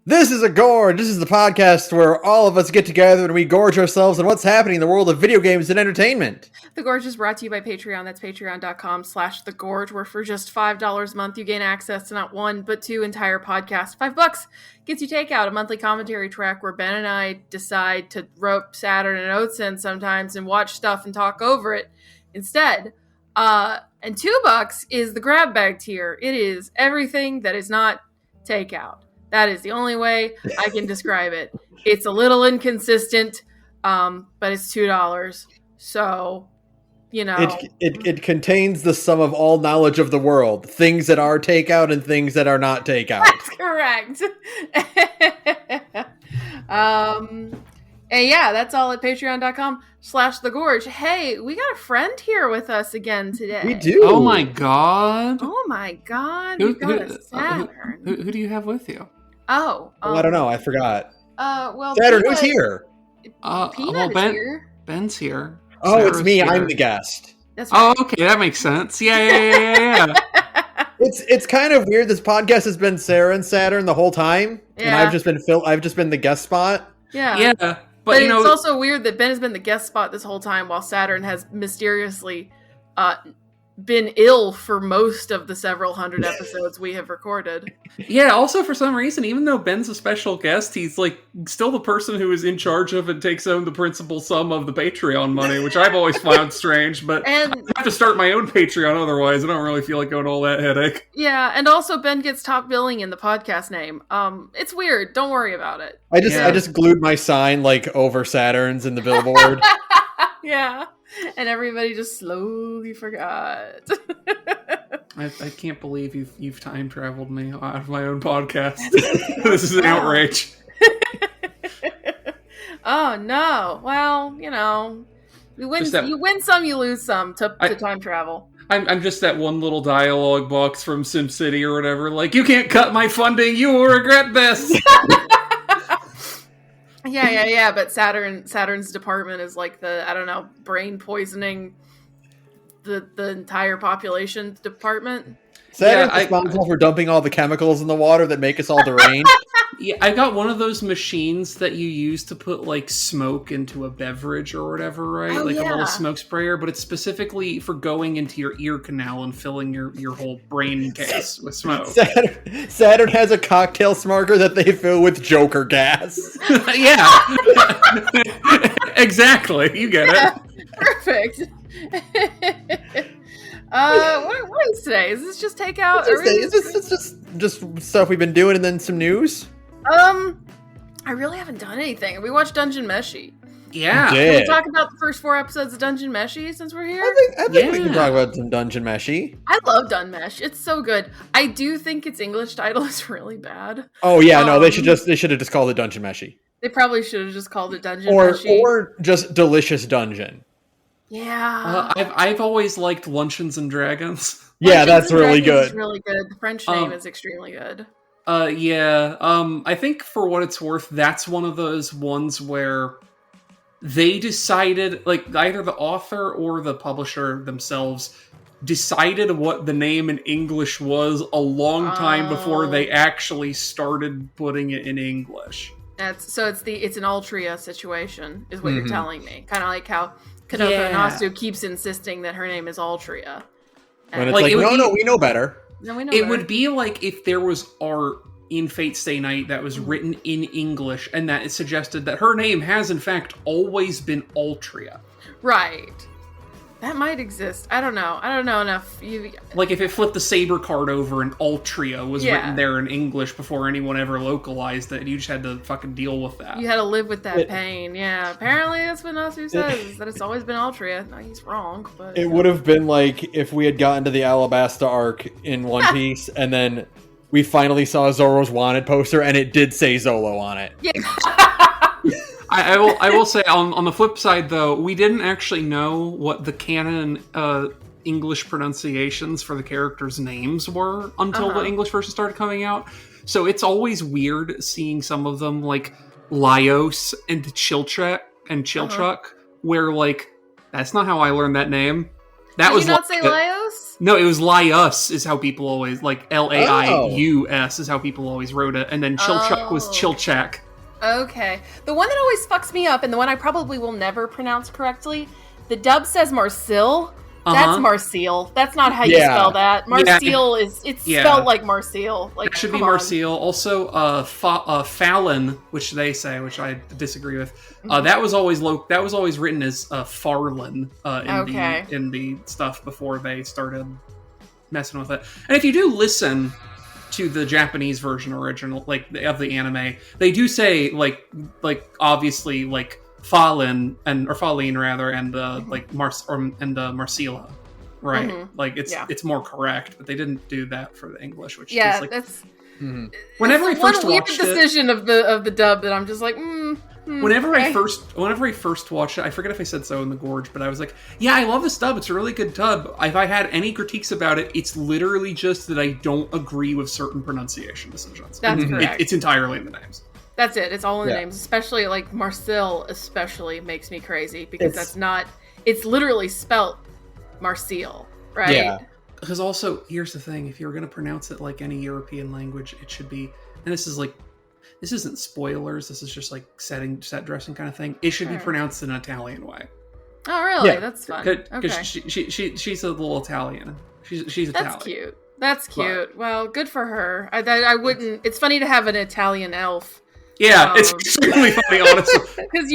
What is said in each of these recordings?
This is a gorge. This is the podcast where all of us get together and we gorge ourselves on what's happening in the world of video games and entertainment. The Gorge is brought to you by Patreon. That's patreon.com/thegorge, where for just $5 a month, you gain access to not one, but two entire podcasts. $5 gets you Takeout, a monthly commentary track where Ben and I decide to rope Saturn and Oates in sometimes and watch stuff and talk over it instead. And $2 is the Grab Bag tier. It is everything that is not Takeout. That is the only way I can describe it. It's a little inconsistent, but it's $2. So, you know. It contains the sum of all knowledge of the world. Things that are takeout and things that are not takeout. That's correct. And yeah, that's all at patreon.com/thegorge. Hey, we got a friend here with us again today. We do. Oh my god. Oh my god. We got a Saturn. Who do you have with you? Oh. I don't know. I forgot. Well, Saturn, who's here? Peanut is here. Ben's here. Oh, Sarah's it's me. here. I'm the guest. That's right. Oh, okay, that makes sense. Yeah. It's kind of weird. This podcast has been Sarah and Saturn the whole time, and Yeah. I've just been the guest spot. Yeah. But it's also weird that Ben has been the guest spot this whole time while Saturn has mysteriously been ill for most of the several hundred episodes we have recorded. Yeah, also for some reason, even though Ben's a special guest, he's like still the person who is in charge of and takes home the principal sum of the Patreon money, which I've always found strange, but I have to start my own Patreon otherwise. I don't really feel like going all that headache. Yeah, and also Ben gets top billing in the podcast name. It's weird. Don't worry about it. I just glued my sign like over Saturn's in the billboard. Yeah. And everybody just slowly forgot. I can't believe you've time traveled me out of my own podcast. This is an outrage. Oh no! Well, you know, you win some, you lose some to time travel. I'm just that one little dialogue box from SimCity or whatever. Like, you can't cut my funding. You will regret this. Yeah. But Saturn's department is like the brain poisoning the entire population department. Saturn's responsible for dumping all the chemicals in the water that make us all deranged. Yeah, I got one of those machines that you use to put like smoke into a beverage or whatever, right? Oh, like yeah. a little smoke sprayer, but it's specifically for going into your ear canal and filling your whole brain case with smoke. Saturn has a cocktail smarter that they fill with Joker gas. Yeah. Exactly. You get it. Perfect. What is today? Is this just takeout? It's just stuff we've been doing and then some news. I really haven't done anything. We watched Dungeon Meshi. Yeah. Can we talk about the first 4 episodes of Dungeon Meshi since we're here? I think we can talk about some Dungeon Meshi. I love Dun Mesh. It's so good. I do think its English title is really bad. Oh yeah, no, they should have just called it Dungeon Meshi. They probably should have just called it Dungeon Meshi. Or just Delicious Dungeon. Yeah. I've always liked Luncheons and Dragons. Yeah, that's really good. It's really good. The French name is extremely good. Yeah. I think for what it's worth, that's one of those ones where they decided, like, either the author or the publisher themselves decided what the name in English was a long time before they actually started putting it in English. It's an Altria situation, is what you're telling me. Kind of like how Kanoko Nasu keeps insisting that her name is Altria. And it's like, no, we know better. No, we know It better. would be like if there was art in Fate Stay Night that was written in English and that it suggested that her name has in fact always been Altria. Right. That might exist. I don't know. I don't know enough. Like if it flipped the Saber card over and Altria was written there in English before anyone ever localized it, you just had to fucking deal with that. You had to live with that pain. Yeah. Apparently that's what Nasu says, that it's always been Altria. No, he's wrong, but... It would have been like if we had gotten to the Alabasta arc in One Piece and then we finally saw Zoro's Wanted poster and it did say Zolo on it. Yeah. I will say, on the flip side, though, we didn't actually know what the canon English pronunciations for the characters' names were until the English version started coming out. So it's always weird seeing some of them, like Laios and Chiltruck, where, like, that's not how I learned that name. Did you not say Laios? No, it was Laius is how people always, like Laius is how people always wrote it, and then Chilchuk was Chilchak. Okay. The one that always fucks me up, and the one I probably will never pronounce correctly, the dub says Marcil. That's Marcil. That's not how you spell that. Marcil it's spelled like Marcil. Like, it should be Marcil. Also, Fallon, which they say, which I disagree with. That was always written as Farlin in the stuff before they started messing with it. And if you do listen to the Japanese version original, like of the anime, they do say like obviously like Fallen or Falline rather, and like Marcilla, right? Mm-hmm. Like it's more correct, but they didn't do that for the English, which is like that's whenever I first one watched weird decision of the dub that I'm just like whenever I first watched it, I forget if I said so in the Gorge, but I was like, yeah, I love this dub. It's a really good dub. If I had any critiques about it, it's literally just that I don't agree with certain pronunciation decisions. That's correct. It's entirely in the names. That's it. It's all in the names. Especially like Marcil especially makes me crazy because it's literally spelt Marcil, right? Yeah. Because also, here's the thing, if you're going to pronounce it like any European language, it should be, and this isn't spoilers, this is just like set dressing kind of thing, it should be pronounced in an Italian way. Oh, really? Yeah. That's fun. Because she's a little Italian. She's Italian. That's cute. That's cute. But, well, good for her. I wouldn't, it's funny to have an Italian elf. Yeah, it's extremely funny, honestly. Because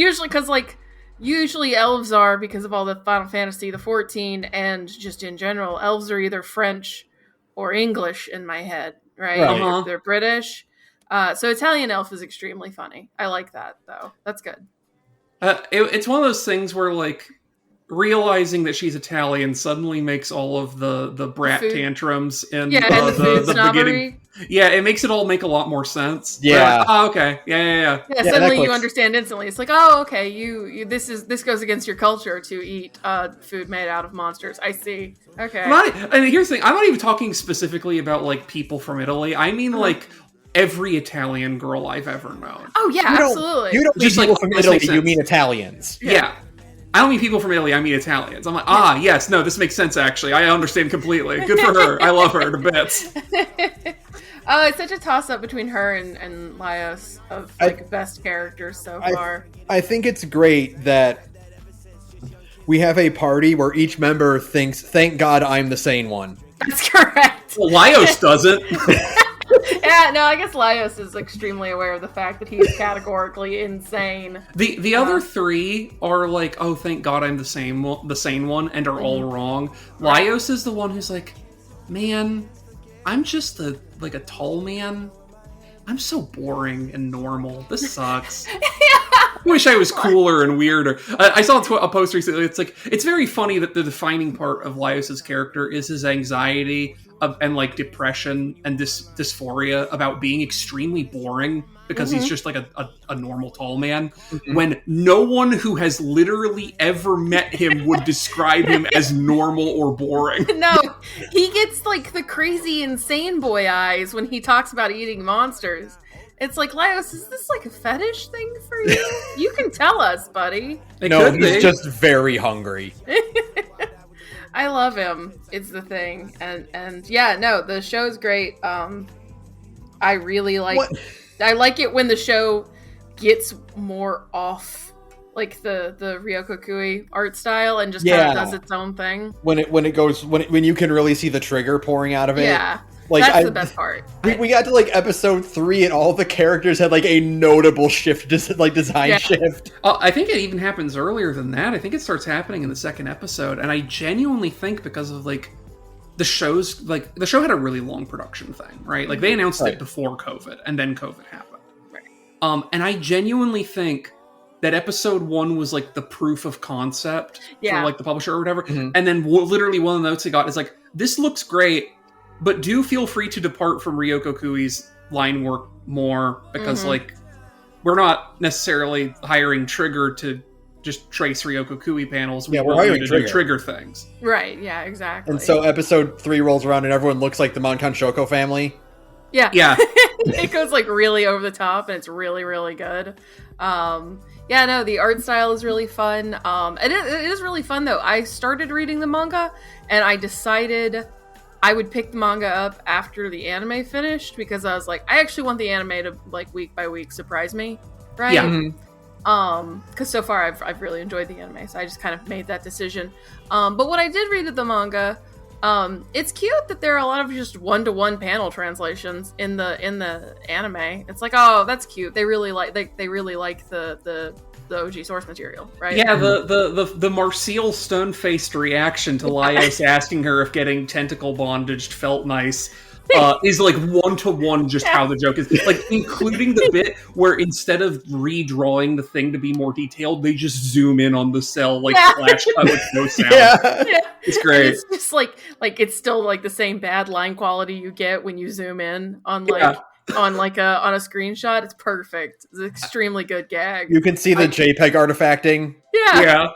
usually elves are, because of all the Final Fantasy, the 14, and just in general, elves are either French or English in my head, right? They're British. So Italian elf is extremely funny. I like that, though. That's good. It's one of those things where, like, realizing that she's Italian suddenly makes all of the brat tantrums in the beginning. Yeah, it makes it all make a lot more sense. Yeah. Like, oh, okay. Yeah. Suddenly you understand instantly. It's like, oh, okay, you this goes against your culture to eat food made out of monsters. I see. Okay. And here's the thing, I'm not even talking specifically about like people from Italy. I mean like every Italian girl I've ever known. Oh yeah, absolutely. You don't mean Just people like, from this Italy, makes you sense. mean Italians. Yeah. I don't mean people from Italy, I mean Italians. I'm like, yes, no, this makes sense, actually. I understand completely. Good for her. I love her to bits. It's such a toss-up between her and Laios of best characters so far. I think it's great that we have a party where each member thinks, thank God I'm the sane one. That's correct. Well, Laios doesn't. Yeah, no, I guess Laios is extremely aware of the fact that he's categorically insane. The other three are like, oh, thank God I'm the sane one, and are all wrong. Laios is the one who's like, man, I'm just a tall man. I'm so boring and normal. This sucks. I wish I was cooler and weirder. I saw a post recently. It's like, it's very funny that the defining part of Laios' character is his anxiety and like depression and dysphoria about being extremely boring because he's just like a normal tall man, when no one who has literally ever met him would describe him as normal or boring. No, he gets like the crazy insane boy eyes when he talks about eating monsters. It's like, Laios, is this like a fetish thing for you? You can tell us, buddy. No, he's just very hungry. I love him. It's the thing. And yeah, no, the show's great. I really like I like it when the show gets more off like the Ryoko Kui art style and just kind of does its own thing. When you can really see the trigger pouring out of it. Yeah. Like, that's the best part. We got to like episode 3 and all the characters had like a notable shift, design shift. I think it even happens earlier than that. I think it starts happening in the second episode, and I genuinely think because of like the show had a really long production thing, right? Like they announced it before COVID, and then COVID happened. Right. And I genuinely think that episode 1 was like the proof of concept for like the publisher or whatever, and then literally one of the notes they got is like, this looks great. But do feel free to depart from Ryoko Kui's line work more, because like we're not necessarily hiring Trigger to just trace Ryoko Kui panels. We're hiring to do Trigger things. Right, yeah, exactly. And so episode 3 rolls around and everyone looks like the Monkan Shoko family. Yeah. Yeah. It goes like really over the top and it's really, really good. Yeah, no, the art style is really fun. It is really fun though. I started reading the manga and I decided I would pick the manga up after the anime finished because I was like, I actually want the anime to like week by week surprise me, right? Yeah. Because so far I've really enjoyed the anime, so I just kind of made that decision. But what I did read of the manga, it's cute that there are a lot of just one-to-one panel translations in the anime. It's like, oh, that's cute. They really like the OG source material, right? Yeah, the Marcel stone-faced reaction to Laios asking her if getting tentacle bondaged felt nice is like one-to-one just how the joke is. Like, including the bit where instead of redrawing the thing to be more detailed, they just zoom in on the cell, like, flash cut with no sound. Yeah. It's great. And it's just like it's still like the same bad line quality you get when you zoom in on like on a screenshot. It's perfect. It's an extremely good gag. You can see the JPEG artifacting. Yeah.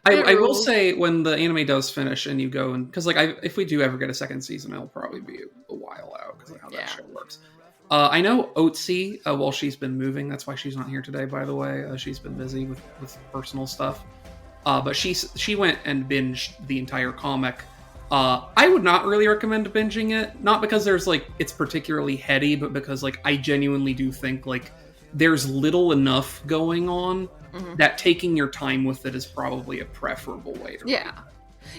I will say, when the anime does finish and you go and... Because, like, if we do ever get a second season, it'll probably be a while out because of how that show works. I know Otzi, while she's been moving, that's why she's not here today, by the way. She's been busy with personal stuff. But she went and binged the entire comic. I would not really recommend binging it. Not because there's, like, it's particularly heady, but because, like, I genuinely do think, like, there's little enough going on that taking your time with it is probably a preferable way to read.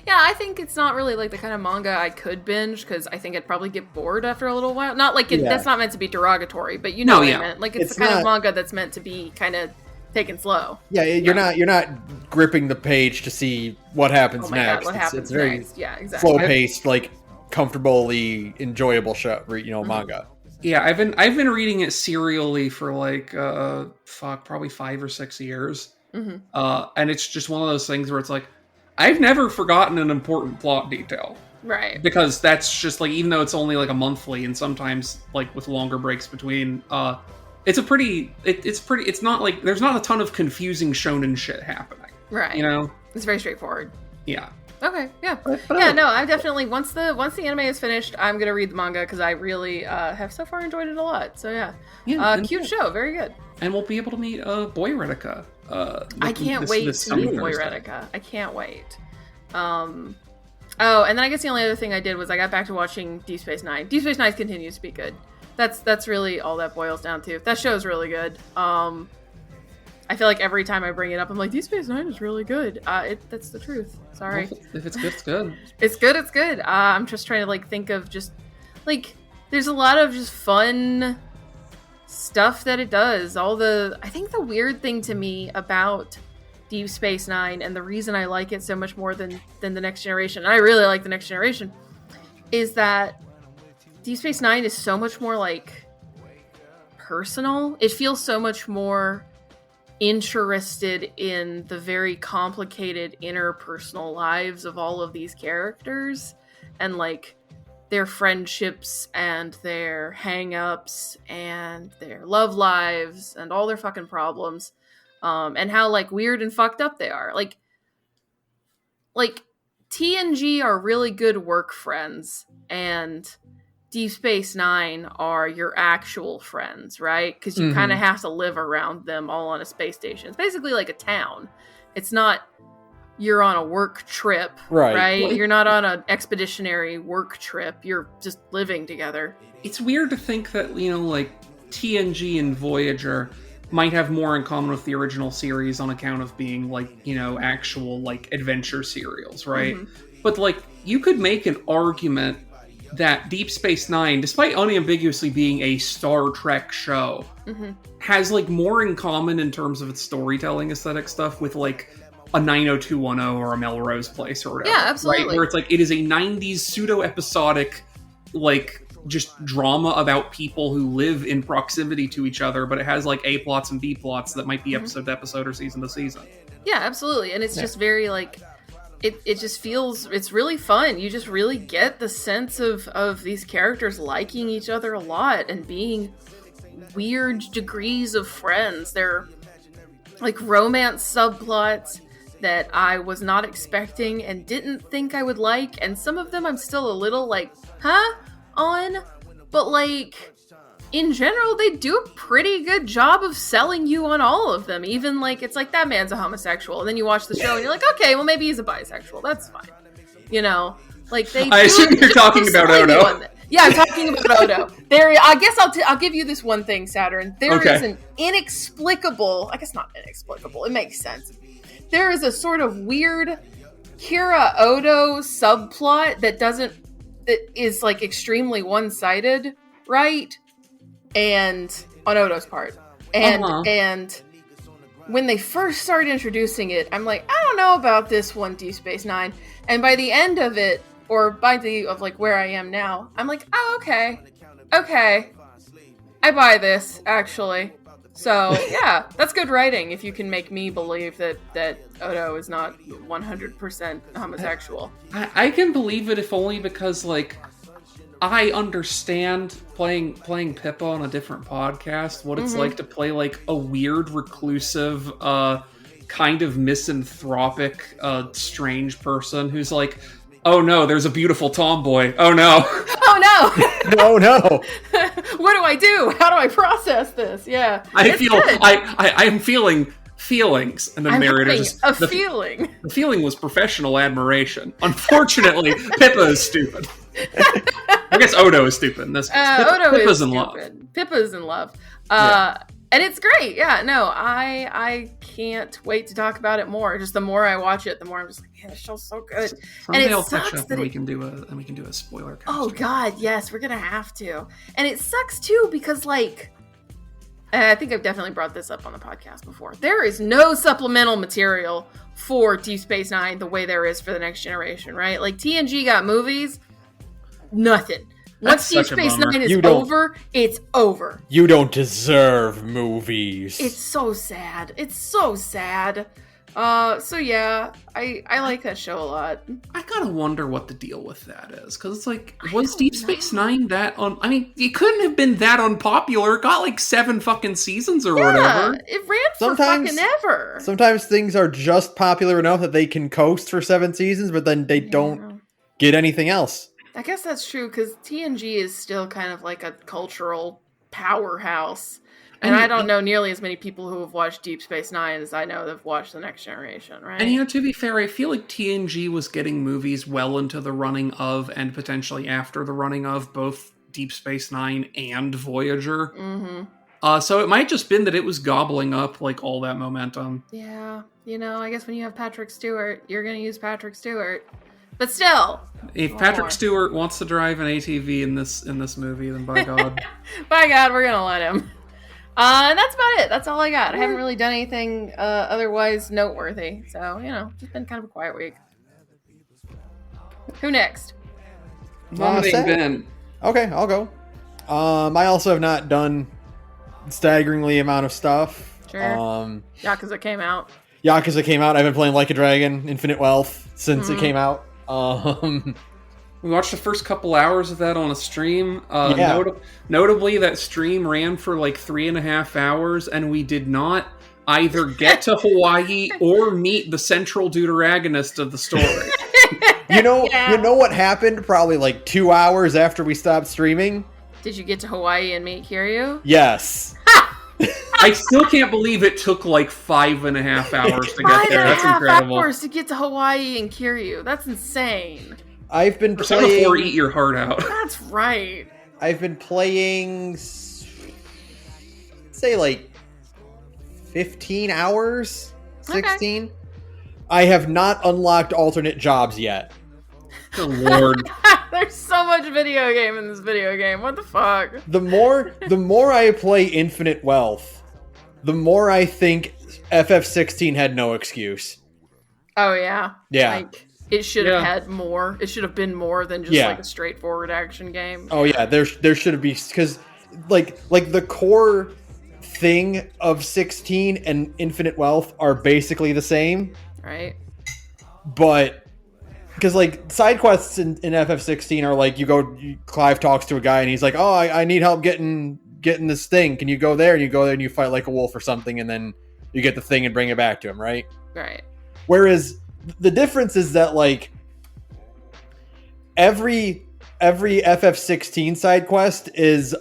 Yeah, I think it's not really like the kind of manga I could binge because I think I'd probably get bored after a little while. Not like that's not meant to be derogatory, but you know what I meant. Like it's the kind of manga that's meant to be kind of taken slow. Yeah, you're not gripping the page to see what happens next. God, what happens it's very next? Yeah, exactly. Slow paced, like comfortably enjoyable show. Manga. Yeah, I've been reading it serially for like probably 5 or 6 years, and it's just one of those things where it's like I've never forgotten an important plot detail, right? Because that's just like, even though it's only like a monthly, and sometimes like with longer breaks between, it's not like there's not a ton of confusing shonen shit happening, right? You know, it's very straightforward. Yeah. Okay, yeah. No, I definitely, once the anime is finished, I'm gonna read the manga because I really have so far enjoyed it a lot. So yeah, cute show, very good. And we'll be able to meet Boy Retica. I can't wait to meet Boy Retica. I can't wait. And then I guess the only other thing I did was I got back to watching Deep Space Nine. Deep Space Nine continues to be good. That's really all that boils down to. That show is really good. I feel like every time I bring it up, I'm like, Deep Space Nine is really good. That's the truth. Sorry. Well, if it's good, it's good. It's good. I'm just trying to like think of just like there's a lot of just fun stuff that it does. I think the weird thing to me about Deep Space Nine, and the reason I like it so much more than the Next Generation, and I really like the Next Generation, is that Deep Space Nine is so much more like personal. It feels so much more interested in the very complicated interpersonal lives of all of these characters and like their friendships and their hang-ups and their love lives and all their fucking problems, and how like weird and fucked up they are. Like T and G are really good work friends, and Deep Space Nine are your actual friends, right? Because you kind of have to live around them all on a space station. It's basically like a town. It's not you're on a work trip, right? Well, you're not on an expeditionary work trip. You're just living together. It's weird to think that, you know, like TNG and Voyager might have more in common with the original series on account of being like, you know, actual like adventure serials, right? But like you could make an argument that Deep Space Nine, despite unambiguously being a Star Trek show, has like more in common in terms of its storytelling aesthetic stuff with like a 90210 or a Melrose Place or whatever. Yeah, absolutely. Right? Where it's like it is a 90s pseudo-episodic like just drama about people who live in proximity to each other, but it has like A plots and B plots that might be episode to episode or season to season. Yeah, absolutely. And it's just very like it just feels, it's really fun. You just really get the sense of these characters liking each other a lot and being weird degrees of friends. They're like romance subplots that I was not expecting and didn't think I would like, and some of them I'm still a little like, on, but like in general they do a pretty good job of selling you on all of them. Even like it's like that man's a homosexual, and then you watch the show and you're like, okay, well maybe he's a bisexual, that's fine, you know. Like they. I assume you're talking about Odo. Yeah, I'm talking about Odo. I guess I'll give you this one thing, Saturn. There is an inexplicable. I guess not inexplicable. It makes sense. There is a sort of weird Kira Odo subplot that is like extremely one-sided, right? And on Odo's part, and when they first started introducing it, I'm like, I don't know about this one, Deep Space Nine. And by the end of it, or by the of like where I am now, I'm like, oh, okay, I buy this actually. So yeah, that's good writing if you can make me believe that Odo is not 100% homosexual. I can believe it if only because like I understand playing Pippa on a different podcast what it's like to play like a weird reclusive kind of misanthropic strange person who's like, oh no, there's a beautiful tomboy. Oh no. Oh no. Oh no. What do I do? How do I process this? Yeah. I'm feeling feelings, and then narrator's feeling. The feeling was professional admiration. Unfortunately, Pippa is stupid. I guess Odo is stupid in this case. Pippa's in love. Pippa's in love. And it's great. Yeah, no, I can't wait to talk about it more. Just the more I watch it, the more I'm just like, yeah, this show's so good. Someday and it I'll catch up and we can do a spoiler cast. Oh god, yes, we're gonna have to. And it sucks too because like I think I've definitely brought this up on the podcast before. There is no supplemental material for Deep Space Nine the way there is for the Next Generation, right? Like TNG got movies, nothing. Once Deep Space Nine is over, it's over. You don't deserve movies. It's so sad. It's so sad. So yeah, I like that show a lot. I gotta wonder what the deal with that is, because it's like, was Deep Space Nine that I mean, it couldn't have been that unpopular. It got like 7 fucking seasons or whatever. It ran for fucking ever. Sometimes things are just popular enough that they can coast for 7 seasons, but then they don't get anything else. I guess that's true, because TNG is still kind of like a cultural powerhouse. And I don't know nearly as many people who have watched Deep Space Nine as I know that have watched The Next Generation, right? And to be fair, I feel like TNG was getting movies well into the running of, and potentially after the running of, both Deep Space Nine and Voyager. Mm-hmm. So it might just been that it was gobbling up like all that momentum. Yeah, I guess when you have Patrick Stewart, you're going to use Patrick Stewart. But still, if Patrick Stewart wants to drive an ATV in this movie, then by God, by God, we're gonna let him. And that's about it. That's all I got. I haven't really done anything otherwise noteworthy. So just been kind of a quiet week. Who next? Ben. Okay, I'll go. I also have not done staggeringly amount of stuff. Sure. Yakuza came out. I've been playing Like a Dragon, Infinite Wealth since it came out. We watched the first couple hours of that on a stream. Notably, that stream ran for like 3.5 hours, and we did not either get to Hawaii or meet the central deuteragonist of the story. You know what happened probably like 2 hours after we stopped streaming? Did you get to Hawaii and meet Kiryu? Yes. I still can't believe it took like 5.5 hours to get there. That's incredible. 5 hours to get to Hawaii and Kiryu. That's insane. I've been Persona 4 eat your heart out. That's right. I've been playing, say like 15 hours? 16? Okay. I have not unlocked alternate jobs yet. Good lord. There's so much video game in this video game. What the fuck? The more I play Infinite Wealth, the more I think FF16 had no excuse. Oh yeah. Yeah. Like, it should have had more. It should have been more than just like a straightforward action game. Oh yeah, there should have been, because like the core thing of 16 and Infinite Wealth are basically the same. Right. But because like side quests in FF16 are like Clive talks to a guy and he's like, oh, I need help getting this thing. Can you go there? And you go there and you fight like a wolf or something, and then you get the thing and bring it back to him, right? Right. Whereas the difference is that like every FF16 side quest is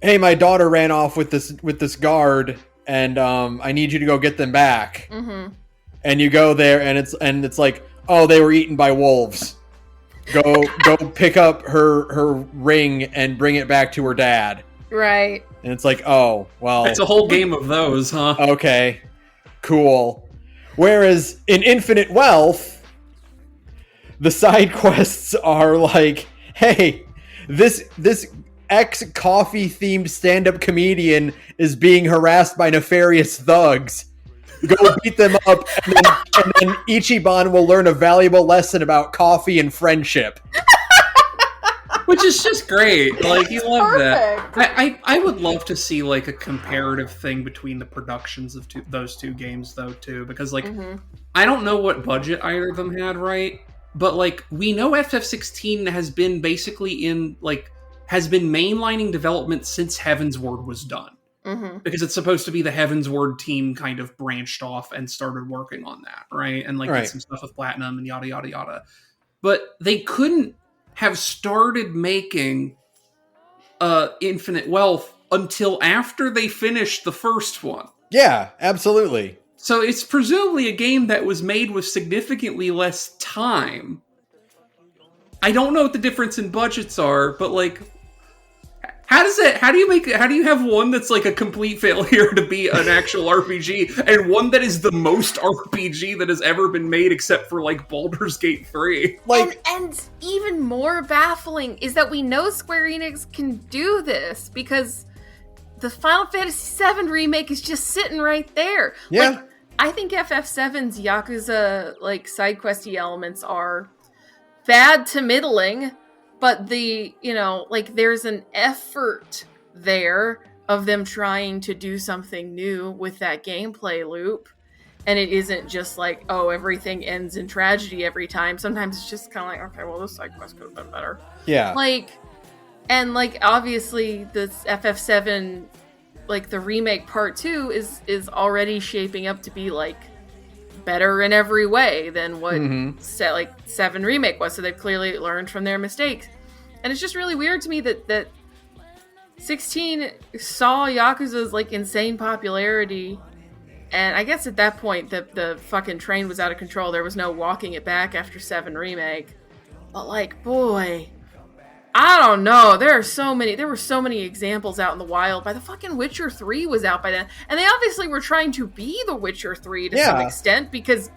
hey, my daughter ran off with this guard, and I need you to go get them back. Mm-hmm. And you go there and it's like, oh, they were eaten by wolves. go pick up her ring and bring it back to her dad. Right. And it's like, oh, well. It's a whole game of those, huh? Okay, cool. Whereas in Infinite Wealth, the side quests are like, hey, this ex-coffee themed stand-up comedian is being harassed by nefarious thugs. Go beat them up, and then Ichiban will learn a valuable lesson about coffee and friendship. Which is just great. Like, you love perfect. that. I would love to see, like, a comparative thing between the productions of those two games, though, too. Because, like, I don't know what budget either of them had, right? But, like, we know FF16 has been basically has been mainlining development since Heavensward was done. Because it's supposed to be the Heavensward team kind of branched off and started working on that, right? And, like, did some stuff with Platinum and yada, yada, yada. But they couldn't have started making Infinite Wealth until after they finished the first one. Yeah, absolutely. So it's presumably a game that was made with significantly less time. I don't know what the difference in budgets are, but, like, how do you have one that's like a complete failure to be an actual RPG and one that is the most RPG that has ever been made except for, like, Baldur's Gate 3? Like, and even more baffling is that we know Square Enix can do this because the Final Fantasy VII remake is just sitting right there. Yeah. Like, I think FF7's Yakuza, like, side questy elements are bad to middling, but there's an effort there of them trying to do something new with that gameplay loop. And it isn't just like, oh, everything ends in tragedy every time. Sometimes it's just kind of like, okay, well, this side quest could have been better. Yeah. Obviously, this FF7, like, the remake part 2 is already shaping up to be, like, better in every way than what 7 remake was. So they've clearly learned from their mistakes. And it's just really weird to me that 16 saw Yakuza's, like, insane popularity, and I guess at that point the fucking train was out of control. There was no walking it back after 7 remake. But, like, boy, I don't know. There were so many examples out in the wild. By the fucking Witcher 3 was out by then, and they obviously were trying to be the Witcher 3 to some extent, because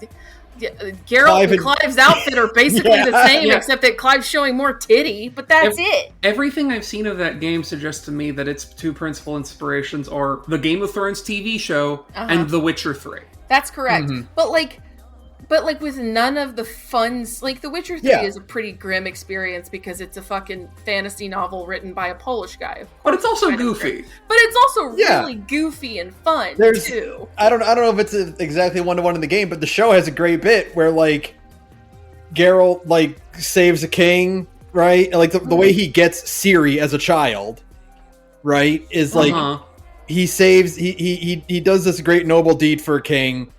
Geralt and Clive's outfit are basically the same, except that Clive's showing more titty, but that's it. Everything I've seen of that game suggests to me that its two principal inspirations are the Game of Thrones TV show and The Witcher 3. That's correct. But with none of the fun, like, The Witcher 3 is a pretty grim experience because it's a fucking fantasy novel written by a Polish guy. But it's also goofy. But it's also really goofy and fun too. I don't know if it's exactly 1-to-1 in the game, but the show has a great bit where, like, Geralt, like, saves a king, right? And, like, the way he gets Ciri as a child, right, is like he does this great noble deed for a king.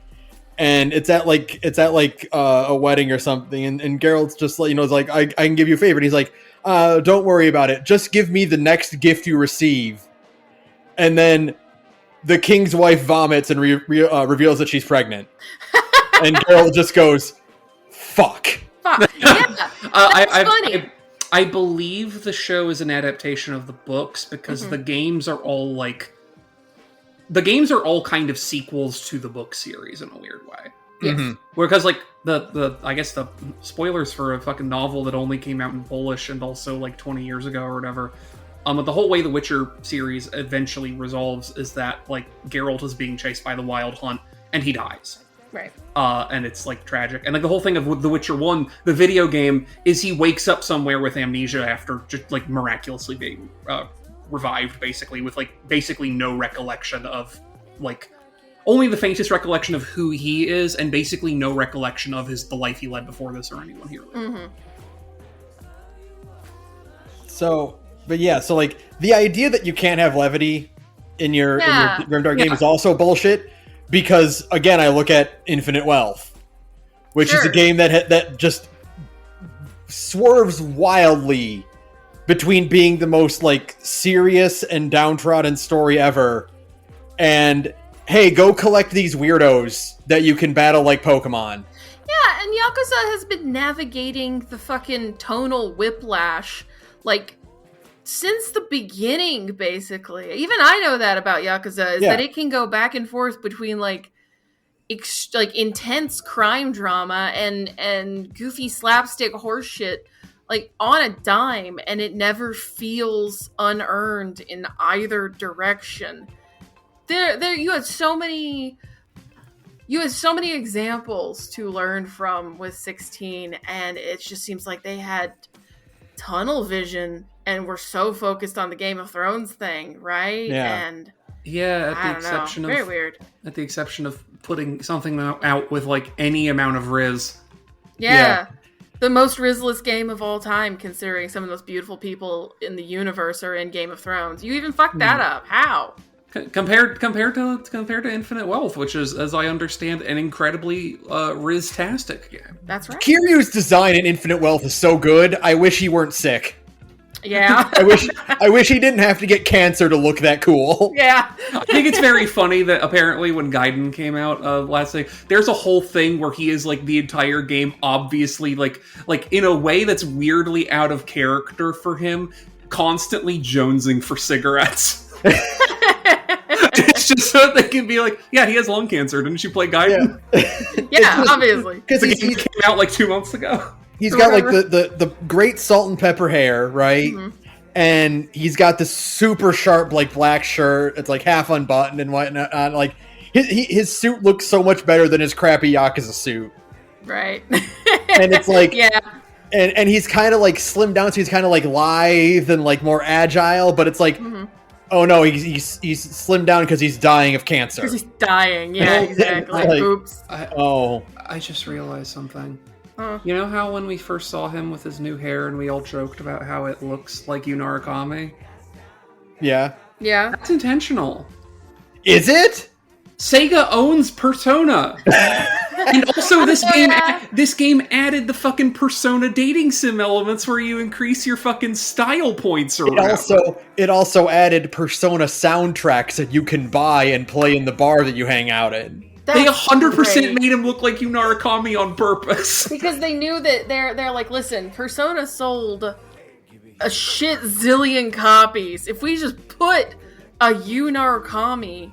And it's at a wedding or something, and Geralt's just like, is like, I can give you a favor, and he's like, don't worry about it, just give me the next gift you receive. And then the king's wife vomits and reveals that she's pregnant, and Geralt just goes, fuck. Yeah, that's funny. I believe the show is an adaptation of the books because the games are all like. The games are all kind of sequels to the book series in a weird way. Yes. Because, like, I guess the spoilers for a fucking novel that only came out in Polish and also, like, 20 years ago or whatever. But the whole way the Witcher series eventually resolves is that, like, Geralt is being chased by the Wild Hunt and he dies. Right. And it's, like, tragic. And, like, the whole thing of The Witcher 1, the video game, is he wakes up somewhere with amnesia after just, like, miraculously being revived, basically, with, like, basically no recollection of, like, only the faintest recollection of who he is, and basically no recollection of the life he led before this or anyone here. So, like, the idea that you can't have levity in your Grimdark game is also bullshit, because, again, I look at Infinite Wealth, which is a game that just swerves wildly between being the most, like, serious and downtrodden story ever, and, hey, go collect these weirdos that you can battle like Pokemon. Yeah, and Yakuza has been navigating the fucking tonal whiplash, like, since the beginning, basically. Even I know that about Yakuza, is that it can go back and forth between, like intense crime drama and goofy slapstick horseshit, like, on a dime, and it never feels unearned in either direction. You had so many examples to learn from with 16, and it just seems like they had tunnel vision and were so focused on the Game of Thrones thing, right? Yeah. And very weird. At the exception of putting something out with, like, any amount of Riz. Yeah. The most Rizless game of all time, considering some of those beautiful people in the universe are in Game of Thrones. You even fucked that up. How? Compared to Infinite Wealth, which is, as I understand, an incredibly Riz-tastic game. That's right. Kiryu's design in Infinite Wealth is so good. I wish he weren't sick. Yeah. I wish he didn't have to get cancer to look that cool. Yeah. I think it's very funny that apparently when Gaiden came out last night, there's a whole thing where he is, like, the entire game obviously, like in a way that's weirdly out of character for him, constantly jonesing for cigarettes. It's just so they can be like, yeah, he has lung cancer. Didn't you play Gaiden? Yeah, obviously. Because the game came out like 2 months ago. He's got, like, the great salt and pepper hair, right? Mm-hmm. And he's got this super sharp, like, black shirt. It's, like, half unbuttoned and whatnot. Like, his suit looks so much better than his crappy Yakuza suit. Right. And it's like... Yeah. And he's kind of, like, slimmed down, so he's kind of, like, lithe and, like, more agile. But it's like... Mm-hmm. Oh no, he's slimmed down because he's dying of cancer. Because he's dying, yeah, exactly. Like, oops. I just realized something. Huh. You know how when we first saw him with his new hair and we all joked about how it looks like Yunarakami? Yeah. Yeah. That's intentional. Is it? Sega owns Persona. And also this game added the fucking Persona dating sim elements where you increase your fucking style points or whatever. It also added Persona soundtracks that you can buy and play in the bar that you hang out in. They 100% made him look like Yunarakami on purpose. Because they knew that they're like, listen, Persona sold a shit zillion copies. If we just put a Yunarakami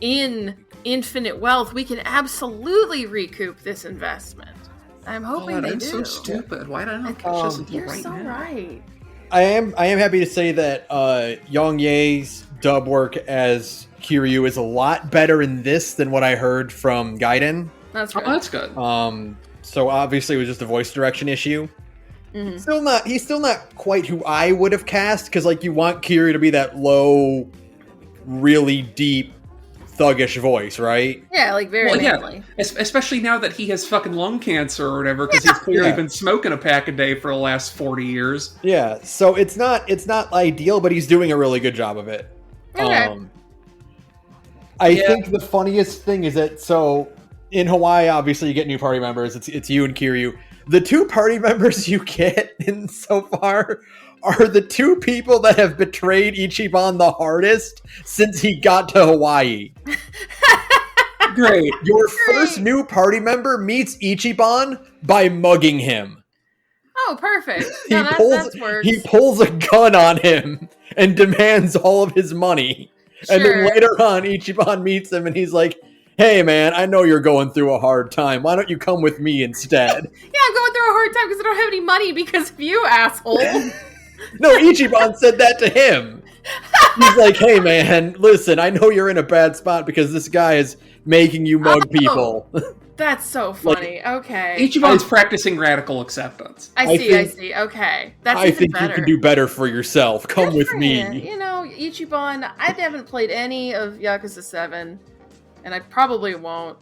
in Infinite Wealth, we can absolutely recoup this investment. I'm hoping they do. I'm so stupid. Why did I not catch this until right now? You're so right. I am happy to say that Yang Ye's dub work as Kiryu is a lot better in this than what I heard from Gaiden. That's right. Oh, that's good. So obviously it was just a voice direction issue. Mm-hmm. He's still not quite who I would have cast, because, like, you want Kiryu to be that low, really deep, thuggish voice, right? Yeah, like very manly. Yeah. Especially now that he has fucking lung cancer or whatever, because he's clearly been smoking a pack a day for the last 40 years. Yeah, so it's not ideal, but he's doing a really good job of it. Okay. I think the funniest thing is that, so in Hawaii, obviously you get new party members. It's you and Kiryu. The two party members you get in so far are the two people that have betrayed Ichiban the hardest since he got to Hawaii. Great. Your first new party member meets Ichiban by mugging him. Oh, perfect. No, that's works. He pulls a gun on him and demands all of his money. Sure. And then later on, Ichiban meets him and he's like, hey man, I know you're going through a hard time. Why don't you come with me instead? Yeah, I'm going through a hard time because I don't have any money because of you, asshole. No, Ichiban said that to him. He's like, hey man, listen, I know you're in a bad spot because this guy is making you mug people. That's so funny. Okay. Ichiban's practicing radical acceptance. I see. Okay. That's even think better. You can do better for yourself. Come with me. You know, Ichiban, I haven't played any of Yakuza 7, and I probably won't.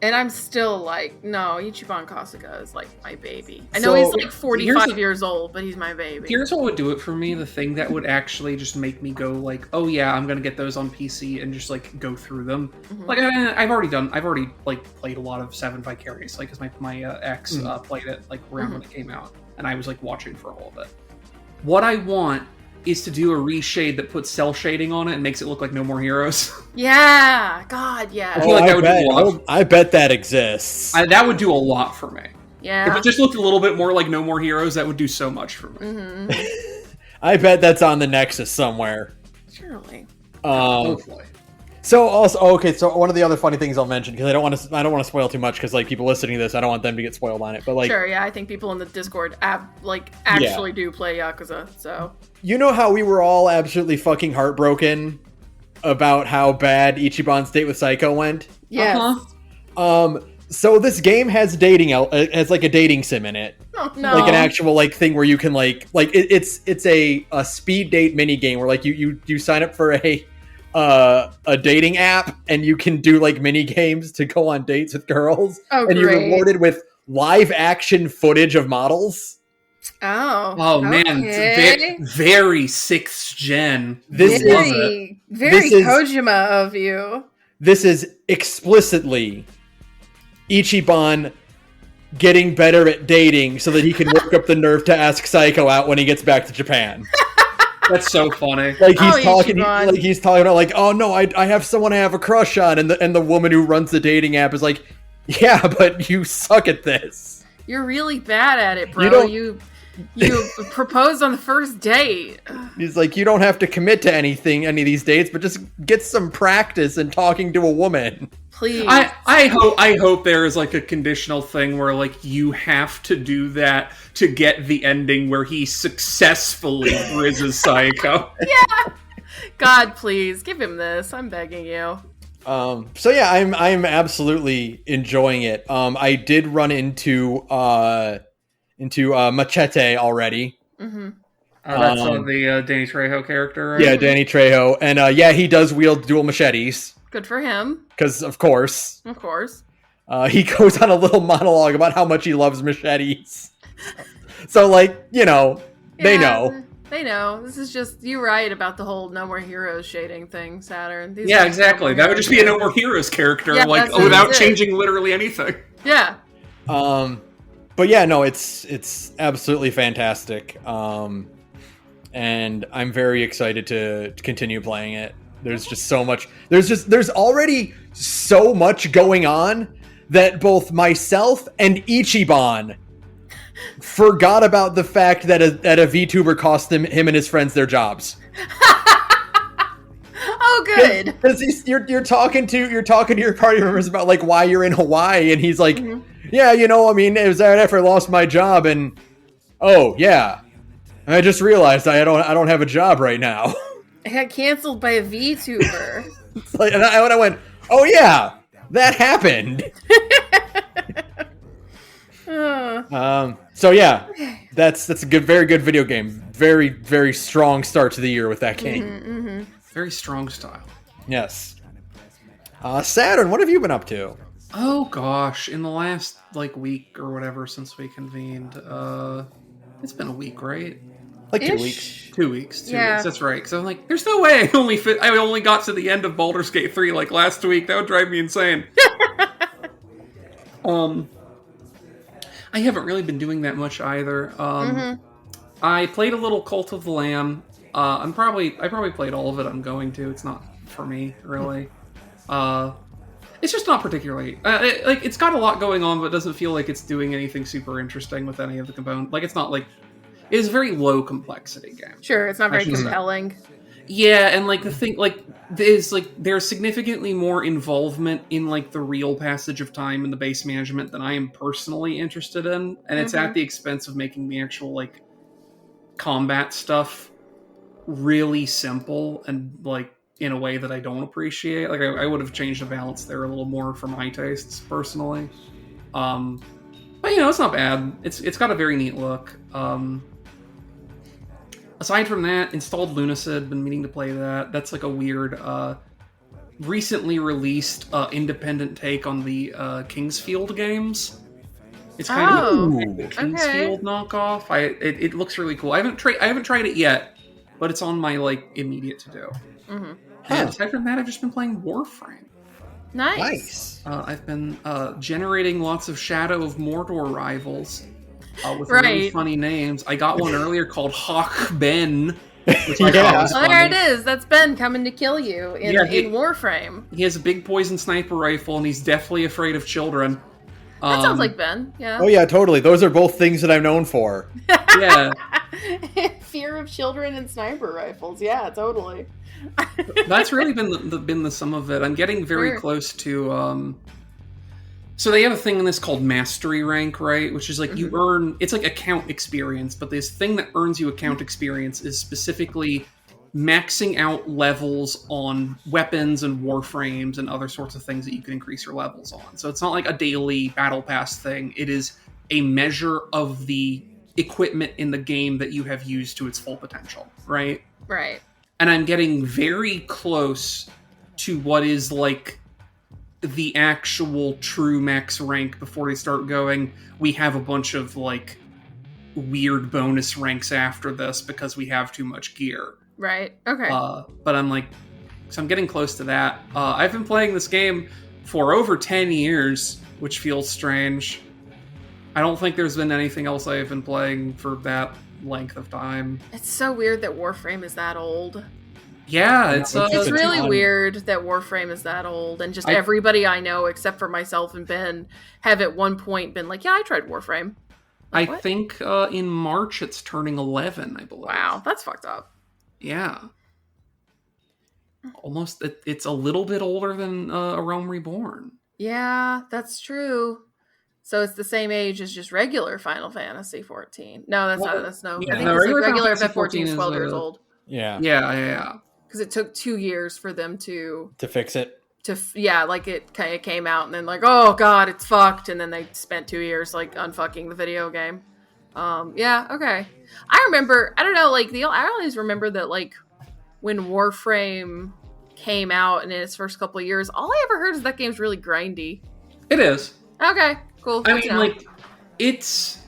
And I'm still like, no, Ichiban Kasuga is like my baby. I know he's like 45 years old, but he's my baby. Here's what would do it for me. The thing that would actually just make me go like, oh yeah, I'm gonna get those on PC and just like go through them. Mm-hmm. Like I've already like played a lot of 7 Vicariously because my ex played it like around when it came out, and I was like watching for all of it. What I want is to do a reshade that puts cell shading on it and makes it look like No More Heroes. Yeah, God, yeah. I feel like that would do a lot. I bet that exists. That would do a lot for me. Yeah. If it just looked a little bit more like No More Heroes, that would do so much for me. Mm-hmm. I bet that's on the Nexus somewhere. Surely. Hopefully. So also, so one of the other funny things I'll mention, because I don't want to spoil too much, because like people listening to this, I don't want them to get spoiled on it. But like, sure, yeah, I think people in the Discord actually do play Yakuza. So you know how we were all absolutely fucking heartbroken about how bad Ichiban's date with Psycho went? yes. Uh-huh. So this game has like a dating sim in it. Oh no. Like an actual like thing where you can it's a speed date mini game where like you sign up for a dating app and you can do like mini games to go on dates with girls. Oh, and great. you're rewarded with live action footage of models. Oh man, okay. very 6th gen. This very Kojima of you. This is explicitly Ichiban getting better at dating so that he can work up the nerve to ask Psycho out when he gets back to Japan. That's so funny. Like he's talking about like, oh no, I have someone I have a crush on, and the woman who runs the dating app is like, yeah, but you suck at this. You're really bad at it, bro. You proposed on the first date. He's like, you don't have to commit to any of these dates, but just get some practice in talking to a woman. Please. I hope there is like a conditional thing where like you have to do that to get the ending where he successfully rizzes Psycho. Yeah. God, please give him this. I'm begging you. So yeah, I'm absolutely enjoying it. I did run into Machete already. Mm-hmm. That's the Danny Trejo character, right? Yeah, Danny Trejo. And he does wield dual machetes. Good for him. Because, of course. Of course. He goes on a little monologue about how much he loves machetes. So, like, they know. They know. This is just, you're right about the whole No More Heroes shading thing, Saturn. Yeah, exactly. That would just be a No More Heroes character, without changing literally anything. Yeah. But yeah, no, it's absolutely fantastic. And I'm very excited to continue playing it. There's just so much. There's already so much going on that both myself and Ichiban forgot about the fact that a VTuber cost him and his friends their jobs. Oh, good. Because you're talking to your party members about like why you're in Hawaii, and he's like, yeah, it was right after I lost my job, and oh yeah, I just realized I don't have a job right now. I got canceled by a VTuber. And I went, oh yeah, that happened. So yeah, that's a very good video game. Very, very strong start to the year with that game. Very strong style. Yes. Saturn, what have you been up to? Oh gosh, in the last week or whatever since we convened, it's been a week, right? Like 2 weeks. 2 weeks. 2 weeks. That's right. Because I'm like, there's no way I only got to the end of Baldur's Gate 3 last week. That would drive me insane. I haven't really been doing that much either. I played a little Cult of the Lamb. I probably played all of it. I'm going to. It's not for me really. It's just not particularly it's got a lot going on, but it doesn't feel like it's doing anything super interesting with any of the components. It's not it's a very low complexity game. Sure, it's not very compelling. Yeah, and the thing is there's significantly more involvement in the real passage of time and the base management than I am personally interested in, and it's at the expense of making the actual combat stuff really simple and in a way that I don't appreciate. I would have changed the balance there a little more for my tastes personally. But it's not bad. It's got a very neat look. Aside from that, installed Lunacid, been meaning to play that. That's a weird, recently released independent take on the Kingsfield games. It's kind of a Kingsfield knockoff. It looks really cool. I haven't tried it yet, but it's on my immediate to do. And aside from that, I've just been playing Warframe. Nice. I've been generating lots of Shadow of Mordor rivals. With really funny names. I got one earlier called Hawk Ben, Which I thought Yeah. was Well, funny. there it is. That's Ben coming to kill you in Warframe. He has a big poison sniper rifle, and he's deathly afraid of children. That sounds like Ben. Yeah. Oh yeah, totally. Those are both things that I'm known for. Yeah. Fear of children and sniper rifles. Yeah, totally. That's really been the sum of it. I'm getting very Sure. close to. So they have a thing in this called mastery rank, right? Which is like you earn. It's like account experience, but this thing that earns you account experience is specifically maxing out levels on weapons and warframes and other sorts of things that you can increase your levels on. So it's not like a daily battle pass thing. It is a measure of the equipment in the game that you have used to its full potential, right? Right. And I'm getting very close to what is like the actual true max rank before they start going, we have a bunch of like weird bonus ranks after this because we have too much gear. Right. Okay. But I'm like, so I'm getting close to that. I've been playing this game for over 10 years, which feels strange. I don't think there's been anything else I've been playing for that length of time. It's so weird that Warframe is that old. Yeah, it's It's really ton. weird that Warframe is that old, and just I- everybody I know, except for myself and Ben, have at one point been like, "Yeah, I tried Warframe." I What? think in March it's turning 11, I believe. Wow, that's fucked up. Yeah. Almost, it's a little bit older than A Realm Reborn. Yeah, that's true. So it's the same age as just regular Final Fantasy 14. No, that's Well, not. That's no. yeah, I think no, it's like regular regular Final Fantasy FF14 is 14 12 is, years old Yeah. Yeah. because it took 2 years for them to To fix it. like it kind of came out and then like, oh god, it's fucked, and then they spent 2 years like unfucking the video game. Yeah, okay. I remember. I don't know. Like I always remember that like when Warframe came out and in its first couple of years, all I ever heard is that game's really grindy. It is. Okay, cool. I Good to mean, know. like, it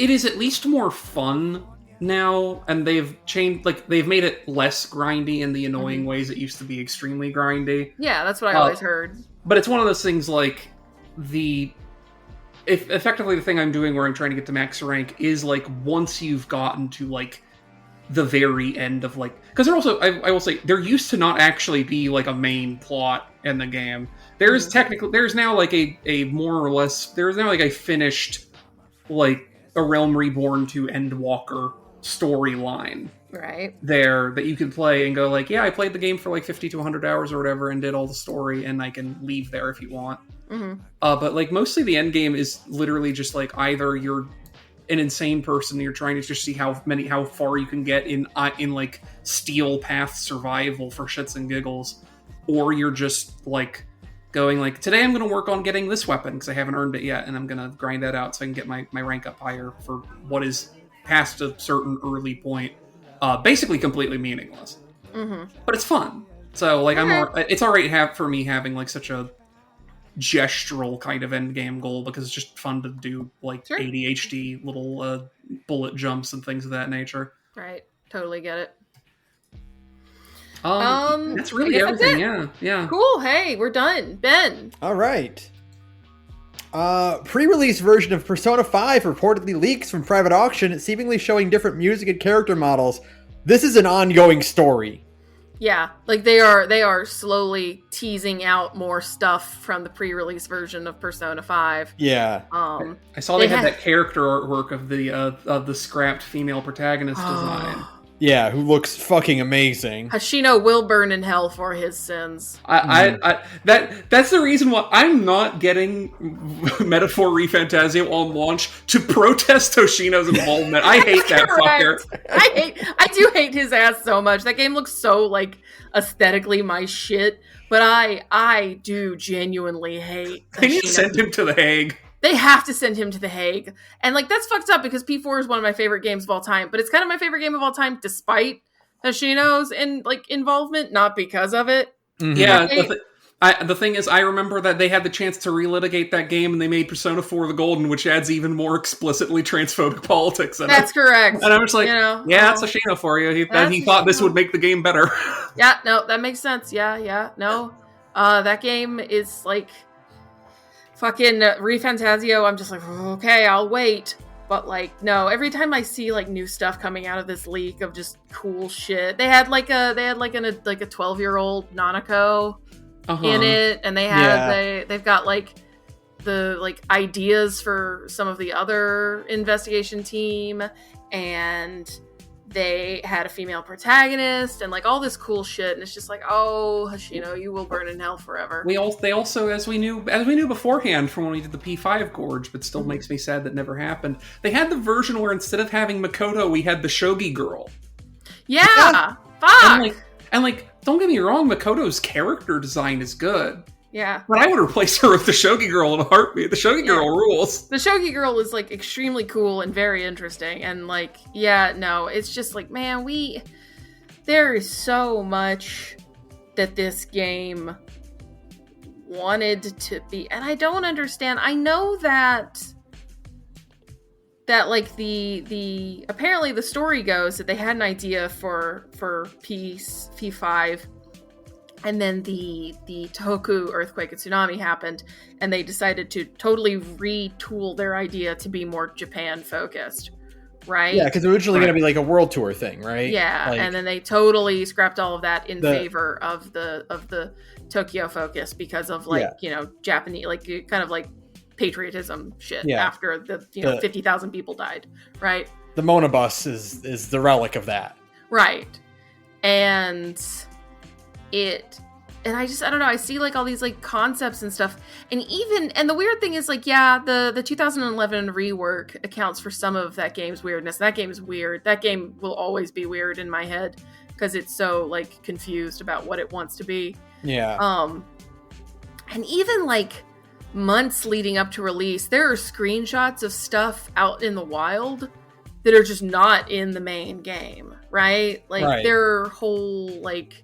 is at least more fun now, and they've changed, like, they've made it less grindy in the annoying ways it used to be extremely grindy. Yeah, that's what I always heard. But it's one of those things, like, effectively the thing I'm doing where I'm trying to get to max rank is, like, once you've gotten to, like, the very end of, like, because there also, I will say, there used to not actually be, like, a main plot in the game. There's there's now, like, a more or less, there's now, like, a finished, like, A Realm Reborn to Endwalker storyline Right. there that you can play and go, like, yeah, I played the game for, like, 50 to 100 hours or whatever and did all the story, and I can leave there if you want. Mm-hmm. But, like, mostly the end game is literally just, like, either you're an insane person and you're trying to just see how far you can get in like, steel path survival for shits and giggles, or you're just, like, going, like, today I'm going to work on getting this weapon because I haven't earned it yet, and I'm going to grind that out so I can get my rank up higher for what is past a certain early point. Basically completely meaningless. Mm-hmm. But it's fun. So, like, it's alright for me having, like, such a gestural kind of end game goal because it's just fun to do, like, Sure. ADHD little bullet jumps and things of that nature. Right. Totally get it. That's really I guess that's everything. it. Yeah. Cool. Hey, we're done. Ben. All right. Pre-release version of Persona 5 reportedly leaks from private auction, seemingly showing different music and character models. This is an ongoing story. Yeah, like they are slowly teasing out more stuff from the pre-release version of Persona 5. Yeah. I saw they had that character artwork of the scrapped female protagonist design. Yeah, who looks fucking amazing. Hashino will burn in hell for his sins. That's the reason why I'm not getting Metaphor ReFantazio on launch to protest Toshino's involvement. I hate that fucker. I do hate his ass so much. That game looks so like aesthetically my shit, but I do genuinely hate They need Hashino. to send him to The Hague. They have to send him to The Hague. And, like, that's fucked up because P4 is one of my favorite games of all time. But it's kind of my favorite game of all time despite Hashino's involvement, not because of it. Mm-hmm. Yeah, the thing is, I remember that they had the chance to relitigate that game and they made Persona 4 the Golden, which adds even more explicitly transphobic politics in That's it. correct. And I was like, yeah, that's Hashino for you. He thought this would make the game better. Yeah, no, that makes sense. Yeah, no. That game is, like... Fucking ReFantazio, I'm just like, okay, I'll wait. But like, no, every time I see like new stuff coming out of this leak of just cool shit, they had like a 12-year-old Nanako in it, and they've got like the like ideas for some of the other investigation team, and they had a female protagonist and like all this cool shit, and it's just like, oh, Hoshino, you will burn in hell forever. They also, as we knew beforehand from when we did the P5 Gorge, but still makes me sad that never happened. They had the version where instead of having Makoto, we had the Shogi girl. Yeah, fuck. And don't get me wrong, Makoto's character design is good. Yeah. But I would replace her with the Shogi girl in a heartbeat. The Shogi girl rules. The Shogi girl is like extremely cool and very interesting. And like, yeah, no, it's just like, man, there is so much that this game wanted to be. And I don't understand. I know that like the apparently the story goes that they had an idea for P5. And then the Tohoku earthquake and tsunami happened, and they decided to totally retool their idea to be more Japan focused, right? Yeah, because originally going to be like a world tour thing, right? Yeah, like, and then they totally scrapped all of that in favor of the Tokyo focus because of Japanese, like kind of like patriotism shit after the 50,000 people died, right? The Mona bus is the relic of that, right? And I don't know, I see like all these like concepts and stuff, and the weird thing is like, the 2011 rework accounts for some of that game's weirdness. That game is weird. That game will always be weird in my head because it's so like confused about what it wants to be. Yeah. And even like months leading up to release, there are screenshots of stuff out in the wild that are just not in the main game, right? Like there are whole like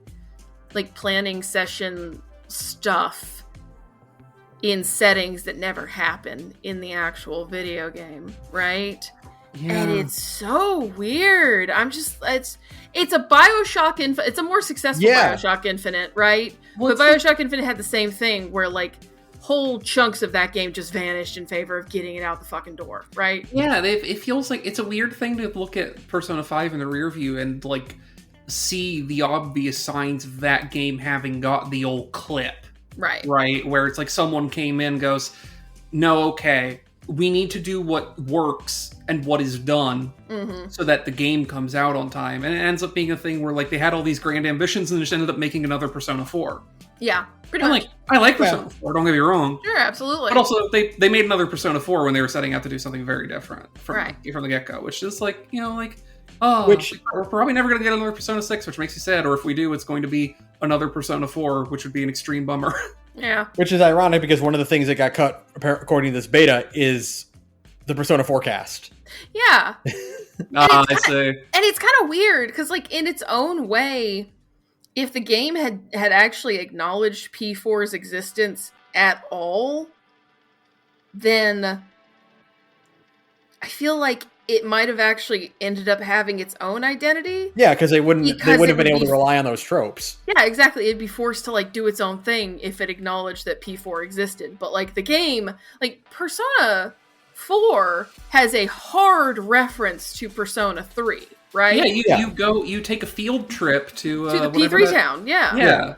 planning session stuff in settings that never happen in the actual video game, right? Yeah. And it's so weird. It's a BioShock Infinite. It's a more successful BioShock Infinite, right? But BioShock Infinite had the same thing where like whole chunks of that game just vanished in favor of getting it out the fucking door, right? Yeah, it feels like it's a weird thing to look at Persona 5 in the rear view and like see the obvious signs of that game having got the old clip. Right, where it's like someone came in and goes, no, okay, we need to do what works and what is done so that the game comes out on time. And it ends up being a thing where like they had all these grand ambitions and just ended up making another Persona 4. Yeah, pretty much. I like Persona 4, don't get me wrong. Sure, absolutely. But also, they made another Persona 4 when they were setting out to do something very different from the get-go, which is like, we're probably never going to get another Persona 6, which makes you sad, or if we do, it's going to be another Persona 4, which would be an extreme bummer. Yeah. Which is ironic because one of the things that got cut, according to this beta, is the Persona 4 cast. Yeah. I see. And it's kind of weird, because like in its own way, if the game had actually acknowledged P4's existence at all, then I feel like it might have actually ended up having its own identity. Yeah, because they wouldn't have been able to rely on those tropes. Yeah, exactly. It'd be forced to like do its own thing if it acknowledged that P4 existed. But like the game, like Persona 4 has a hard reference to Persona 3, right? Yeah, you take a field trip to the P3 town. Yeah.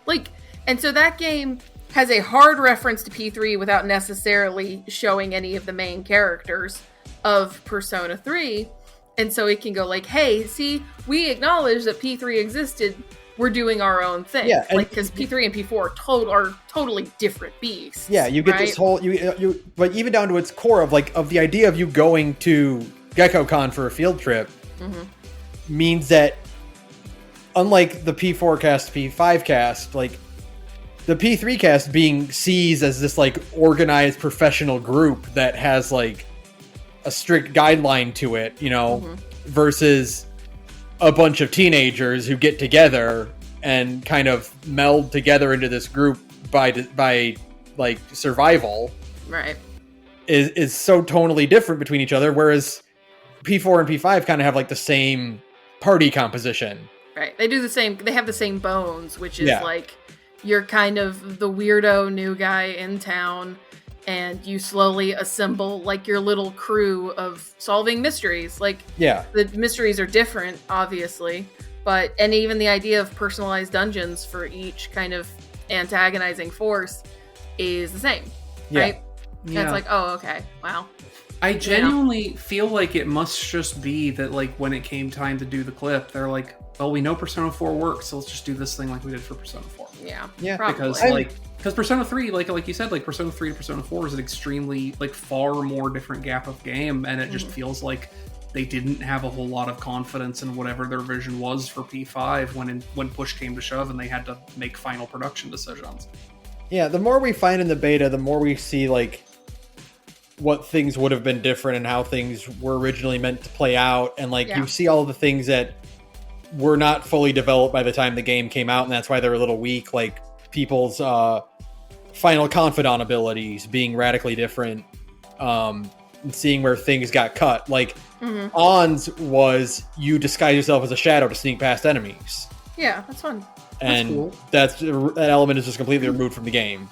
Like, and so that game has a hard reference to P3 without necessarily showing any of the main characters of Persona 3, and so it can go like, hey, see, we acknowledge that P3 existed, we're doing our own thing. Yeah, like, because P3 and P4 are totally different beasts. Yeah, you get this whole, you like, even down to its core of the idea of you going to GeckoCon for a field trip means that, unlike the P4 cast, P5 cast, like, the P3 cast being sees as this, like, organized professional group that has, like, a strict guideline to it, versus a bunch of teenagers who get together and kind of meld together into this group by like survival. Right. Is so tonally different between each other, whereas P4 and P5 kind of have like the same party composition. Right. They have the same bones, which is like you're kind of the weirdo new guy in town, and you slowly assemble like your little crew of solving mysteries. Like, the mysteries are different, obviously, and even the idea of personalized dungeons for each kind of antagonizing force is the same, right? Yeah. And it's like, oh, okay, wow. I genuinely feel like it must just be that, like, when it came time to do the clip, they're like, well, we know Persona 4 works, so let's just do this thing like we did for Persona 4. Yeah, probably. Because Persona 3, like you said, like Persona 3 to Persona 4 is an extremely, like, far more different gap of game, and it just feels like they didn't have a whole lot of confidence in whatever their vision was for P5 when push came to shove and they had to make final production decisions. Yeah, the more we find in the beta, the more we see, like, what things would have been different and how things were originally meant to play out. And, like, you see all the things that were not fully developed by the time the game came out, and that's why they're a little weak. Like, people's final confidant abilities being radically different, and seeing where things got cut. Like, On's was you disguise yourself as a shadow to sneak past enemies. Yeah, that's fun. And that element is just completely removed from the game.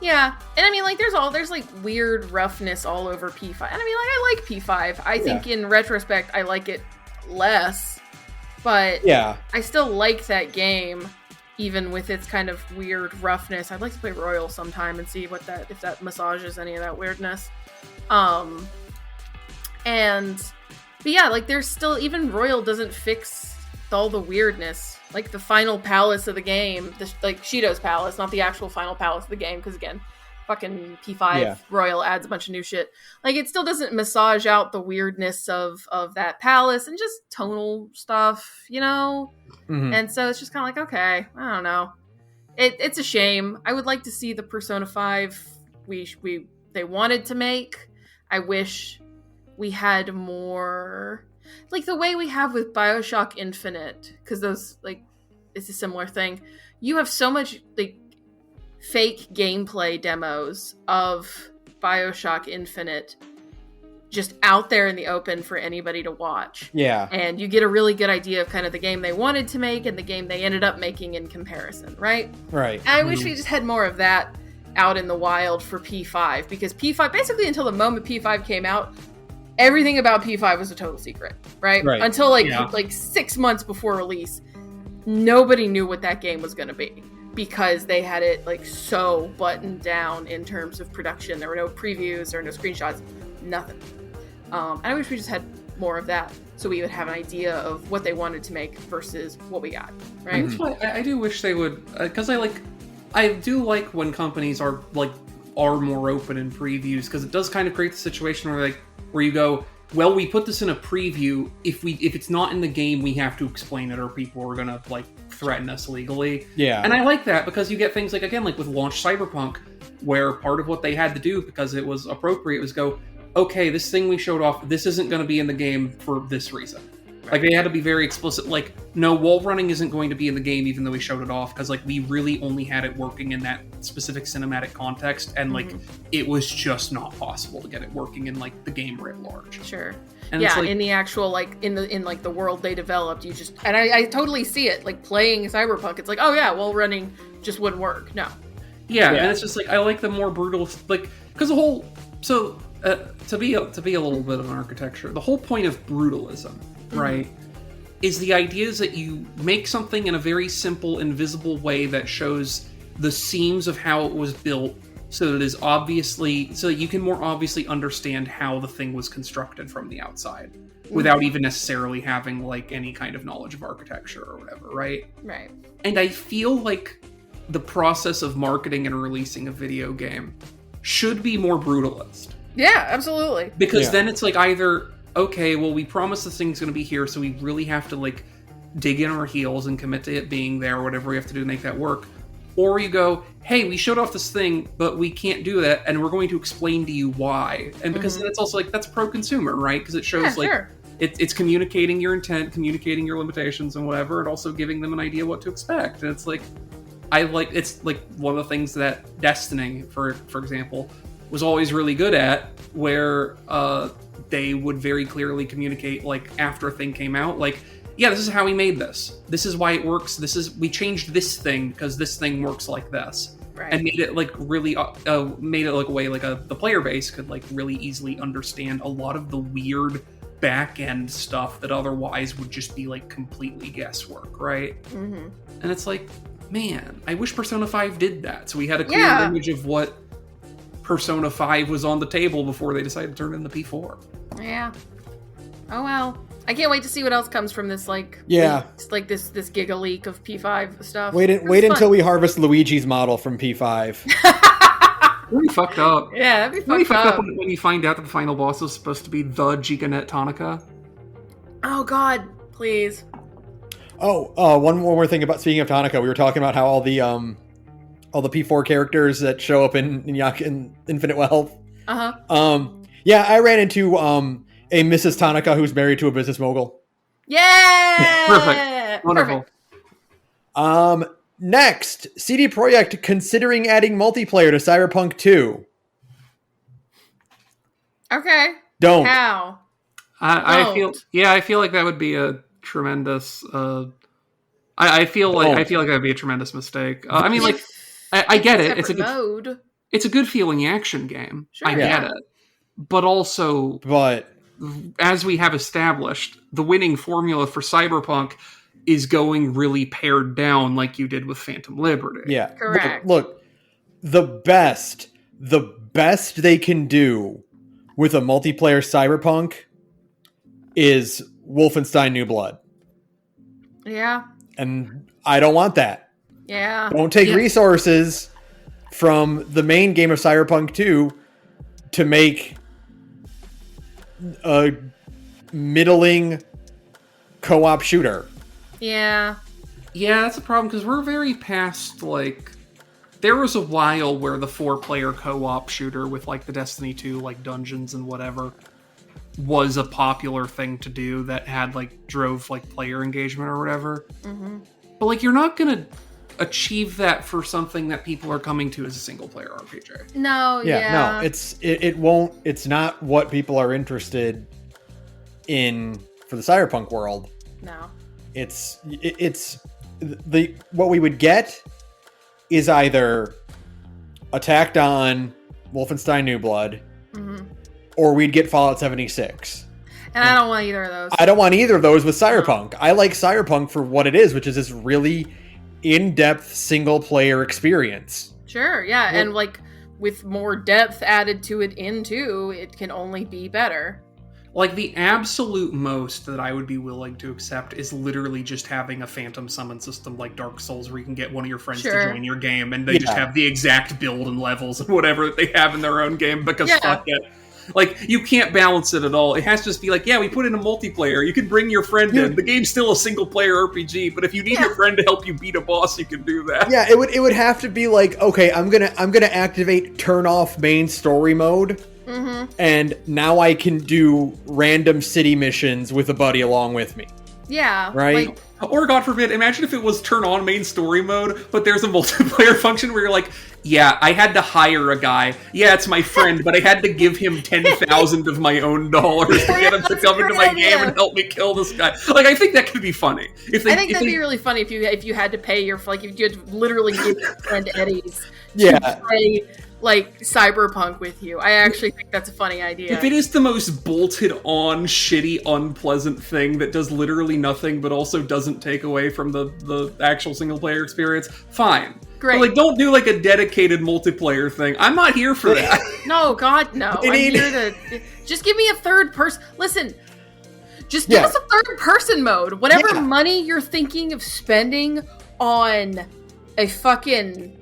Yeah, and I mean, like, there's like weird roughness all over P5. And I mean, like, I like P5. I think in retrospect, I like it less, but I still like that game, even with its kind of weird roughness. I'd like to play Royal sometime and see if that massages any of that weirdness. But yeah, like, there's still, even Royal doesn't fix all the weirdness. Like, the final palace of the game, like Shido's palace, not the actual final palace of the game, because again, fucking P5 Royal adds a bunch of new shit. Like, it still doesn't massage out the weirdness of that palace and just tonal stuff, you know? And so it's just kind of like, okay, I don't know. It's a shame. I would like to see the Persona 5 they wanted to make. I wish we had more, like the way we have with BioShock Infinite, because those, like, it's a similar thing. You have so much, like, fake gameplay demos of BioShock Infinite just out there in the open for anybody to watch. Yeah. And you get a really good idea of kind of the game they wanted to make and the game they ended up making in comparison, right? Right. And I wish we just had more of that out in the wild for P5, because P5, basically until the moment P5 came out, everything about P5 was a total secret, right? Until like 6 months before release, nobody knew what that game was going to be, because they had it like so buttoned down in terms of production. There were no previews or no screenshots, nothing. And I wish we just had more of that, so we would have an idea of what they wanted to make versus what we got, right? That's why I do wish they would, because I do like when companies are more open in previews, because it does kind of create the situation where you go, well, we put this in a preview. If it's not in the game, we have to explain it, or people are gonna threaten us legally. Yeah. And I like that, because you get things like with Launch Cyberpunk, where part of what they had to do, because it was appropriate, was go, okay, this thing we showed off, this isn't going to be in the game for this reason. Right. They had to be very explicit, no, wall running isn't going to be in the game even though we showed it off, because we really only had it working in that specific cinematic context, and it was just not possible to get it working in the game writ large. Sure. And yeah, in the actual in the world they developed, you just, and I totally see it, playing Cyberpunk, it's oh yeah, wall running just wouldn't work. No. Yeah, and it's just I like the more brutal, because the whole, so to be a little bit of an architecture, the whole point of brutalism, right, is the idea is that you make something in a very simple, invisible way that shows the seams of how it was built, so that so that you can more obviously understand how the thing was constructed from the outside, without even necessarily having any kind of knowledge of architecture or whatever, right? Right. And I feel the process of marketing and releasing a video game should be more brutalist. Yeah, absolutely. Because then it's either, okay, well, we promise this thing's going to be here, so we really have to dig in our heels and commit to it being there, or whatever we have to do to make that work. Or you go, hey, we showed off this thing, but we can't do that, and we're going to explain to you why. And because then it's also that's pro-consumer, right? Because it shows it's communicating your intent, communicating your limitations and whatever, and also giving them an idea what to expect. And it's it's one of the things that Destiny, for example, was always really good at, where they would very clearly communicate, after a thing came out, yeah, this is how we made this. This is why it works. We changed this thing because this thing works like this. Right. and made it like really made it like a way like the player base could like really easily understand a lot of the weird back end stuff that otherwise would just be like completely guesswork, right? Mm-hmm. And it's like, man, I wish Persona 5 did that, so we had a clear image of what Persona 5 was on the table before they decided to turn it into P4. Yeah. Oh well. I can't wait to see what else comes from this, like, like this giga leak of P5 stuff. Wait until we harvest Luigi's model from P5. Really fucked up. Yeah, that'd be really fucked up. When you find out that the final boss is supposed to be the Giganet Tonica. Oh god, please. Oh, one more thing about, speaking of Tonica, we were talking about how all the P4 characters that show up in Infinite Wealth. Yeah, I ran into a Mrs. Tonica who's married to a business mogul. Yeah! Perfect. Wonderful. Perfect. Next, CD Projekt considering adding multiplayer to Cyberpunk 2. Okay. Don't. How? I feel like that would be a tremendous I feel like that'd be a tremendous mistake. I mean, like, I get it. It's a good mode. It's a good feeling action game. Sure, I get it. But also, as we have established, the winning formula for Cyberpunk is going really pared down like you did with Phantom Liberty. Yeah. Correct. Look, the best they can do with a multiplayer Cyberpunk is Wolfenstein New Blood. Yeah. And I don't want that. Yeah. Don't take resources from the main game of Cyberpunk 2 to make a middling co-op shooter. Yeah. Yeah, that's a problem because we're very past, like, there was a while where the 4-player co-op shooter with, like, the Destiny 2, like, dungeons and whatever was a popular thing to do that had, like, drove, like, player engagement or whatever. Mm-hmm. But, like, you're not gonna achieve that for something that people are coming to as a single-player RPG. No, no, it won't, it's not what people are interested in for the Cyberpunk world. No. It's what we would get is either Attacked on Wolfenstein New Blood, or we'd get Fallout 76. And I don't want either of those. I don't want either of those with Cyberpunk. I like Cyberpunk for what it is, which is this really in-depth single-player experience. Sure, yeah, and like with more depth added to it it can only be better. Like, the absolute most that I would be willing to accept is literally just having a phantom summon system like Dark Souls where you can get one of your friends to join your game and they just have the exact build and levels and whatever that they have in their own game because fuck it. Like, you can't balance it at all. It has to just be like, we put in a multiplayer. You can bring your friend in. The game's still a single-player RPG, but if you need your friend to help you beat a boss, you can do that. Yeah, it would have to be like, okay, I'm gonna activate turn off main story mode, and now I can do random city missions with a buddy along with me. Yeah, right. Or, God forbid, imagine if it was turn on main story mode, but there's a multiplayer function where you're like, I had to hire a guy. Yeah, it's my friend, but I had to give him 10,000 of my own dollars to get him to come into my game and help me kill this guy. Like, I think that could be funny. I think that'd be really funny if you had to pay if you had to literally give your friend Eddie's to play, like, Cyberpunk with you. I actually think that's a funny idea. If it is the most bolted on, shitty, unpleasant thing that does literally nothing but also doesn't take away from the actual single player experience, fine. Great. But, like, don't do like a dedicated multiplayer thing. I'm not here for that. No, God, no. I'm here to just give me a third person. Listen, just give us a third person mode. Whatever money you're thinking of spending on a fucking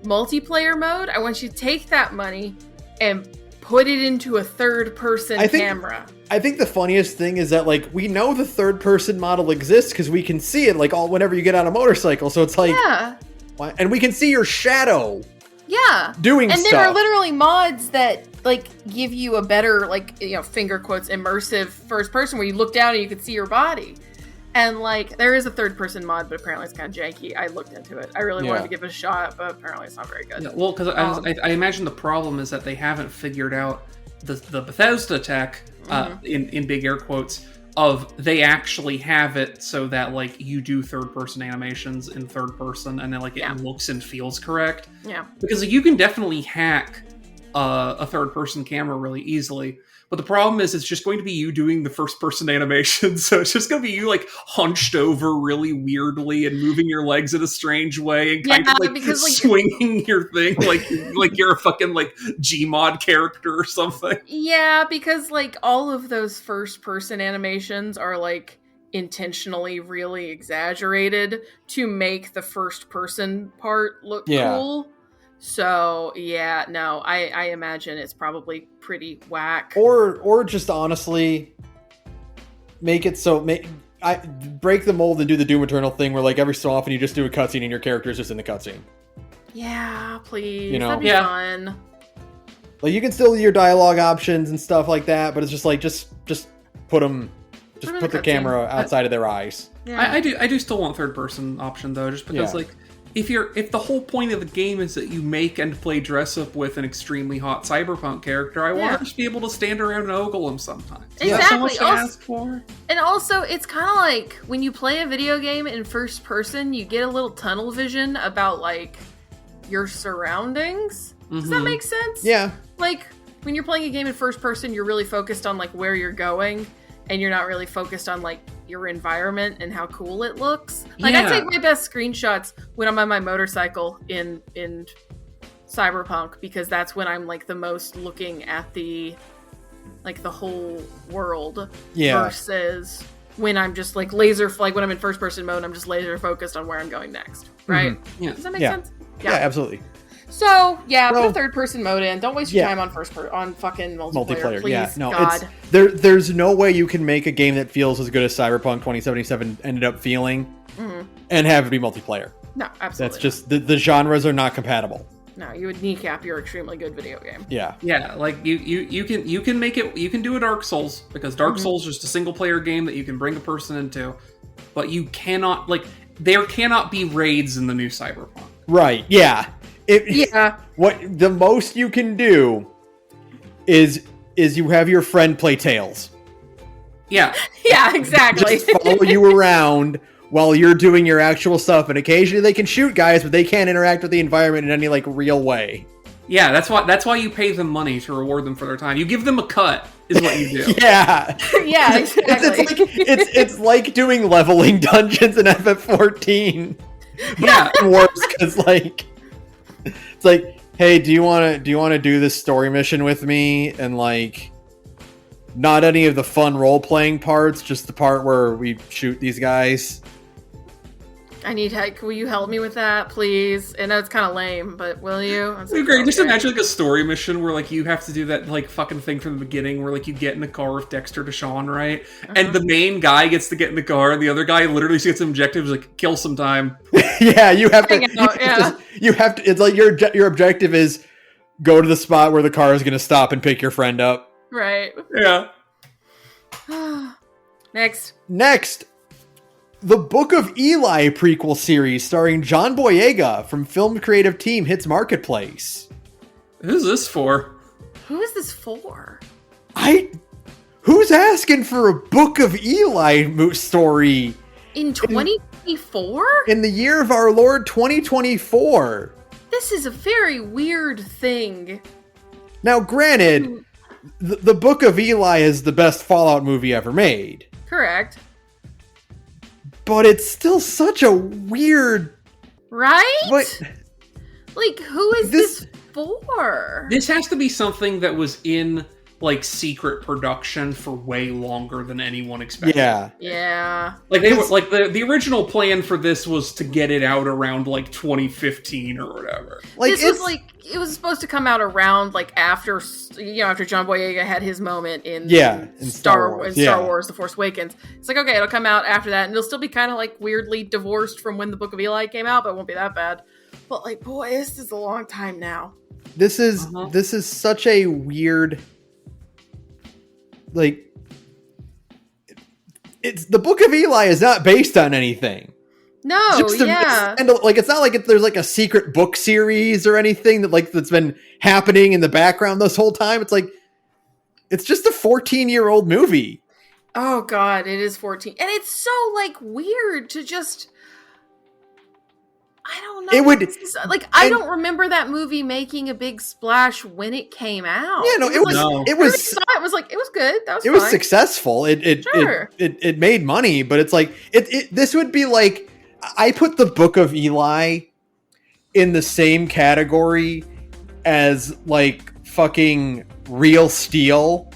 multiplayer mode, I want you to take that money and put it into a third person camera. I think the funniest thing is that, like, we know the third person model exists because we can see it, like, whenever you get on a motorcycle. So it's like, and we can see your shadow. Yeah. Doing stuff. And there are literally mods that, like, give you a better, like, finger quotes, immersive first person where you look down and you can see your body. And, like, there is a third-person mod, but apparently it's kind of janky. I looked into it. I really wanted to give it a shot, but apparently it's not very good. Yeah, well, because I imagine the problem is that they haven't figured out the Bethesda tech, in big air quotes, of they actually have it so that like you do third-person animations in third person and then like it looks and feels correct. Yeah. Because like, you can definitely hack a third-person camera really easily. But the problem is it's just going to be you doing the first-person animation. So it's just going to be you like hunched over really weirdly and moving your legs in a strange way and kind of like swinging your thing like you're a fucking like Gmod character or something. Yeah, because like all of those first-person animations are like intentionally really exaggerated to make the first-person part look cool. So yeah, no, I imagine it's probably pretty whack. Or just honestly make it so break the mold and do the Doom Eternal thing where like every so often you just do a cutscene and your character is just in the cutscene. Yeah, please. You know? That'd be fun. Like you can still do your dialogue options and stuff like that, but it's just like just put them put the camera outside of their eyes. Yeah. I do still want third person option though, just because like if the whole point of the game is that you make and play dress up with an extremely hot cyberpunk character, I want to just be able to stand around and ogle him sometimes. Exactly. That's so much to ask for. And also, it's kind of like when you play a video game in first person, you get a little tunnel vision about like your surroundings. Does that make sense? Yeah. Like when you're playing a game in first person, you're really focused on like where you're going, and you're not really focused on like your environment and how cool it looks. Like I take my best screenshots when I'm on my motorcycle in Cyberpunk, because that's when I'm like the most looking at the whole world versus when I'm just like when I'm in first person mode, I'm just laser focused on where I'm going next. Right? Yeah. Does that make sense? Yeah, absolutely. So put a third person mode in. Don't waste your time on on fucking multiplayer. Please, yeah, no, God. There's no way you can make a game that feels as good as Cyberpunk 2077 ended up feeling, and have it be multiplayer. No, absolutely. That's just the genres are not compatible. No, you would kneecap your extremely good video game. Yeah, yeah. Like you can make it. You can do a Dark Souls, because Dark Souls is just a single player game that you can bring a person into, but you cannot there cannot be raids in the new Cyberpunk. Right. Yeah. What the most you can do is you have your friend play Tails. Yeah. Yeah, exactly. Just follow you around while you're doing your actual stuff, and occasionally they can shoot guys, but they can't interact with the environment in any like real way. Yeah, that's why you pay them money to reward them for their time. You give them a cut, is what you do. Yeah. Yeah, exactly. It's like doing leveling dungeons in FF14. Yeah, worse because like. It's like, hey, do you want to do this story mission with me? And like, not any of the fun role playing parts, just the part where we shoot these guys. I need help. Will you help me with that, please? I know it's kind of lame, but will you? It's like, great. Just imagine like a story mission where like you have to do that like fucking thing from the beginning where like you get in the car with Dexter Deshawn, right? And the main guy gets to get in the car, and the other guy literally gets objectives like kill some time. Yeah, you have to. You have to. It's like your objective is go to the spot where the car is going to stop and pick your friend up. Right. Yeah. Next. The Book of Eli prequel series starring John Boyega from film creative team hits marketplace. Who's this for? Who is this for? Who's asking for a Book of Eli story? In 2024? In the year of our Lord 2024. This is a very weird thing. Now, granted, the Book of Eli is the best Fallout movie ever made. Correct. But it's still such a weird... Right? What? Like, who is this for? This has to be something that was in, like, secret production for way longer than anyone expected. Yeah. Like, they were, like, the original plan for this was to get it out around, like, 2015 or whatever. Like, this was, like, it was supposed to come out around, like, after John Boyega had his moment in Star Wars, The Force Awakens. It's like, okay, it'll come out after that, and it'll still be kind of, like, weirdly divorced from when the Book of Eli came out, but it won't be that bad. But, like, boy, this is a long time now. This is such a weird... Like... It's the Book of Eli is not based on anything. No, and like it's not like there's like a secret book series or anything that's been happening in the background this whole time. It's like it's just a 14-year-old movie. Oh God, it is 14. And it's so like weird to just, I don't know. It would like, I don't remember that movie making a big splash when it came out. Yeah, no, it was like, it was good. That was it fine. was successful. It made money, but it's like this would be like, I put the Book of Eli in the same category as like fucking Real Steel.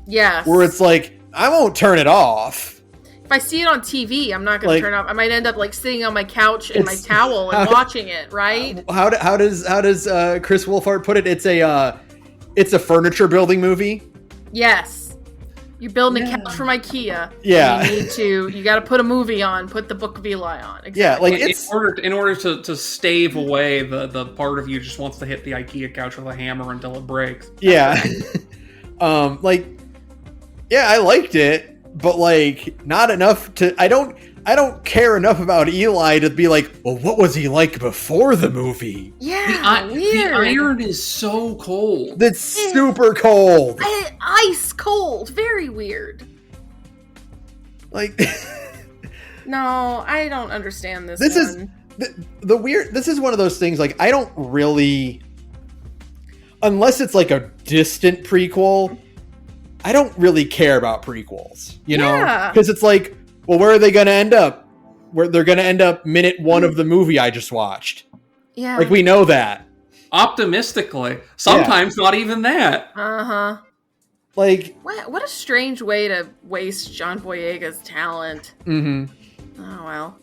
Yes. Where it's like, I won't turn it off. If I see it on TV, I'm not going to turn it off. I might end up like sitting on my couch in my towel and watching it, right? How does Chris Wolfhard put it? It's a furniture building movie. Yes. You're building a couch from IKEA. Yeah. You got to put a movie on, put the Book of Eli on. Exactly. Yeah, like in order to stave away the part of you just wants to hit the IKEA couch with a hammer until it breaks. Yeah. I liked it, but like not enough to. I don't care enough about Eli to be like, well, what was he like before the movie? Yeah, weird. The iron is so cold. That's super cold. Ice cold. Very weird. Like, no, I don't understand this. This is the weird. This is one of those things. Like, I don't really, unless it's like a distant prequel, I don't really care about prequels. You know, because it's like, well, where are they going to end up? Where they're going to end up minute one of the movie I just watched. Yeah, like we know that. Optimistically, sometimes not even that. Uh-huh. Like, what a strange way to waste John Boyega's talent. Mm-hmm. Oh well.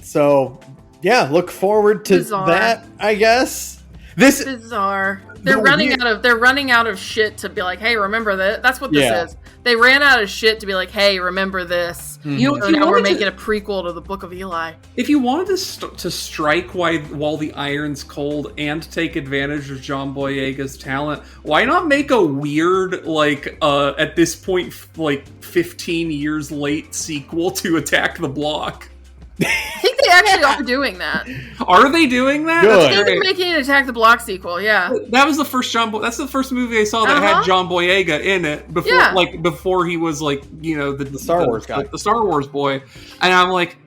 So, yeah, look forward to that, I guess. This bizarre. They're running out of shit to be like, hey, remember this? That's what this is. They ran out of shit to be like, hey, remember this? Mm-hmm. You know, so now we're making a prequel to the Book of Eli. If you wanted to strike while the iron's cold and take advantage of John Boyega's talent, why not make a weird, like, at this point, like 15 years late sequel to Attack the Block? I think they actually are doing that. Are they doing that? They've been making an Attack the Block sequel, yeah. That was the first that's the first movie I saw that had John Boyega in it before he was like, you know, the Star Wars guy. The Star Wars boy. And I'm like,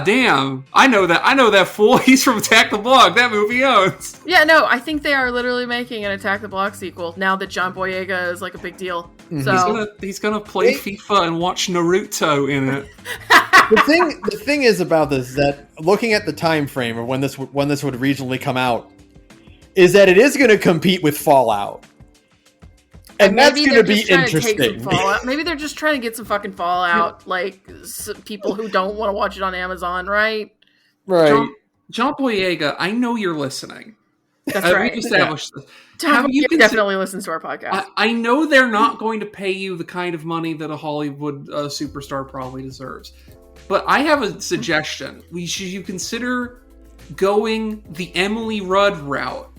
damn. I know that fool. He's from Attack the Block. That movie owns. Yeah, no, I think they are literally making an Attack the Block sequel now that John Boyega is like a big deal. Mm-hmm. So he's gonna play FIFA and watch Naruto in it. The thing is about this is that looking at the time frame of when this would regionally come out, is that it is going to compete with Fallout, and that's going to be interesting. Maybe they're just trying to get some fucking Fallout, like people who don't want to watch it on Amazon, right? Right. John Boyega, I know you're listening. That's right. We established this. John Boyega definitely listens to our podcast. I know they're not going to pay you the kind of money that a Hollywood superstar probably deserves. But I have a suggestion. Should you consider going the Emily Rudd route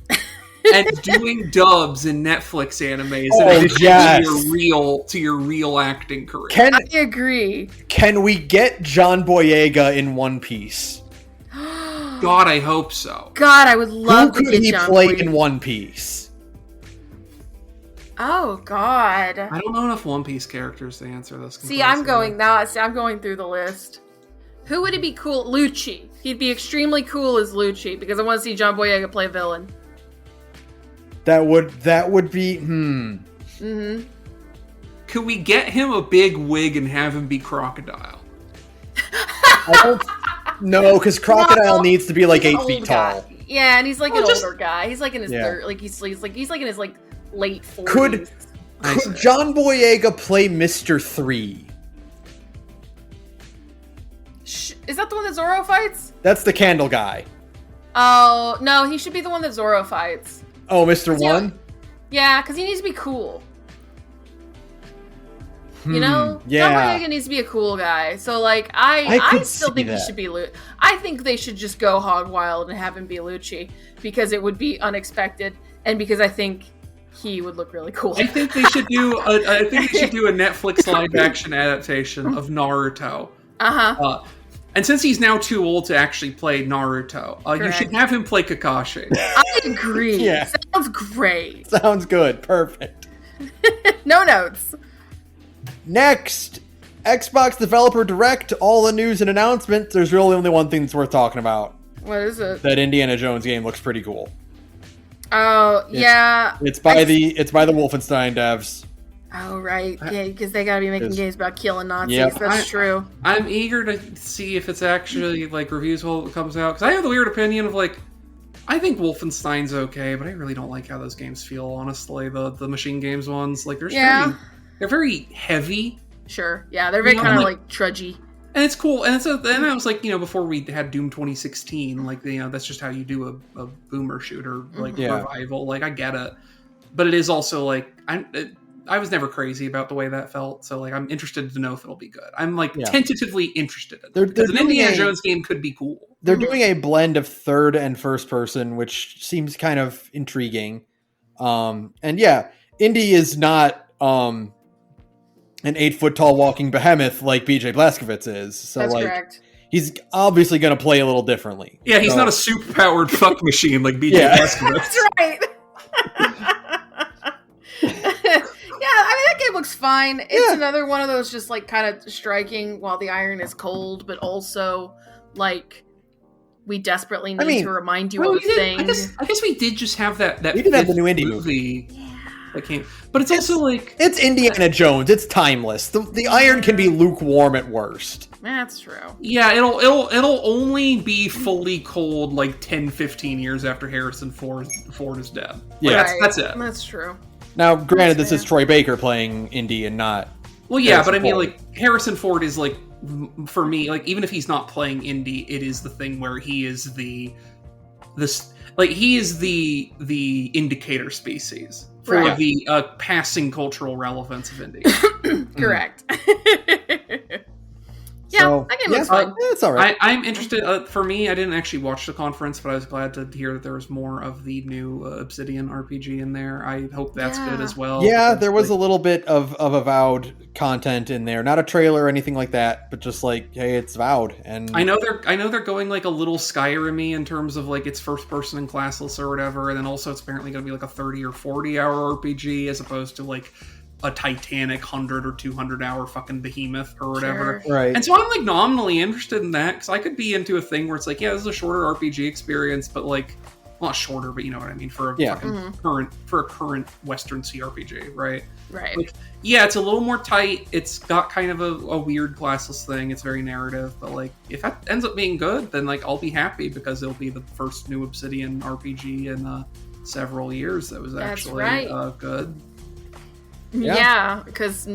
and doing dubs in Netflix animes to your real acting career? I agree. Can we get John Boyega in One Piece? God, I hope so. God, I would love to get John Boyega. Who could he play in One Piece? Oh God! I don't know enough One Piece characters to answer this. See, I'm going through the list. Who would it be cool? Lucci. He'd be extremely cool as Lucci because I want to see John Boyega play a villain. That would be. Mm-hmm. Could we get him a big wig and have him be Crocodile? No, because Crocodile needs to be like 8 feet tall. Yeah, and he's like an older guy. He's like in his third, like he's like in his like late 40s. Could John Boyega play Mr. 3? Is that the one that Zorro fights? That's the candle guy. Oh, no, he should be the one that Zorro fights. Oh, Mr. 1? Yeah, because he needs to be cool. You know? Yeah. John Boyega needs to be a cool guy. So, like, I still think he should be Lucci. I think they should just go hog wild and have him be Lucci because it would be unexpected and because I think he would look really cool. I think they should do a Netflix live action adaptation of Naruto. And since he's now too old to actually play Naruto, you should have him play Kakashi. I agree. Yeah. Sounds great. Sounds good. Perfect. No notes. Next, Xbox Developer Direct, all the news and announcements. There's really only one thing that's worth talking about. What is it? That Indiana Jones game looks pretty cool. Oh, yeah. It's by the Wolfenstein devs. Oh, right. Yeah, because they gotta be making games about killing Nazis. Yep. That's true. I'm eager to see if it's actually, like, reviews while it comes out. Because I have the weird opinion of, like, I think Wolfenstein's okay, but I really don't like how those games feel, honestly. The Machine Games ones. Like, they're very heavy. Sure. Yeah, they're very kind of, like, trudgy. And it's cool. And and I was like, before we had Doom 2016, like, that's just how you do a boomer shooter, like, revival. Like, I get it. But it is also, like, I was never crazy about the way that felt, so, like, I'm interested to know if it'll be good. I'm, like, tentatively interested in it. Because an Indiana Jones game could be cool. They're doing a blend of third and first person, which seems kind of intriguing. And yeah, Indy is not an 8-foot-tall walking behemoth like BJ Blazkowicz is. So, that's like, correct. He's obviously going to play a little differently. Yeah, he's not a super-powered fuck machine like BJ Blazkowicz. That's right. That game looks fine. It's another one of those just, like, kind of striking while the iron is cold, but also, like, we desperately need to remind you of things. I guess we did just have that we did have the new Indy movie. That came, but it's also like it's Indiana Jones. It's timeless. The iron can be lukewarm at worst. That's true. Yeah, it'll only be fully cold like 10-15 years after Harrison Ford is dead. Yeah, like, that's it. That's true. Now, granted, this is Troy Baker playing Indy and not. Well, yeah, Harrison but I mean, Ford. Like, Harrison Ford is, like, for me, like, even if he's not playing Indy, it is the thing where he is the indicator species for the passing cultural relevance of Indy. Correct. Yeah, that game looks fine. It's all right. I'm interested. For me, I didn't actually watch the conference, but I was glad to hear that there was more of the new Obsidian RPG in there. I hope that's good as well. Yeah, there was a little bit of Avowed content in there. Not a trailer or anything like that, but just like, hey, it's Avowed. And I know they're going like a little Skyrim-y in terms of like it's first person and classless or whatever, and then also it's apparently going to be like a 30 or 40 hour RPG as opposed to like a Titanic 100 or 200 hour fucking behemoth or whatever. Sure. Right. And so I'm like nominally interested in that because I could be into a thing where it's like, yeah, this is a shorter RPG experience, but like, well, not shorter, but you know what I mean, for a fucking current Western CRPG, right? Right. Like, yeah, it's a little more tight. It's got kind of a weird classless thing. It's very narrative, but like, if that ends up being good, then like I'll be happy because it'll be the first new Obsidian RPG in several years that was actually good. Yeah, because I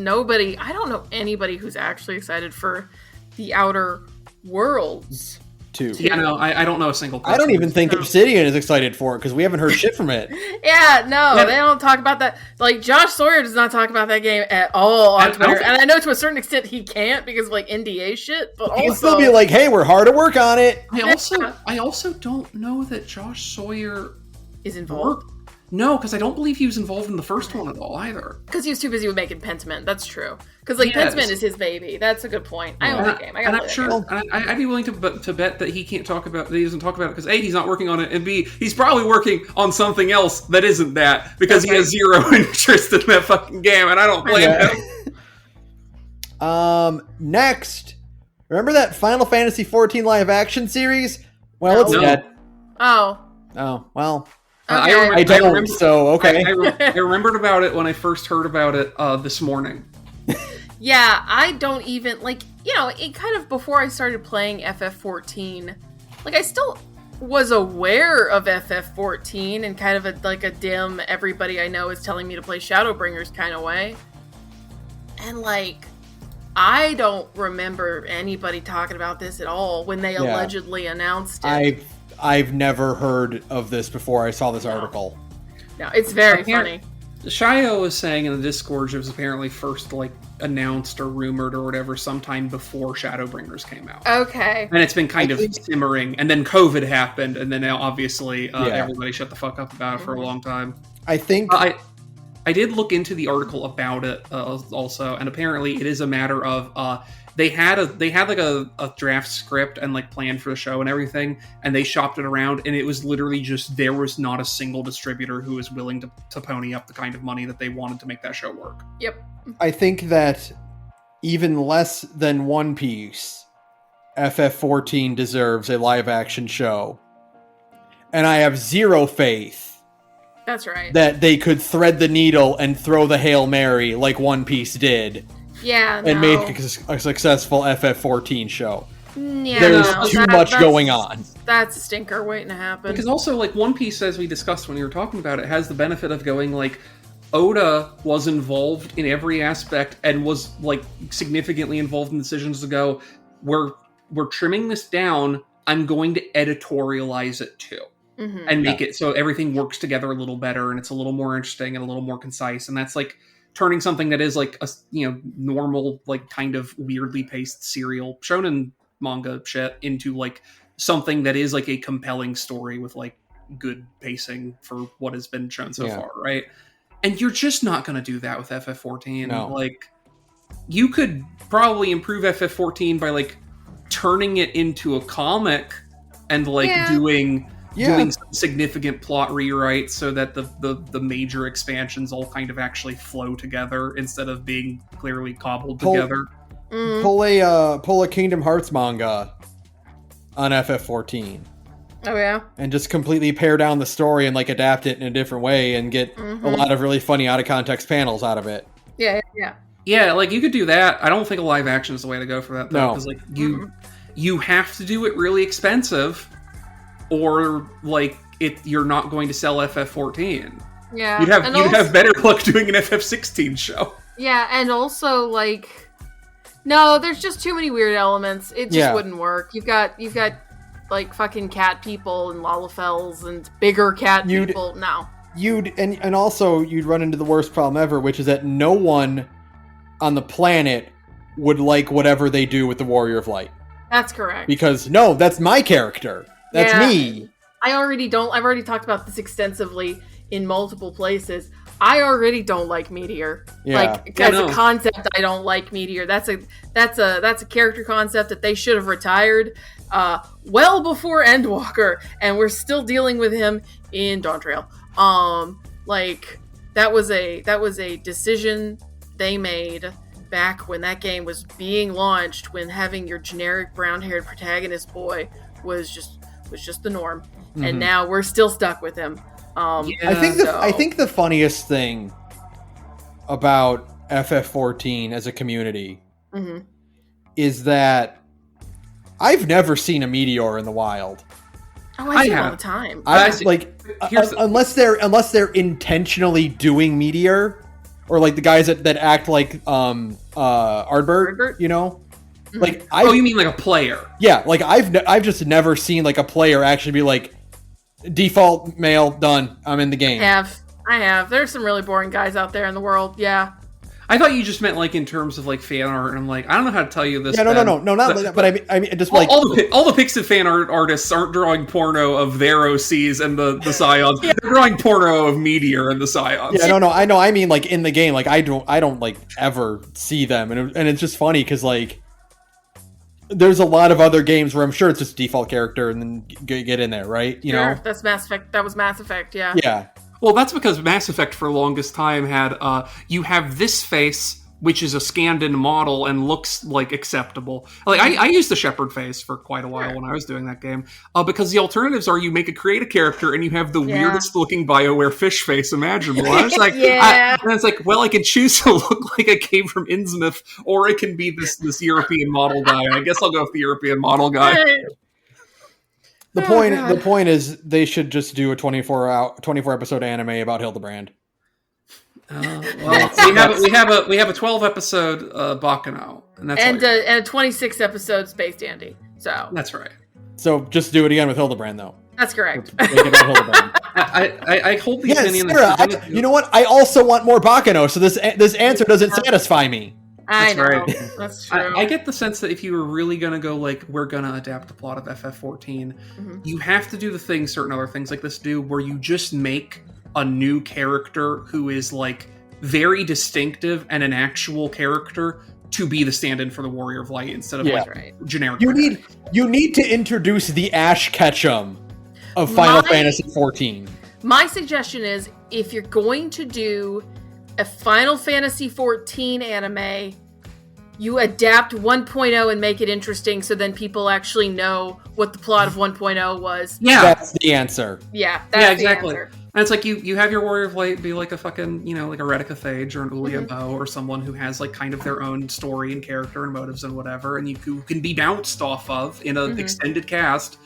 don't know anybody who's actually excited for the Outer Worlds 2. Yeah, no, I don't know a single person. I don't even think Obsidian is excited for it because we haven't heard shit from it. They don't talk about that. Like, Josh Sawyer does not talk about that game at all on Twitter. And I know to a certain extent he can't because of, like, NDA shit, but he can still be like, hey, we're hard at work on it. I also don't know that Josh Sawyer is involved. No, because I don't believe he was involved in the first one at all either. Because he was too busy with making Pentiment. That's true. Because like Pentiment is his baby. That's a good point. I own that game. I'm sure. I'd be willing to bet that he can't talk about. That he doesn't talk about it because A, he's not working on it, and B, he's probably working on something else that isn't that because he has zero interest in that fucking game, and I don't blame him. Next, remember that Final Fantasy XIV live action series? Well, it's dead. Oh, well. Okay. I remembered about it when I first heard about it this morning. Yeah, I don't even, like, you know, it kind of, before I started playing FF14, like, I still was aware of FF14 and kind of a dim, everybody I know is telling me to play Shadowbringers kind of way. And, like, I don't remember anybody talking about this at all when they allegedly announced it. I've never heard of this before I saw this article. No, it's very funny. Shio was saying in the Discord it was apparently first like announced or rumored or whatever sometime before Shadowbringers came out. Okay. And it's been kind of simmering, and then COVID happened, and then now obviously everybody shut the fuck up about it for a long time. I think I did look into the article about it also, and apparently it is a matter of they had like a draft script and like plan for the show and everything, and they shopped it around, and it was literally just there was not a single distributor who was willing to pony up the kind of money that they wanted to make that show work. Yep. I think that even less than One Piece, FF14 deserves a live-action show. And I have zero faith That's right. that they could thread the needle and throw the Hail Mary like One Piece did Yeah, and make a successful FF14 show. Yeah, There's too much going on. That's a stinker waiting to happen. Because also, like, One Piece, as we discussed when we were talking about it, has the benefit of going, like, Oda was involved in every aspect and was, like, significantly involved in decisions to go, we're trimming this down, I'm going to editorialize it too. Mm-hmm. And make it so everything works together a little better and it's a little more interesting and a little more concise. And that's, like, turning something that is, like, a, you know, normal, like, kind of weirdly paced serial shonen manga shit into, like, something that is, like, a compelling story with, like, good pacing for what has been shown so far, right? And you're just not going to do that with FF14. No. Like, you could probably improve FF14 by, like, turning it into a comic and, like, doing some significant plot rewrites so that the major expansions all kind of actually flow together instead of being clearly cobbled together. Pull a Kingdom Hearts manga on FF14. Oh yeah, and just completely pare down the story and, like, adapt it in a different way and get a lot of really funny out of context panels out of it. Yeah, like, you could do that. I don't think a live action is the way to go for that, though, because, like, you have to do it really expensive, or, like, you're not going to sell FF14. Yeah, you'd have better luck doing an FF16 show. Yeah, and also, like, no, there's just too many weird elements. It just wouldn't work. You've got like fucking cat people and Lalafels and bigger cat people. No. And also you'd run into the worst problem ever, which is that no one on the planet would like whatever they do with the Warrior of Light. That's correct. Because no, that's my character. That's me. I've already talked about this extensively in multiple places. I already don't like Meteor. Like, as a concept, I don't like Meteor. That's a character concept that they should have retired well before Endwalker, and we're still dealing with him in Dawn Trail. Like, that was a decision they made back when that game was being launched, when having your generic brown-haired protagonist boy was just the norm, and now we're still stuck with him. I think the funniest thing about FF14 as a community is that I've never seen a meteor in the wild. Oh, I see it all the time. Unless they're intentionally doing meteor, or like the guys that act like Ardbert, you know. Like, you mean like a player? Yeah, like I've just never seen, like, a player actually be like, default male, done, I'm in the game. I have. There's some really boring guys out there in the world. Yeah. I thought you just meant, like, in terms of, like, fan art, and I'm like, I don't know how to tell you this. Yeah, no, not like that. But I mean, just like all the Pixid fan artists aren't drawing porno of their OCs and the Scions. They're drawing porno of Meteor and the Scions. Yeah, no, I know. I mean, like, in the game, like, I don't like ever see them, and it's just funny because, like, there's a lot of other games where I'm sure it's just default character and then get in there, right? You know, that's Mass Effect. That was Mass Effect. Yeah. Yeah. Well, that's because Mass Effect for the longest time had, you have this face, which is a scanned-in model and looks, like, acceptable. Like, I used the Shepard face for quite a while when I was doing that game, because the alternatives are you create a character and you have the weirdest-looking BioWare fish face imaginable. I was like, and it's like, well, I can choose to look like I came from Innsmouth, or it can be this European model guy. I guess I'll go with the European model guy. The point is they should just do a 24 episode anime about Hildebrand. Well, we have a 12 episode Baccano, and that's a 26 episode Space Dandy. So that's right. So just do it again with Hildebrand, though. That's correct. I hold these Sarah, you know what? I also want more Baccano, so this answer doesn't satisfy me. I know. Right. That's true. I get the sense that if you were really going to go, like, we're going to adapt the plot of FF14, you have to do the things certain other things like this do, where you just make a new character who is, like, very distinctive and an actual character to be the stand-in for the Warrior of Light instead of like generic. You need to introduce the Ash Ketchum of Final Fantasy XIV. My suggestion is, if you're going to do a Final Fantasy XIV anime, you adapt 1.0 and make it interesting so then people actually know what the plot of 1.0 was. Yeah. That's the answer. Yeah, that's exactly. the answer. And it's like you have your Warrior of Light be like a fucking, like a Retica Phage or an Ulia Bo or someone who has like kind of their own story and character and motives and whatever, and you can be bounced off of in an extended cast,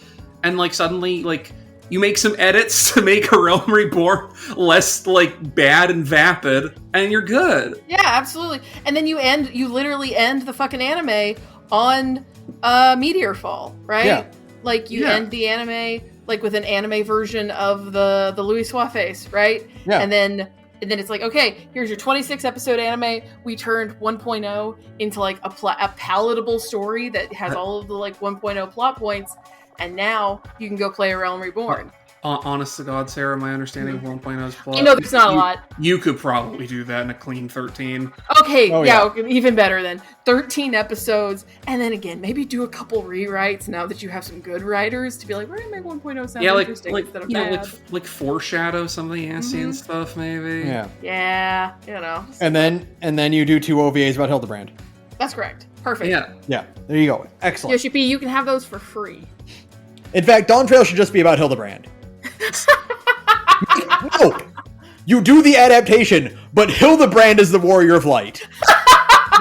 and like suddenly like you make some edits to make a Realm Reborn less like bad and vapid, and you're good. Yeah, absolutely. And then you literally end the fucking anime on Meteor Fall, right? Yeah. Like you end the anime like with an anime version of the Louis Soif face, right? Yeah. And then it's like, okay, here's your 26 episode anime. We turned 1.0 into like a palatable story that has all of the like 1.0 plot points, and now you can go play a Realm Reborn. Honest to God, Sarah, my understanding of 1.0's plot. I know there's not a lot. You could probably do that in a clean 13. Okay, okay, even better then. 13 episodes, and then again, maybe do a couple rewrites now that you have some good writers to be like, we're gonna make 1.0 sound interesting instead of bad. Like foreshadow some of the Ascian stuff, maybe. Yeah. Yeah, And then you do 2 OVAs about Hildebrand. That's correct. Perfect. Yeah. There you go. Excellent. Yoshi P, you can have those for free. In fact, Dawn Trail should just be about Hildebrand. No! You do the adaptation, but Hildebrand is the Warrior of Light.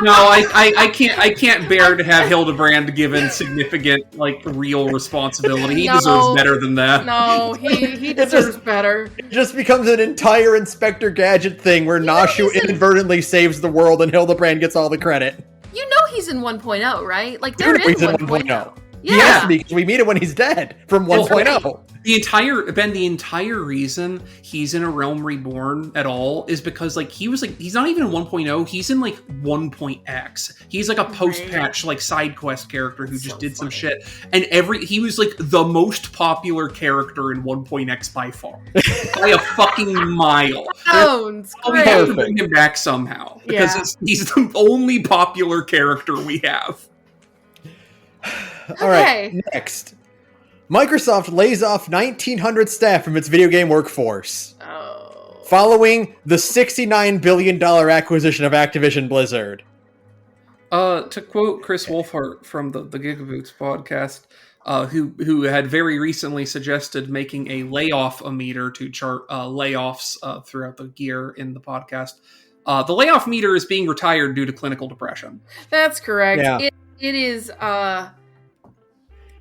No, I can't bear to have Hildebrand given significant, like, real responsibility. He deserves better than that. No, he deserves better. It just becomes an entire Inspector Gadget thing where Nashu inadvertently saves the world and Hildebrand gets all the credit. You know he's in 1.0, right? Like, they're in 1.0. Yeah. Yeah. He has to be, because we meet him when he's dead from 1.0. The entire reason he's in a Realm Reborn at all is because he's not even in 1.0, he's in like 1.x. He's like a post-patch like side quest character who just did some shit. And he was like the most popular character in 1.x by far. By a fucking mile. Sounds We have to bring him back somehow. Because he's the only popular character we have. All right, next. Microsoft lays off 1,900 staff from its video game workforce. Following the $69 billion acquisition of Activision Blizzard. To quote Chris Wolfhart from the Gigaboots podcast, who had very recently suggested making a layoff-o-meter to chart layoffs throughout the year in the podcast, the layoff meter is being retired due to clinical depression. That's correct. Yeah. It is,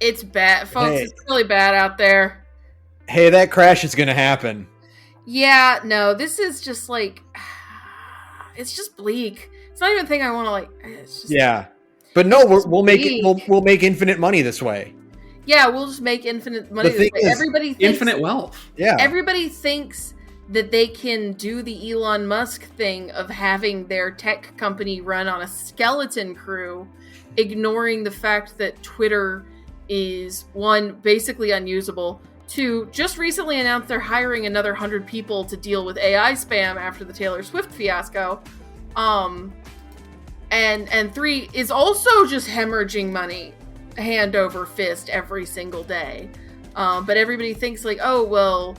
it's bad, folks. Hey. It's really bad out there. Hey, that crash is going to happen. Yeah, no, this is just like, it's just bleak. It's not even a thing I want to like. It's just, but no, we'll make it. We'll make infinite money this way. Yeah, we'll just make infinite money this way. Everybody thinks infinite wealth. Yeah, everybody thinks that they can do the Elon Musk thing of having their tech company run on a skeleton crew, ignoring the fact that Twitter is, 1, basically unusable, 2, just recently announced they're hiring another 100 people to deal with AI spam after the Taylor Swift fiasco, and 3, is also just hemorrhaging money hand over fist every single day. But everybody thinks like, oh, well,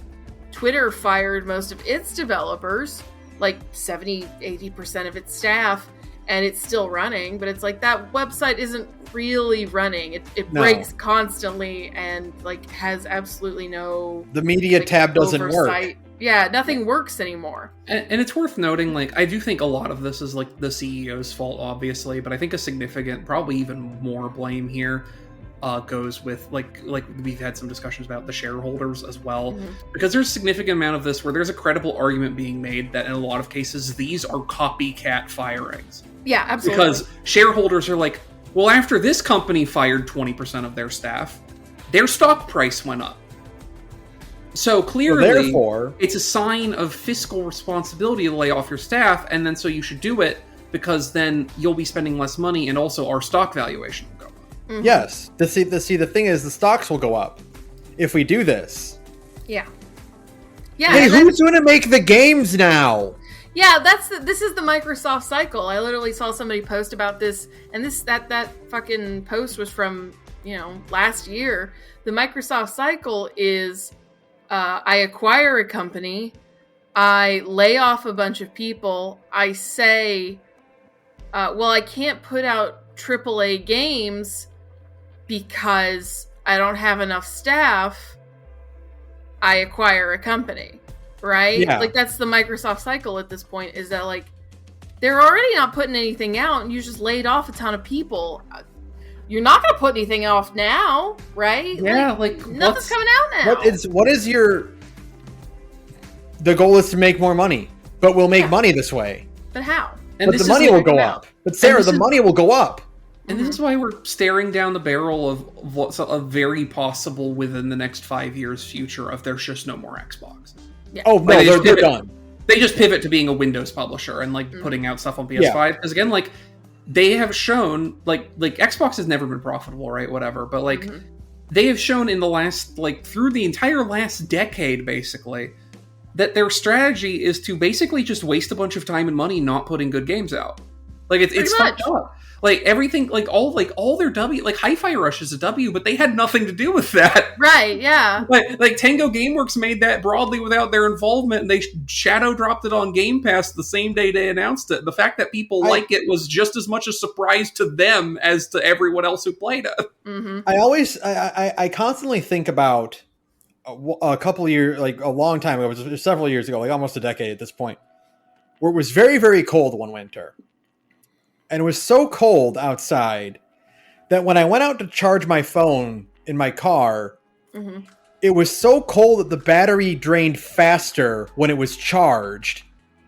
Twitter fired most of its developers, like 70-80% of its staff, and it's still running, but it's like that website isn't really running. It breaks constantly and like has absolutely no... The media tab doesn't work. Yeah, nothing works anymore. And it's worth noting, like, I do think a lot of this is like the CEO's fault, obviously, but I think a significant, probably even more blame here goes with like we've had some discussions about the shareholders as well, because there's a significant amount of this where there's a credible argument being made that in a lot of cases these are copycat firings. Yeah, absolutely. Because shareholders are like, well, after this company fired 20% of their staff, their stock price went up. So clearly, therefore, it's a sign of fiscal responsibility to lay off your staff, and then so you should do it because then you'll be spending less money, and also our stock valuation will go up. Mm-hmm. Yes. The thing is, the stocks will go up if we do this. Yeah. Yeah. Hey, who's going to make the games now? Yeah, this is the Microsoft cycle. I literally saw somebody post about this, and that fucking post was from, last year. The Microsoft cycle is, I acquire a company, I lay off a bunch of people, I say, well, I can't put out AAA games because I don't have enough staff. I acquire a company, right? Yeah. Like, that's the Microsoft cycle at this point, is that, like, they're already not putting anything out, and you just laid off a ton of people. You're not going to put anything off now, right? Yeah, like nothing's coming out now. What is your... The goal is to make more money, but we'll make money this way. But how? But the money will go up. But Sarah, the money will go up. And this is why we're staring down the barrel of what's a very possible within the next 5 years future of there's just no more Xbox. Yeah. Oh, no, they're done. They just pivot to being a Windows publisher and like putting out stuff on PS5. Because again, like they have shown like Xbox has never been profitable, right? Whatever. But like they have shown in the last through the entire last decade, basically, that their strategy is to basically just waste a bunch of time and money not putting good games out. Like it's fucked up. Like everything, like all their W, like Hi-Fi Rush is a W, but they had nothing to do with that. Right, yeah. Like Tango Gameworks made that broadly without their involvement, and they shadow dropped it on Game Pass the same day they announced it. The fact that people like it was just as much a surprise to them as to everyone else who played it. Mm-hmm. I constantly think about a couple of years, like a long time ago, it was several years ago, like almost a decade at this point, where it was very, very cold one winter. And it was so cold outside that when I went out to charge my phone in my car, it was so cold that the battery drained faster when it was charging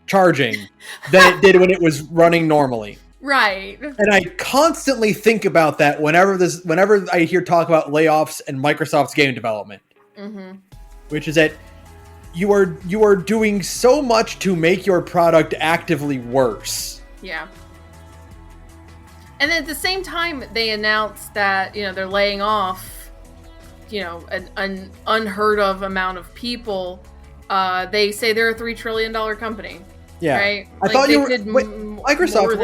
than it did when it was running normally. Right. And I constantly think about that whenever I hear talk about layoffs and Microsoft's game development, which is that you are doing so much to make your product actively worse. Yeah. And at the same time, they announced that, they're laying off, an unheard of amount of people. They say they're a $3 trillion company. Yeah. Right? I thought you were... Microsoft,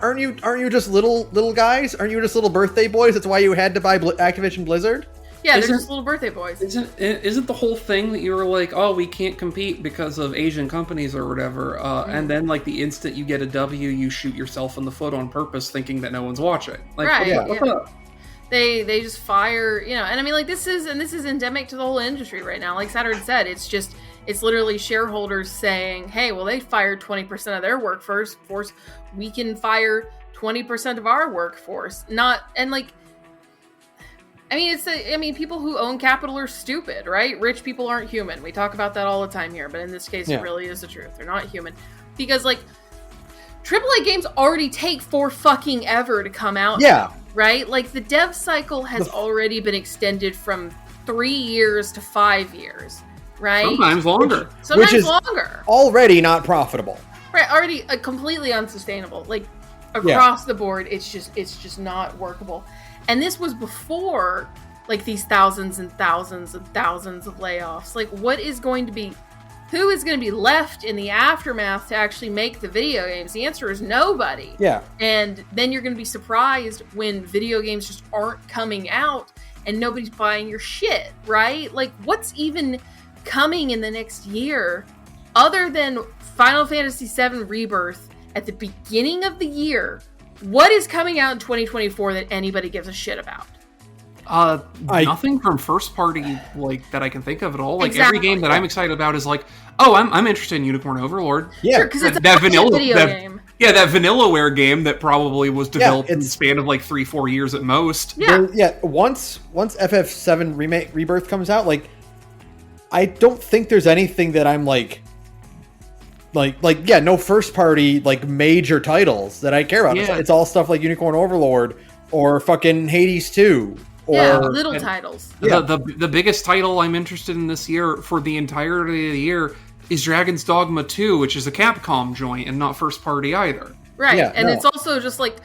aren't you just little guys? Aren't you just little birthday boys? That's why you had to buy Activision Blizzard? Yeah, they're just little birthday boys. Isn't the whole thing that you were like, oh, we can't compete because of Asian companies or whatever, and then like the instant you get a W, you shoot yourself in the foot on purpose, thinking that no one's watching. Like, right? What's up? They just fire, and I mean, like this is endemic to the whole industry right now. Like Sara said, it's literally shareholders saying, hey, well, they fired 20% of their workforce. We can fire 20% of our workforce. People who own capital are stupid, right? Rich people aren't human. We talk about that all the time here, but in this case, it really is the truth. They're not human. Because, like, AAA games already take fucking ever to come out. Yeah. Right? Like, the dev cycle has already been extended from 3 years to 5 years, right? Sometimes longer. Which is longer. Already not profitable. Right, already completely unsustainable. Like, across the board, it's just not workable. And this was before, like, these thousands and thousands and thousands of layoffs. Like, who is going to be left in the aftermath to actually make the video games? The answer is nobody. Yeah. And then you're going to be surprised when video games just aren't coming out and nobody's buying your shit, right? Like, what's even coming in the next year other than Final Fantasy VII Rebirth at the beginning of the year? What is coming out in 2024 that anybody gives a shit about? Nothing from first party like that I can think of at all. Like every game that I'm excited about is like, oh, I'm interested in Unicorn Overlord. Yeah, because it's a video game. Yeah, that Vanillaware game that probably was developed in the span of like 3-4 years at most. Yeah, Once FF7 Rebirth comes out, like, I don't think there's anything that I'm like no first party like major titles that I care about. It's all stuff like Unicorn Overlord or fucking Hades 2. Or little titles. Yeah. The biggest title I'm interested in this year for the entirety of the year is Dragon's Dogma 2, which is a Capcom joint and not first party either. Right, it's also just like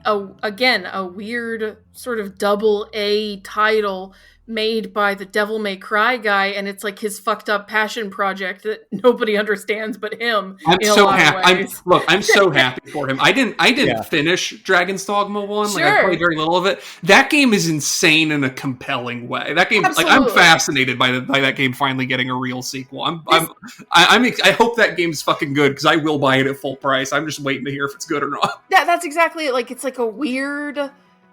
a weird sort of double A title made by the Devil May Cry guy, and it's like his fucked up passion project that nobody understands but him. I'm so happy. I'm so happy for him. I didn't finish Dragon's Dogma 1. Sure. Like I played very little of it. That game is insane in a compelling way. That game, Absolutely. like I'm fascinated by that game finally getting a real sequel. I hope that game's fucking good because I will buy it at full price. I'm just waiting to hear if it's good or not. Yeah, that's exactly it. Like, it's like a weird,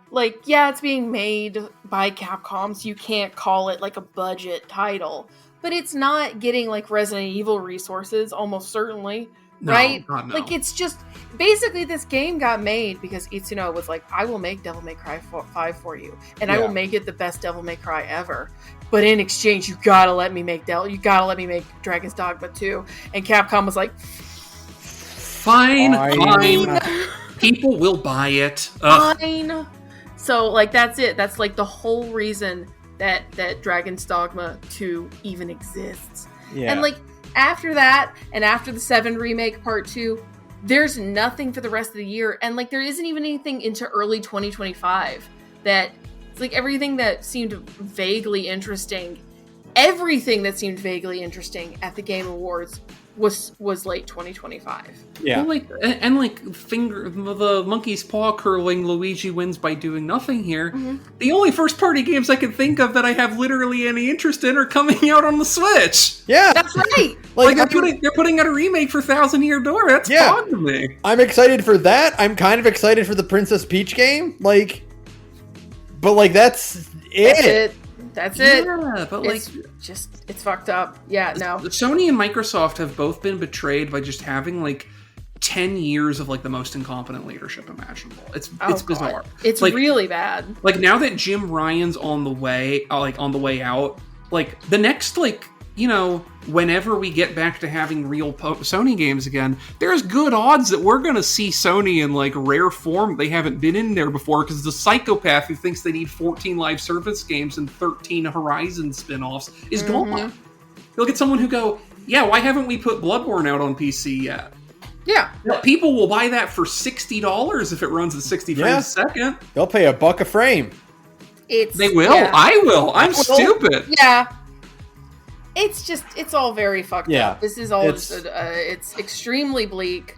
like, yeah, it's being made by Capcom, so you can't call it like a budget title, but it's not getting like Resident Evil resources, almost certainly, right? God, no. Like, it's just basically this game got made because Itsuno was like, I will make Devil May Cry 5 for you, and I will make it the best Devil May Cry ever. But in exchange, you gotta let me make Dragon's Dogma 2. And Capcom was like, fine. People will buy it. Ugh. Fine. So, like, that's it. That's, like, the whole reason that Dragon's Dogma 2 even exists. Yeah. And, like, after that, and after the 7 Remake Part 2, there's nothing for the rest of the year. And, like, there isn't even anything into early 2025 that, it's like, everything that seemed vaguely interesting at the Game Awards was late 2025. Yeah. Well, the monkey's paw curling Luigi wins by doing nothing here. Mm-hmm. The only first party games I can think of that I have literally any interest in are coming out on the Switch. Yeah. That's right. they're putting out a remake for Thousand Year Door. That's fun to me. I'm excited for that. I'm kind of excited for the Princess Peach game. That's it. That's it. Yeah, but it's fucked up. Yeah, no. Sony and Microsoft have both been betrayed by just having 10 years of the most incompetent leadership imaginable. It's bizarre. It's really bad. Now that Jim Ryan's on the way, on the way out, the next whenever we get back to having real Sony games again, there's good odds that we're gonna see Sony in rare form they haven't been in there before, because the psychopath who thinks they need 14 live service games and 13 Horizon spin-offs is gone. You'll get someone who go, yeah, why haven't we put Bloodborne out on PC yet? Yeah. People will buy that for $60 if it runs at 60 frames a second. They'll pay $1 a frame. They will? Yeah. I will. I'm stupid. Yeah. It's all very fucked up. This is all it's extremely bleak,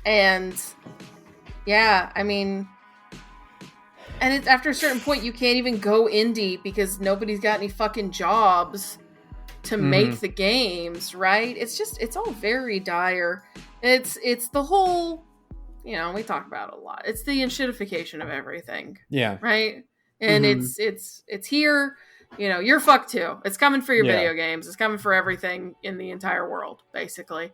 and and it's after a certain point you can't even go indie because nobody's got any fucking jobs to make the games, right? It's all very dire. It's the whole, we talk about it a lot. It's the enshittification of everything. Yeah. Right? And it's here. You're fucked too. It's coming for your video games. It's coming for everything in the entire world, basically.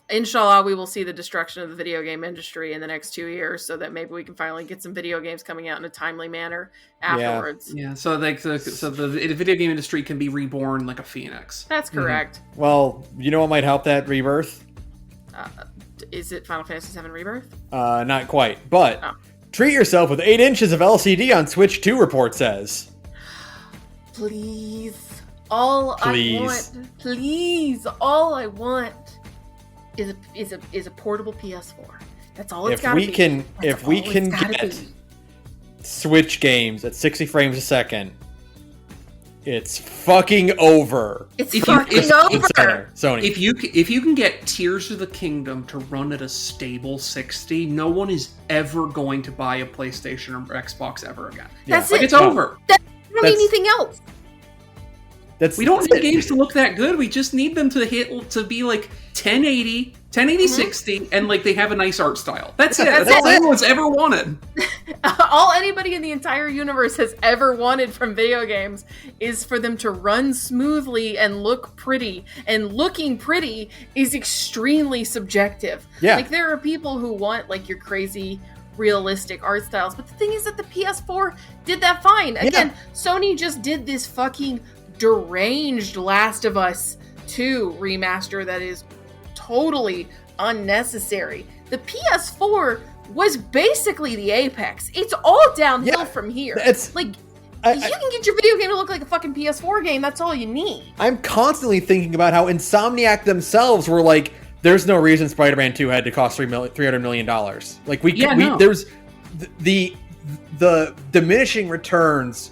Inshallah, we will see the destruction of the video game industry in the next 2 years, so that maybe we can finally get some video games coming out in a timely manner afterwards. Yeah. So the video game industry can be reborn like a phoenix. That's correct. Well, you know what might help that rebirth? Is it Final Fantasy VII Rebirth? Not quite, but. Oh. Treat yourself with 8 inches of LCD on Switch 2, report says. Please. All I want is a portable PS4. That's all it's got to be. If we can get Switch games at 60 frames a second, it's fucking over. It's fucking over. Sony. If you can get Tears of the Kingdom to run at a stable 60, no one is ever going to buy a PlayStation or Xbox ever again. That's it. It's over. We don't need anything else. We don't need games to look that good. We just need them to be 1080, 60, and they have a nice art style. That's it. That's all anyone's ever wanted. All anybody in the entire universe has ever wanted from video games is for them to run smoothly and look pretty. And looking pretty is extremely subjective. Yeah. There are people who want your crazy realistic art styles, but the thing is that the PS4 did that fine. Again, Sony just did this fucking deranged Last of Us 2 remaster that is totally unnecessary. The PS4 was basically the apex. It's all downhill from here. You can get your video game to look like a fucking PS4 game. That's all you need. I'm constantly thinking about how Insomniac themselves were there's no reason Spider-Man 2 had to cost $300 million. Like there's the diminishing returns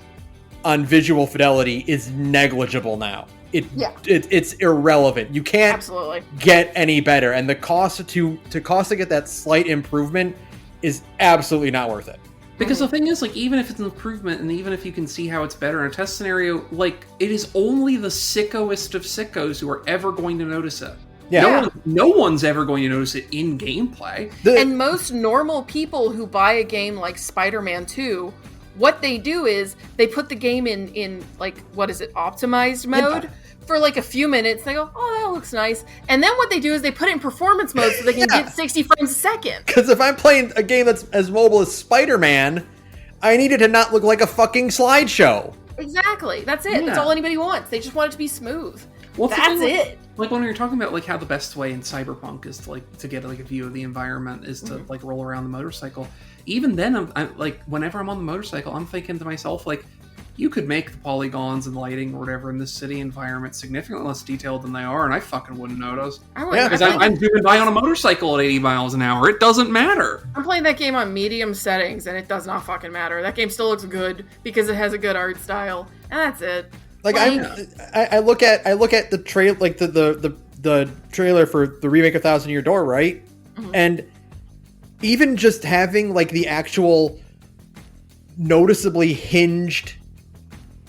on visual fidelity is negligible now. It's irrelevant. You can't absolutely get any better, and the cost to get that slight improvement is absolutely not worth it. Because the thing is, like, even if it's an improvement, and even if you can see how it's better in a test scenario, like, it is only the sickoest of sickos who are ever going to notice it. Yeah. No one's ever going to notice it in gameplay. And most normal people who buy a game like Spider-Man 2, what they do is they put the game in like, what is it, optimized mode for like a few minutes. They go, oh, that looks nice. And then what they do is they put it in performance mode so they can get 60 frames a second. Because if I'm playing a game that's as mobile as Spider-Man, I need it to not look like a fucking slideshow. Exactly. That's it. Yeah. That's all anybody wants. They just want it to be smooth. Well, that's it. Like when you're talking about like how the best way in Cyberpunk is to get like a view of the environment is to like roll around the motorcycle. Even then, I'm like, whenever I'm on the motorcycle, I'm thinking to myself, like, you could make the polygons and lighting or whatever in this city environment significantly less detailed than they are, and I fucking wouldn't notice. Because I'm zooming by on a motorcycle at 80 miles an hour. It doesn't matter. I'm playing that game on medium settings, and it does not fucking matter. That game still looks good because it has a good art style, and that's it. Like I look at the trail, like the trailer for the remake of Thousand Year Door, right? Mm-hmm. And even just having like the actual noticeably hinged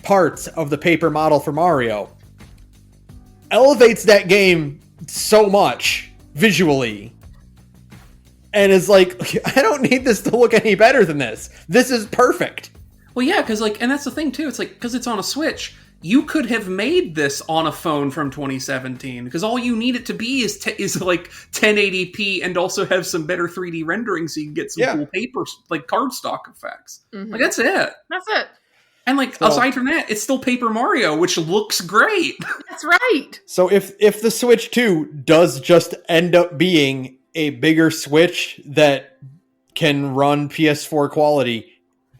parts of the paper model for Mario elevates that game so much visually, and is like, I don't need this to look any better than this. This is perfect. Well, yeah, because like, and that's the thing too. It's like, because it's on a Switch, you could have made this on a phone from 2017, because all you need it to be is like 1080p and also have some better 3D rendering so you can get some cool paper, like cardstock effects. Mm-hmm. Like, that's it. That's it. And like, aside from that, it's still Paper Mario, which looks great. That's right. So if the Switch 2 does just end up being a bigger Switch that can run PS4 quality,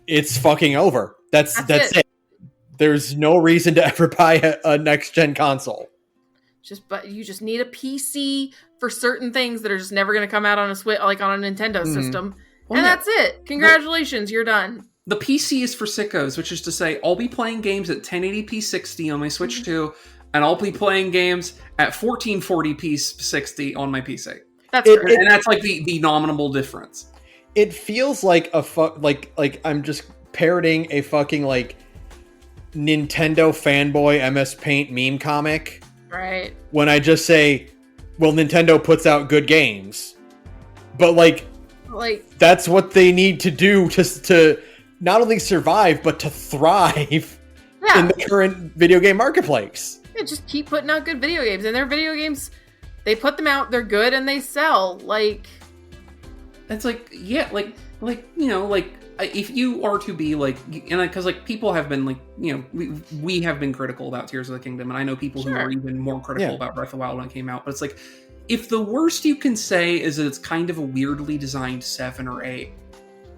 it's fucking over. That's it. There's no reason to ever buy a next-gen console. But you just need a PC for certain things that are just never going to come out on a Switch, like on a Nintendo system. Well, and that's it. Congratulations, you're done. The PC is for sickos, which is to say, I'll be playing games at 1080p 60 on my Switch 2, and I'll be playing games at 1440p 60 on my PC. That's great. And that's like the nominal difference. It feels like like I'm just parroting a fucking like Nintendo fanboy MS Paint meme comic. Right. When I just say, well, Nintendo puts out good games. But like that's what they need to do to not only survive, but to thrive in the current video game marketplace. Yeah, just keep putting out good video games. And their video games, they put them out, they're good, and they sell. Like, it's like, yeah, like you know, like, if you are to be like, and because like people have been like, you know, we have been critical about Tears of the Kingdom, and I know people who are even more critical about Breath of the Wild when it came out, but it's like, if the worst you can say is that it's kind of a weirdly designed 7 or 8,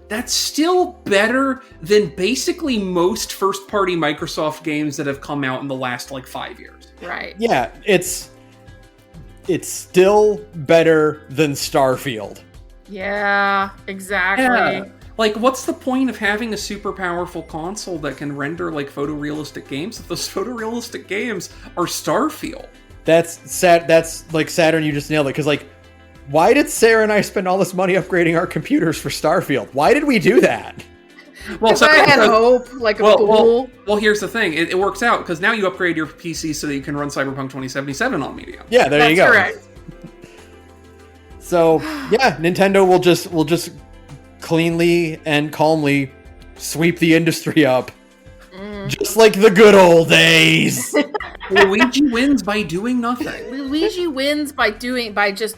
that's still better than basically most first-party Microsoft games that have come out in the last like 5 years. Right. Yeah, it's still better than Starfield. Yeah, exactly. Yeah. Like, what's the point of having a super powerful console that can render, like, photorealistic games if those photorealistic games are Starfield? That's sad. That's, like, Saturn, you just nailed it. Because, like, why did Sarah and I spend all this money upgrading our computers for Starfield? Why did we do that? Well, so I had hope, like a fool. Well, here's the thing. It works out, because now you upgrade your PC so that you can run Cyberpunk 2077 on Medium. Yeah, there you go. That's correct. So, yeah, Nintendo will just cleanly and calmly sweep the industry up. Just like the good old days. Luigi wins by doing nothing. Luigi wins by just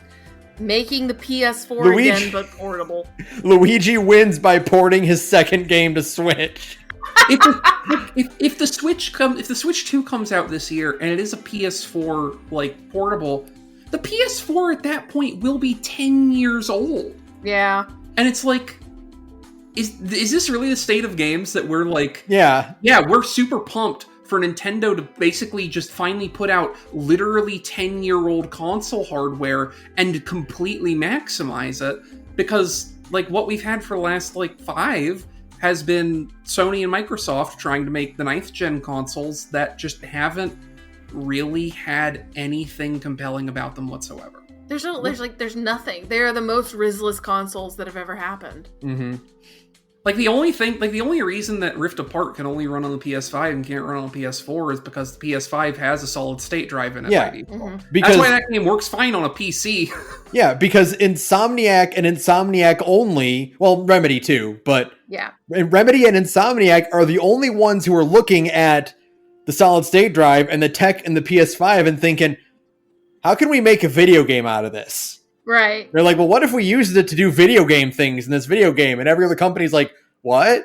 making the PS4 again, but portable. Luigi wins by porting his second game to Switch. If the Switch 2 comes out this year and it is a PS4 like portable, the PS4 at that point will be 10 years old. Yeah. And it's like, is this really the state of games that we're like, yeah, we're super pumped for Nintendo to basically just finally put out literally 10-year-old console hardware and completely maximize it, because like what we've had for the last like 5 has been Sony and Microsoft trying to make the 9th gen consoles that just haven't really had anything compelling about them whatsoever. There's nothing. They are the most Rizless consoles that have ever happened. Mm-hmm. Like the only reason that Rift Apart can only run on the PS5 and can't run on the PS4 is because the PS5 has a solid state drive in it. Yeah, that's why that game works fine on a PC. Yeah, because Insomniac and Insomniac only, well, Remedy too, but yeah, Remedy and Insomniac are the only ones who are looking at the solid state drive and the tech in the PS5 and thinking, how can we make a video game out of this? Right. They're like, well, what if we used it to do video game things in this video game? And every other company's like, what?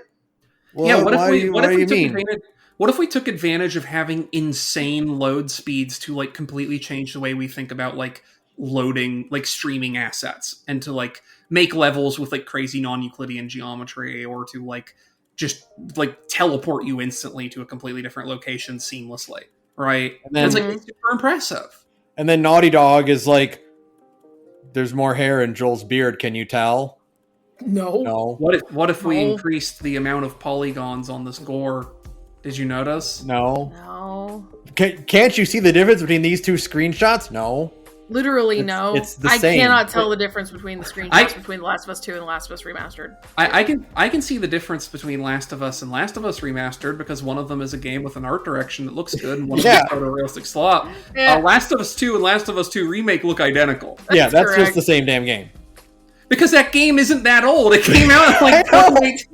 Well, yeah, what if we took advantage of having insane load speeds to like completely change the way we think about like loading, like streaming assets, and to like make levels with like crazy non-Euclidean geometry, or to like just like teleport you instantly to a completely different location seamlessly, right? And then it's like it's super impressive. And then Naughty Dog is like, there's more hair in Joel's beard, can you tell? No. What if we increased the amount of polygons on this gore? Did you notice? No. Can't you see the difference between these two screenshots? No. Literally, no. It's the same. I cannot tell the difference between the screenshots between The Last of Us 2 and The Last of Us Remastered. I can see the difference between Last of Us and Last of Us Remastered, because one of them is a game with an art direction that looks good, and one of them is photorealistic slop. Last of Us 2 and Last of Us 2 Remake look identical. That's just the same damn game. Because that game isn't that old. It came out like it's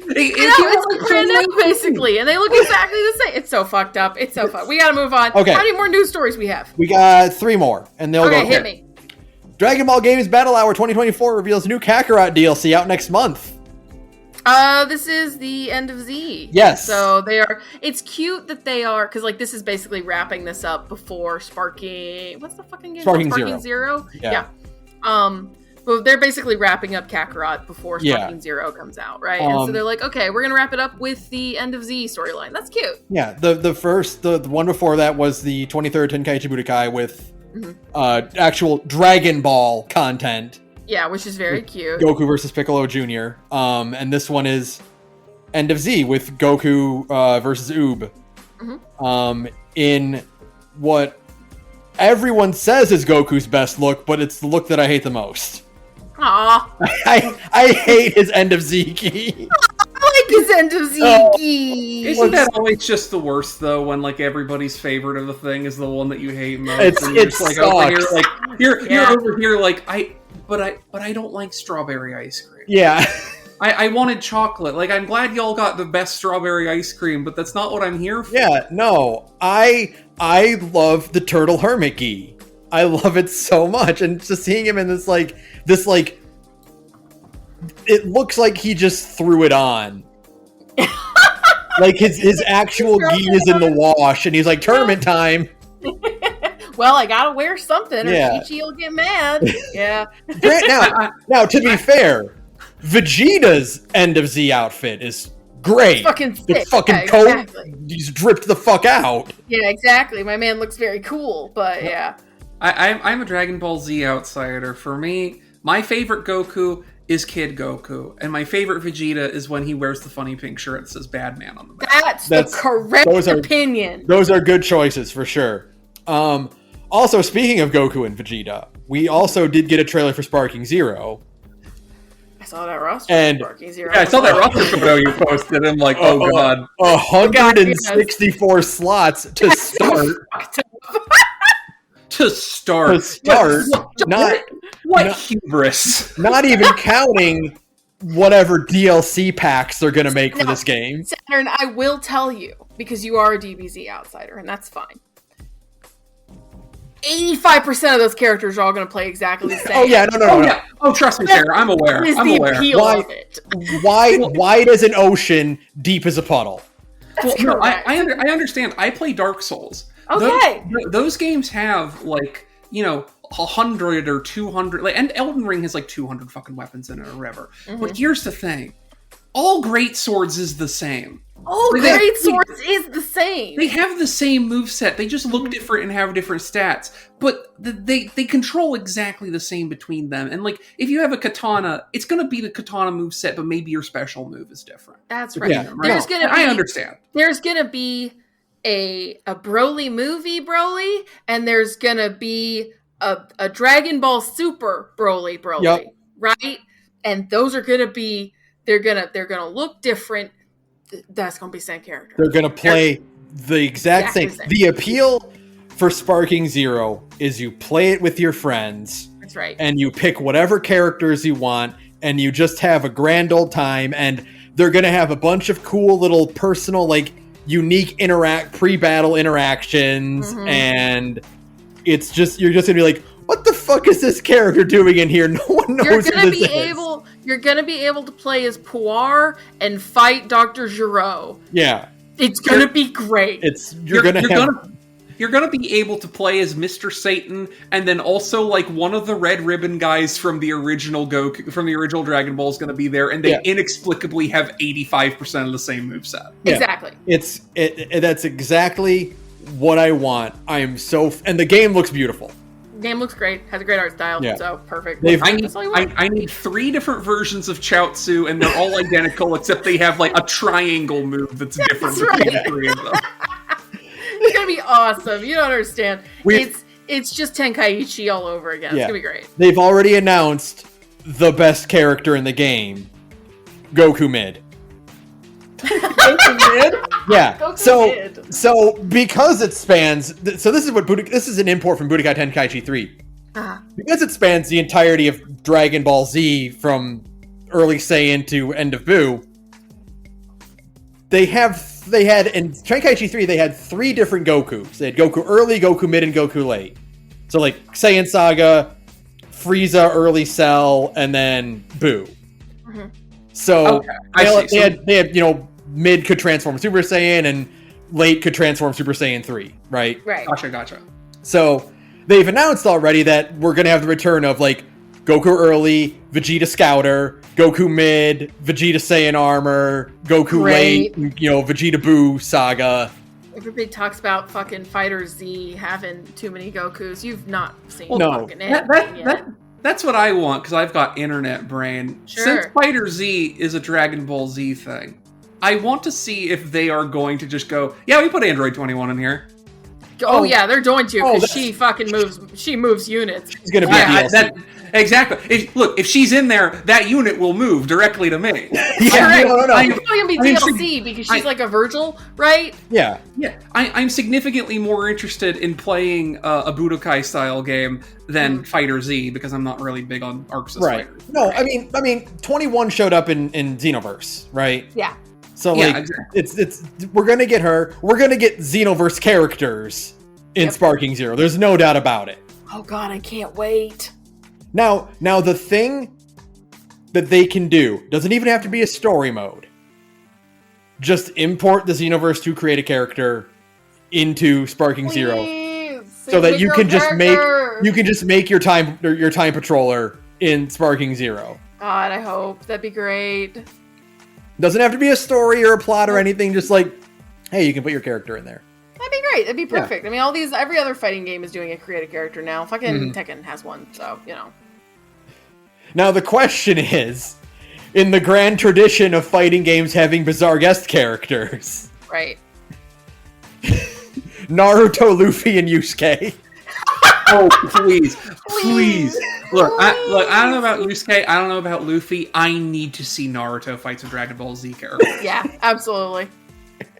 brand new, basically, and they look exactly the same. It's so fucked up. It's so fucked. We gotta move on. Okay. How many more news stories we have? We got 3 more, and they'll go. Hit me. Dragon Ball Games Battle Hour 2024 reveals new Kakarot DLC out next month. This is the end of Z. Yes. So they are. It's cute that they are, because like this is basically wrapping this up before Sparking. What's the fucking game? Sparking Zero. Yeah. Well, they're basically wrapping up Kakarot before Sparking Zero comes out, right? And so they're like, okay, we're gonna wrap it up with the end of Z storyline. That's cute. Yeah. The one before that was the 23rd Tenkaichi Budokai with actual Dragon Ball content. Yeah, which is very cute. Goku versus Piccolo Jr. And this one is End of Z with Goku versus Oob. In what everyone says is Goku's best look, but it's the look that I hate the most. Aww. I hate his End of Z key. I like his End of Z key. Isn't that always just the worst, though, when like everybody's favorite of the thing is the one that you hate most? It's like over here, like you're over here, like but I don't like strawberry ice cream. Yeah. I wanted chocolate. Like, I'm glad y'all got the best strawberry ice cream, but that's not what I'm here for. Yeah, no. I love the Turtle Hermit gi. I love it so much, and just seeing him in this it looks like he just threw it on. Like his actual gi is in the wash, and he's like, tournament time. Well, I gotta wear something, or Chi-Chi will get mad. Yeah. Now, to be fair, Vegeta's End of Z outfit is great. It's fucking sick. The fucking coat, exactly. He's dripped the fuck out. Yeah, exactly. My man looks very cool, but yeah. I'm a Dragon Ball Z outsider. For me, my favorite Goku is Kid Goku, and my favorite Vegeta is when he wears the funny pink shirt that says Bad Man on the back. That's the correct opinion. Those are good choices, for sure. Also, speaking of Goku and Vegeta, we also did get a trailer for Sparking Zero. I saw that roster. Sparking Zero. Yeah, I saw that roster photo you posted. I'm like, oh god, 164 slots to start. To start. What hubris? Not even counting whatever DLC packs they're going to make for this game. Saturn, I will tell you, because you are a DBZ outsider, and that's fine. 85% of those characters are all going to play exactly the same. Oh, yeah, no. Yeah. Oh, trust me, Sarah, I'm aware. I'm aware. Why does an ocean deep as a puddle? Well, no, I understand. I play Dark Souls. Okay. Those games have, like, 100 or 200, like, and Elden Ring has like 200 fucking weapons in it or whatever. But here's the thing. All great swords is the same. Oh, Like, Great Swords is the same. They have the same moveset. They just look different and have different stats. But they control exactly the same between them. And like, if you have a katana, it's going to be the katana moveset, but maybe your special move is different. That's right. Yeah, There's gonna be, I understand. There's gonna be a Broly movie Broly, and there's gonna be a Dragon Ball Super Broly, Yep. right? And those are gonna be they're gonna look different. That's gonna be the same character. They're gonna play the exact same. The appeal for Sparking Zero is you play it with your friends. That's right. And you pick whatever characters you want, and you just have a grand old time. And they're gonna have a bunch of cool little personal, like unique pre-battle interactions, and you're just gonna be like, what the fuck is this character doing in here? No one knows who this is. You're gonna be able to play as Puar and fight Dr. Giro. Yeah, it's gonna be great. You're gonna be able to play as Mr. Satan, and then also like one of the red ribbon guys from the original Goku, from the original Dragon Ball is gonna be there, and they inexplicably have 85% of the same moveset. Yeah. Exactly. That's exactly what I want. And the game looks beautiful. Game looks great, has a great art style, so perfect. I need 3 different versions of Chaozu, and they're all identical, except they have like a triangle move that's different between the 3 of them. It's gonna be awesome. You don't understand. It's just Tenkaichi all over again. It's gonna be great. They've already announced the best character in the game, Goku Mid. Goku Mid? Yeah. Goku Mid. So because it spans, this is an import from Budokai Tenkaichi 3. Because it spans the entirety of Dragon Ball Z from early Saiyan to end of Buu. They had in Tenkaichi 3 they had 3 different Gokus. They had Goku early, Goku mid, and Goku late. So like Saiyan Saga, Frieza early Cell, and then Buu. Mm-hmm. So they had mid could transform Super Saiyan and late could transform Super Saiyan 3, right? Right. Gotcha. So they've announced already that we're going to have the return of like Goku early, Vegeta Scouter, Goku mid, Vegeta Saiyan armor, Goku late, Vegeta Buu saga. Everybody talks about fucking Fighter Z having too many Gokus. You've not seen fucking That's what I want, because I've got internet brain. Sure. Since Fighter Z is a Dragon Ball Z thing, I want to see if they are going to just go, yeah, we put Android 21 in here. Oh yeah, they're going to, because she fucking moves. She moves units. She's gonna be DLC. Exactly. If she's in there, that unit will move directly to me. It's probably gonna be DLC because she's like a Virgil, right? Yeah. I'm significantly more interested in playing a Budokai style game than Fighter Z, because I'm not really big on Arxis fighters. No, I mean, 21 showed up in Xenoverse, right? Yeah. So it's we're gonna get her. We're gonna get Xenoverse characters in Sparking Zero. There's no doubt about it. Oh god, I can't wait. Now the thing that they can do doesn't even have to be a story mode. Just import the Xenoverse to create a character into Sparking Zero, so that you can just make your time patroller in Sparking Zero. God, I hope that'd be great. Doesn't have to be a story or a plot or anything. Just like, hey, you can put your character in there. That'd be great. That'd be perfect. Yeah. I mean, every other fighting game is doing a create a character now. Fucking Tekken has one, so Now the question is, in the grand tradition of fighting games having bizarre guest characters, right? Naruto, Luffy, and Yusuke. Oh, please. Look, I don't know about Yusuke. I don't know about Luffy. I need to see Naruto fight some Dragon Ball Z characters. Yeah, absolutely.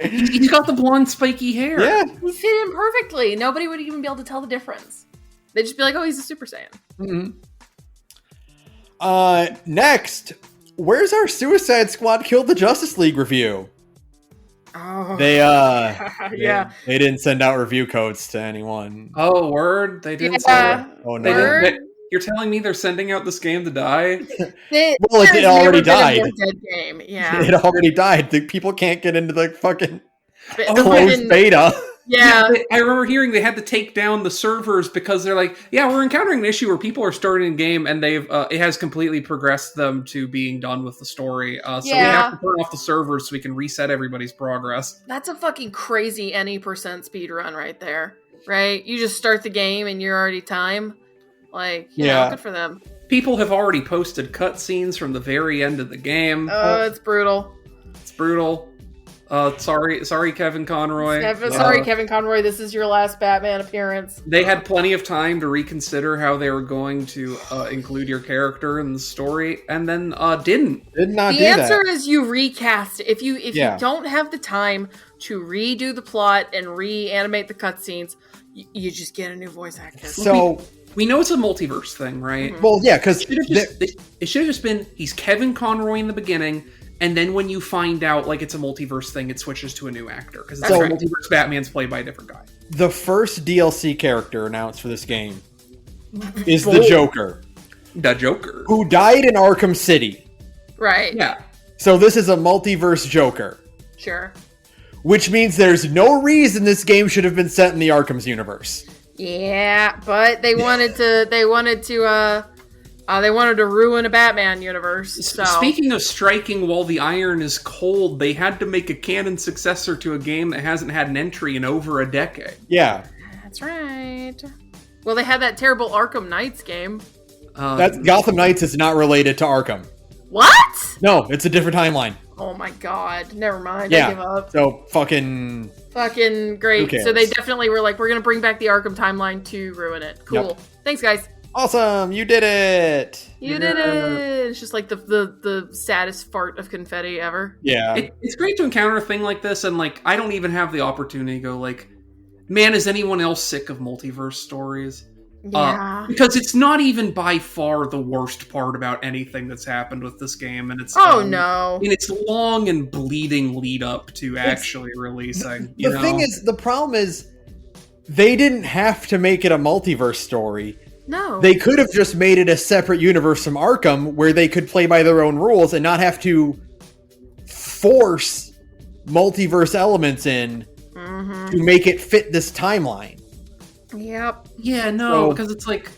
He's got the blonde, spiky hair. Yeah, he fit in perfectly. Nobody would even be able to tell the difference. They'd just be like, "Oh, he's a Super Saiyan." Mm-hmm. Next, where's our Suicide Squad Killed the Justice League review? Oh, they yeah. They didn't send out review codes to anyone. Oh, word! They didn't. Oh no! You're telling me they're sending out this game to die? It already died. Dead game. Yeah, it already died. The people can't get into the fucking closed beta. Yeah. I remember hearing they had to take down the servers because they're like, yeah, we're encountering an issue where people are starting a game and they've it has completely progressed them to being done with the story. So we have to turn off the servers so we can reset everybody's progress. That's a fucking crazy any percent speed run right there, right? You just start the game and you're already time. Like, yeah, good for them. People have already posted cutscenes from the very end of the game. Oh, it's brutal. It's brutal. Sorry, Kevin Conroy. Sorry, Kevin Conroy. This is your last Batman appearance. They had plenty of time to reconsider how they were going to include your character in the story, and then didn't. Did not do that. The answer that. is you recast. If you don't have the time to redo the plot and reanimate the cutscenes, you just get a new voice actor. So we know it's a multiverse thing, right? Mm-hmm. Well, yeah, because it should have just been he's Kevin Conroy in the beginning. And then when you find out, like, it's a multiverse thing, it switches to a new actor. Because it's multiverse Batman's played by a different guy. The first DLC character announced for this game is the Joker. The Joker. Who died in Arkham City. Right. Yeah. So this is a multiverse Joker. Sure. Which means there's no reason this game should have been set in the Arkham's universe. Yeah, but they wanted to ruin a Batman universe. So. Speaking of striking while the iron is cold, they had to make a canon successor to a game that hasn't had an entry in over a decade. Yeah. That's right. Well, they had that terrible Arkham Knights game. That Gotham Knights is not related to Arkham. What? No, it's a different timeline. Oh my god. Never mind. Yeah. I give up. So fucking great. So they definitely were like, we're going to bring back the Arkham timeline to ruin it. Cool. Yep. Thanks, guys. Awesome, you did it! You did it! It's just like the saddest fart of confetti ever. Yeah. It's great to encounter a thing like this, and like I don't even have the opportunity to go like, man, is anyone else sick of multiverse stories? Yeah. Because it's not even by far the worst part about anything that's happened with this game, and it's no. in its long and bleeding lead up to actually releasing. The problem is, they didn't have to make it a multiverse story. No. They could have just made it a separate universe from Arkham where they could play by their own rules and not have to force multiverse elements in to make it fit this timeline. Yep. Yeah, no, because it's like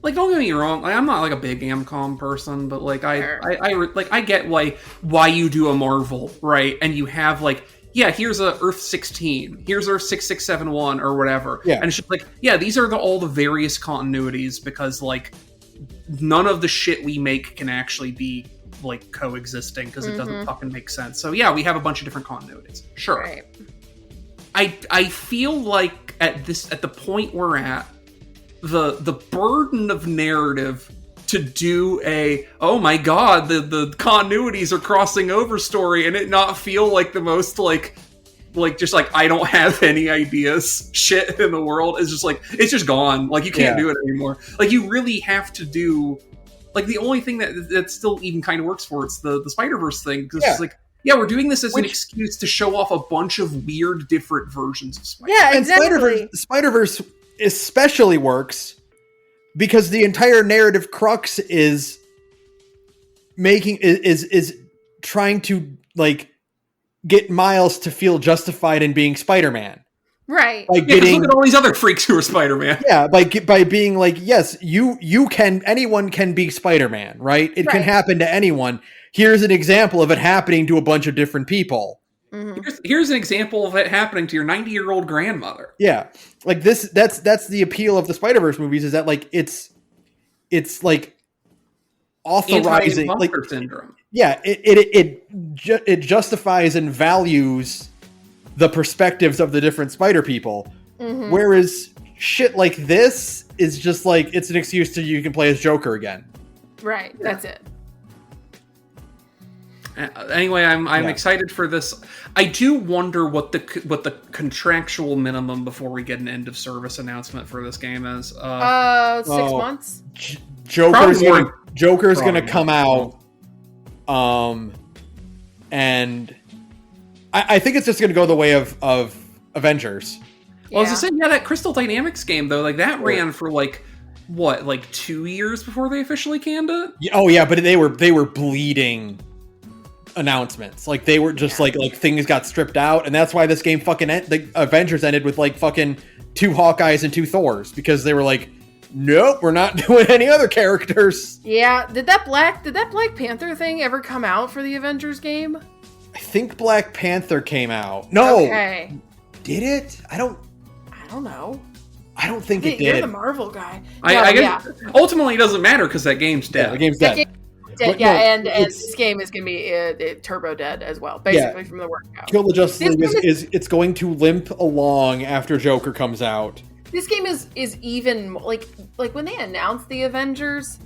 don't get me wrong, like, I'm not like a big AmCom person, but like I get why you do a Marvel, right? And you have like, yeah, here's a Earth 16, here's Earth 6671 or whatever. Yeah. And it's just like, yeah, these are all the various continuities because like none of the shit we make can actually be like coexisting because it doesn't fucking make sense. So yeah, we have a bunch of different continuities. Sure. Right. I feel like at the point we're at, the burden of narrative to do oh my god, the continuities are crossing over story and it not feel like the most like just like I don't have any ideas shit in the world is just like it's just gone. Like you can't do it anymore. Like you really have to do like the only thing that still even kind of works for it's the Spider-Verse thing because it's like we're doing this as an excuse to show off a bunch of weird different versions of Spider-Verse. Yeah, exactly. And Spider-Verse especially works because the entire narrative crux is trying to like get Miles to feel justified in being Spider-Man. Right. Look at all these other freaks who are Spider-Man. Yeah, by being like, yes, anyone can be Spider-Man, right? It can happen to anyone. Here's an example of it happening to a bunch of different people. Mm-hmm. Here's an example of it happening to your 90-year-old grandmother. Yeah. Like that's the appeal of the Spider-Verse movies is that like it's like authorizing like syndrome. Yeah, it justifies and values the perspectives of the different Spider people. Mm-hmm. Whereas shit like this is just like it's an excuse to you can play as Joker again. Right. That's it. Anyway, I'm excited for this. I do wonder what the contractual minimum before we get an end of service announcement for this game is. 6 months. Joker's gonna come out, and I think it's just gonna go the way of Avengers. Well, I was just saying, that Crystal Dynamics game though, like that ran for like 2 years before they officially canned it. Oh yeah, but they were bleeding announcements. Like they were just like things got stripped out, and that's why this game the Avengers ended with like fucking 2 Hawkeyes and 2 Thors, because they were like, nope, we're not doing any other characters. Yeah, did that Black Panther thing ever come out for the Avengers game? I think Black Panther came out. No. Okay. Did it? I don't know. I don't think it did. You're the Marvel guy. I guess ultimately it doesn't matter because that game's dead. Yeah, the game's dead. And this game is going to be turbo dead as well, basically from the word go. Kill the Justice League it's going to limp along after Joker comes out. This game is even like when they announced the Avengers,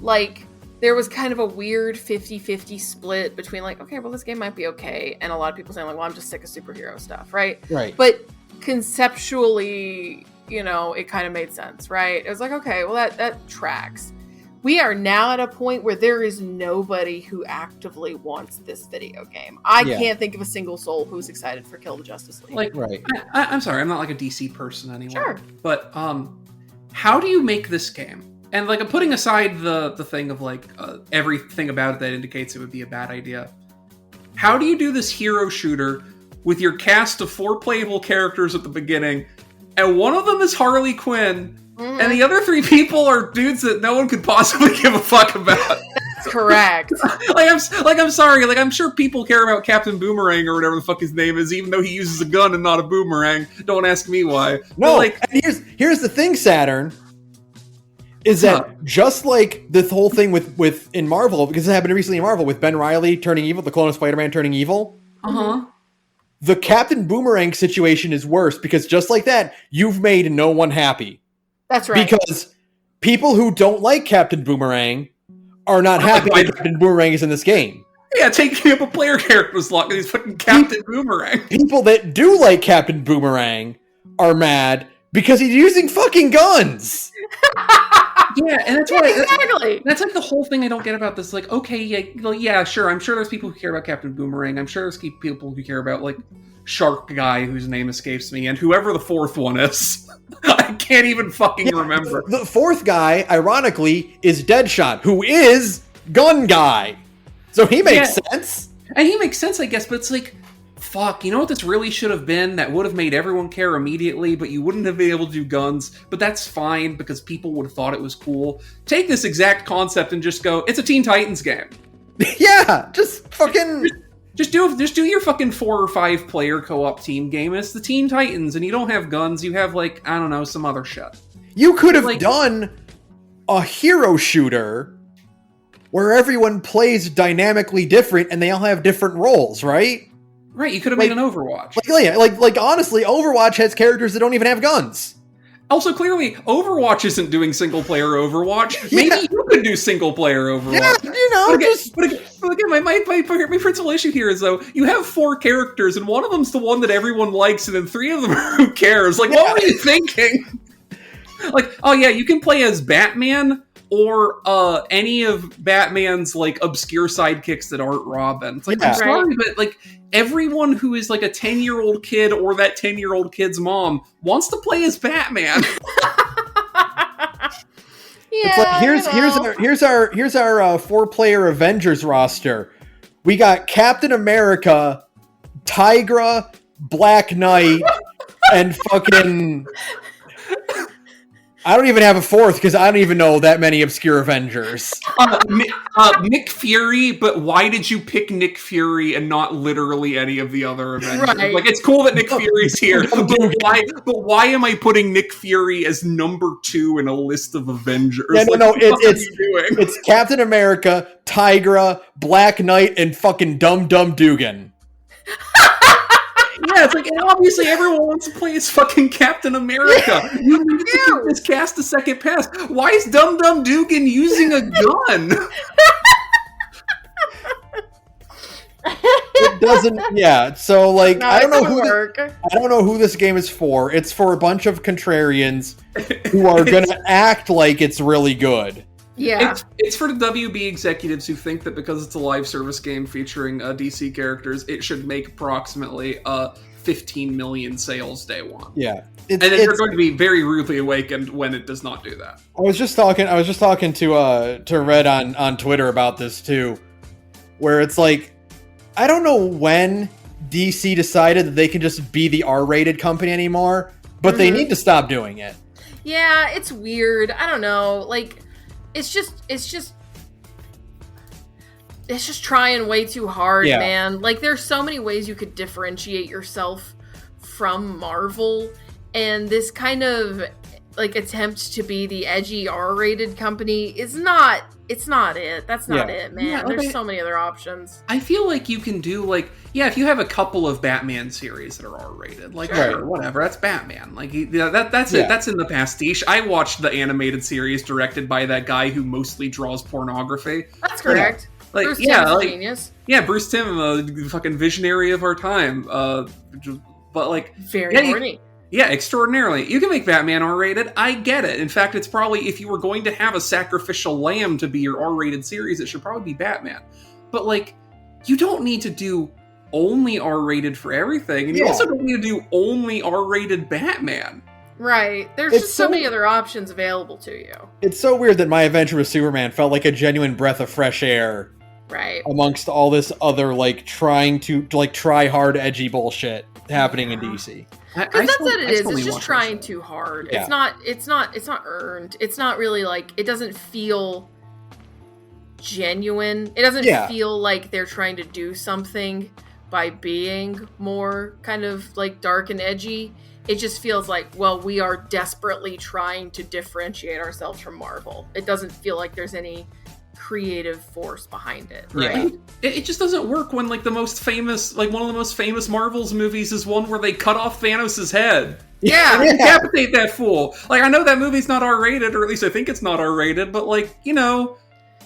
like there was kind of a weird 50-50 split between like, okay, well this game might be okay, and a lot of people saying like, well, I'm just sick of superhero stuff, right? Right. But conceptually, it kind of made sense, right? It was like, okay, well that tracks. We are now at a point where there is nobody who actively wants this video game. I can't think of a single soul who's excited for Kill the Justice League. Like, right. I'm sorry, I'm not like a DC person anymore. Sure. But how do you make this game? And like, I'm putting aside the thing of like everything about it that indicates it would be a bad idea. How do you do this hero shooter with your cast of 4 playable characters at the beginning, and one of them is Harley Quinn, and the other 3 people are dudes that no one could possibly give a fuck about? That's correct. I'm sorry. Like, I'm sure people care about Captain Boomerang or whatever the fuck his name is, even though he uses a gun and not a boomerang. Don't ask me why. No, but and here's the thing, Saturn, is that just like the whole thing with in Marvel, because it happened recently in Marvel with Ben Reilly turning evil, the clone of Spider-Man turning evil. The Captain Boomerang situation is worse, because just like that, you've made no one happy. That's right. Because people who don't like Captain Boomerang are not happy that Captain Boomerang is in this game. Yeah, taking up a player character slot because he's fucking Captain Boomerang. People that do like Captain Boomerang are mad because he's using fucking guns. Yeah, and that's why exactly. That's like the whole thing I don't get about this. Like, okay, yeah, sure. I'm sure there's people who care about Captain Boomerang. I'm sure there's people who care about like Shark Guy, whose name escapes me, and whoever the 4th one is. I can't even fucking remember. The 4th guy, ironically, is Deadshot, who is Gun Guy. So he makes sense. And he makes sense, I guess, but it's like, fuck, you know what this really should have been that would have made everyone care immediately, but you wouldn't have been able to do guns, but that's fine because people would have thought it was cool. Take this exact concept and just go, it's a Teen Titans game. Yeah, just fucking... Just do your fucking 4 or 5 player co-op team game. It's the Teen Titans, and you don't have guns. You have like, I don't know, some other shit. You could have done a hero shooter where everyone plays dynamically different and they all have different roles, right? Right. You could have made an Overwatch. Like honestly, Overwatch has characters that don't even have guns. Also, clearly, Overwatch isn't doing single-player Overwatch. Maybe you could do single-player Overwatch. Yeah, But again, my principal issue here is, though, you have 4 characters, and one of them's the one that everyone likes, and then 3 of them are who cares. Like, what were you thinking? Like, oh yeah, you can play as Batman, or any of Batman's, like, obscure sidekicks that aren't Robin. It's like, I'm sorry, but, like, everyone who is like a 10-year-old kid or that 10-year-old kid's mom wants to play as Batman. It's like, here's our 4-player Avengers roster. We got Captain America, Tigra, Black Knight, and fucking... I don't even have a 4th because I don't even know that many obscure Avengers. Nick Fury, but why did you pick Nick Fury and not literally any of the other Avengers? Right. Like, it's cool that Nick Fury's here, but why am I putting Nick Fury as number 2 in a list of Avengers? Yeah, it's Captain America, Tigra, Black Knight, and fucking Dum Dugan. Yeah, it's like, and obviously everyone wants to play as fucking Captain America. You need to give this cast a second pass. Why is Dum Dugan using a gun? It doesn't. Yeah. So like, I don't know who this game is for. It's for a bunch of contrarians who are gonna act like it's really good. Yeah. It's for the WB executives who think that because it's a live service game featuring DC characters, it should make approximately 15 million sales day one. Yeah. And then they're going to be very rudely awakened when it does not do that. I was just talking to Red on Twitter about this too, where it's like, I don't know when DC decided that they can just be the R-rated company anymore, but they need to stop doing it. Yeah, it's weird. I don't know. Like, it's just trying way too hard, man. Like, there's so many ways you could differentiate yourself from Marvel, and this kind of like attempt to be the edgy R-rated company is not. It's not it. That's not it, man. Yeah, okay. There's so many other options. I feel like you can do, like, if you have a couple of Batman series that are R-rated, like, sure, whatever, that's Batman. Like, that's it. That's in the pastiche. I watched the animated series directed by that guy who mostly draws pornography. That's correct. Like, Bruce Timm's genius. Yeah, Bruce Timm, the fucking visionary of our time. But, like... Very horny. Yeah, extraordinarily. You can make Batman R-rated. I get it. In fact, it's probably, if you were going to have a sacrificial lamb to be your R-rated series, it should probably be Batman. But, like, you don't need to do only R-rated for everything, and you also don't need to do only R-rated Batman. Right. There's just so many other options available to you. It's so weird that My Adventure with Superman felt like a genuine breath of fresh air. Right. Amongst all this other, like, trying to, like, try hard, edgy bullshit happening in DC. Because that's what it is. It's just trying too hard. Yeah. It's not earned. It's not really, like, it doesn't feel genuine. It doesn't feel like they're trying to do something by being more kind of, like, dark and edgy. It just feels like, well, we are desperately trying to differentiate ourselves from Marvel. It doesn't feel like there's any creative force behind it, right? Yeah. It just doesn't work when, like, the most famous, like, one of the most famous Marvel's movies is one where they cut off Thanos' head. Yeah. Decapitate that fool. Like, I know that movie's not R-rated, or at least I think it's not R-rated, but, like, you know,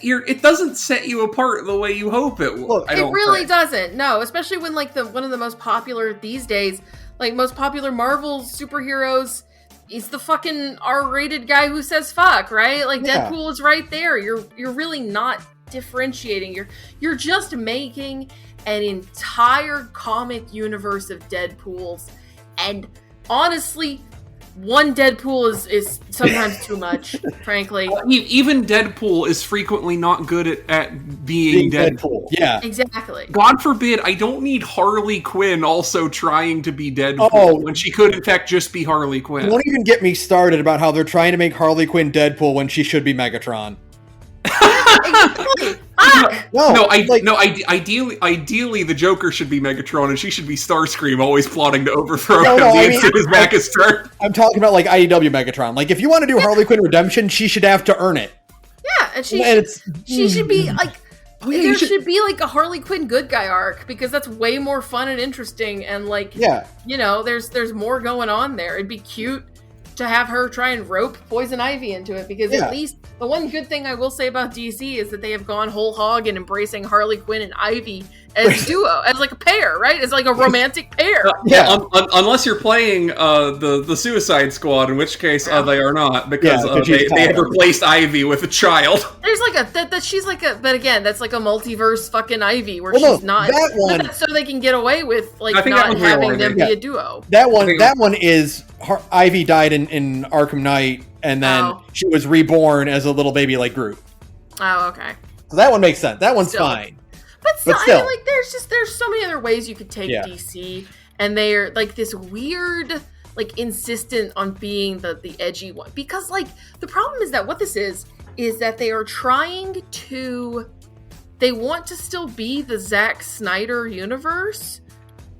it doesn't set you apart the way you hope it will. Look, it really doesn't. No, especially when, like, one of the most popular these days, like, most popular Marvel superheroes, he's the fucking R-rated guy who says fuck, right? Like, Deadpool is right there. You're really not differentiating. You're just making an entire comic universe of Deadpools, and honestly, one Deadpool is sometimes too much, frankly. Even Deadpool is frequently not good at being Deadpool. Yeah. Exactly. God forbid, I don't need Harley Quinn also trying to be Deadpool when she could, in fact, just be Harley Quinn. Don't even get me started about how they're trying to make Harley Quinn Deadpool when she should be Megatron. Exactly. Ideally, the Joker should be Megatron, and she should be Starscream, always plotting to overthrow him the instant his back is turned. I'm talking about, like, IDW Megatron. Like, if you want to do Harley Quinn Redemption, she should have to earn it. Yeah, and she should be like. There should be, like, a Harley Quinn good guy arc, because that's way more fun and interesting, and, like, you know, there's more going on there. It'd be cute to have her try and rope Poison Ivy into it, because at least the one good thing I will say about DC is that they have gone whole hog in embracing Harley Quinn and Ivy as duo, as like a pair, right? As like a romantic pair. Unless you're playing the Suicide Squad, in which case they are not, because they have replaced Ivy with a child. There's like that she's like a, but again, that's like a multiverse fucking Ivy where she's not. That one, so they can get away with, like, not having them be a duo. That one is Ivy died in Arkham Knight, and then she was reborn as a little baby like Groot. Oh, okay. So that one makes sense. That one's fine. But still, I mean, like, there's so many other ways you could take DC, and they're like this weird, like, insistent on being the edgy one. Because, like, the problem is that what this is that they are trying to, they want to still be the Zack Snyder universe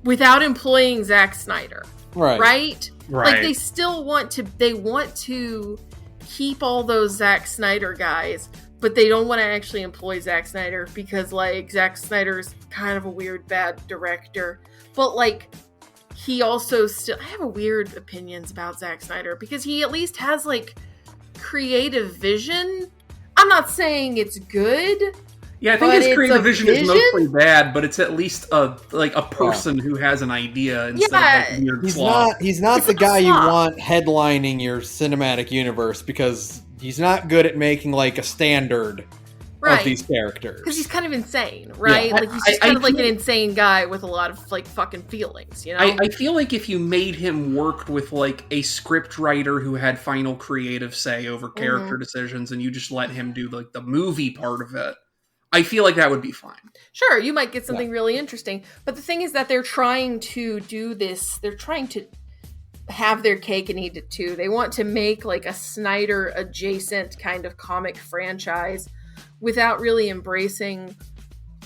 without employing Zack Snyder. Right? Like, they still want to keep all those Zack Snyder guys, but they don't want to actually employ Zack Snyder because, like, Zack Snyder's kind of a weird, bad director. But, like, he also still... I have weird opinions about Zack Snyder because he at least has, like, creative vision. I'm not saying it's good. Yeah, I think his creative vision is mostly bad, but it's at least a person who has an idea instead of, like, weird slop. He's not the guy you want headlining your cinematic universe because he's not good at making, like, a standard of these characters. Because he's kind of insane, right? Yeah. Like, he's just kind of like an insane guy with a lot of, like, fucking feelings, you know? I feel like if you made him work with, like, a script writer who had final creative say over character decisions, and you just let him do, like, the movie part of it, I feel like that would be fine. Sure, you might get something really interesting. But the thing is that they're trying to do this. They're trying to have their cake and eat it too. They want to make like a Snyder adjacent kind of comic franchise without really embracing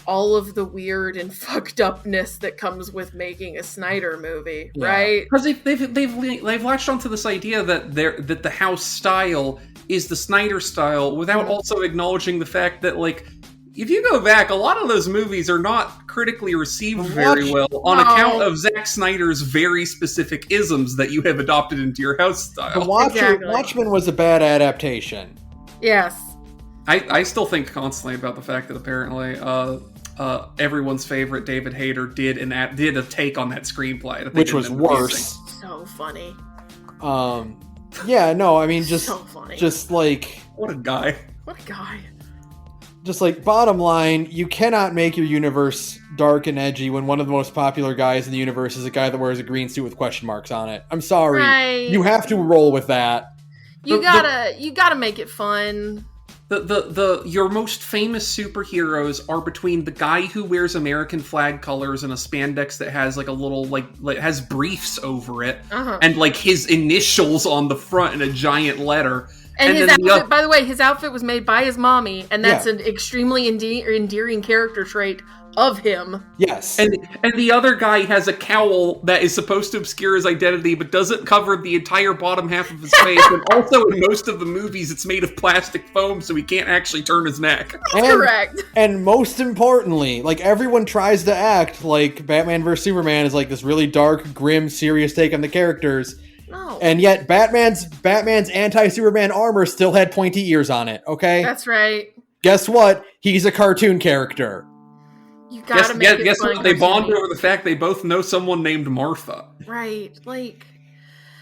all of the weird and fucked upness that comes with making a Snyder movie, right? Because they've latched onto this idea that the house style is the Snyder style without also acknowledging the fact that, like, if you go back, a lot of those movies are not critically received very well on account of Zack Snyder's very specific isms that you have adopted into your house style. Watchmen was a bad adaptation. Yes. I still think constantly about the fact that apparently everyone's favorite David Hayter did a take on that screenplay, which was worse. So funny. Yeah, no, I mean, just so funny. Just like, what a guy. Just like, bottom line, you cannot make your universe dark and edgy when one of the most popular guys in the universe is a guy that wears a green suit with question marks on it. I'm sorry. Right. You have to roll with that. You gotta make it fun. Your most famous superheroes are between the guy who wears American flag colors and a spandex that has like a little like has briefs over it, and like his initials on the front in a giant letter. And his outfit, by the way, his outfit was made by his mommy, and that's an extremely endearing character trait of him. Yes. And the other guy has a cowl that is supposed to obscure his identity, but doesn't cover the entire bottom half of his face. And also in most of the movies, it's made of plastic foam, so he can't actually turn his neck. Correct. And most importantly, like, everyone tries to act like Batman vs. Superman is like this really dark, grim, serious take on the characters. No. And yet Batman's anti-Superman armor still had pointy ears on it, okay? That's right. Guess what? He's a cartoon character. You gotta make it guess fun. what? They bond over the fact they both know someone named Martha. Right, like...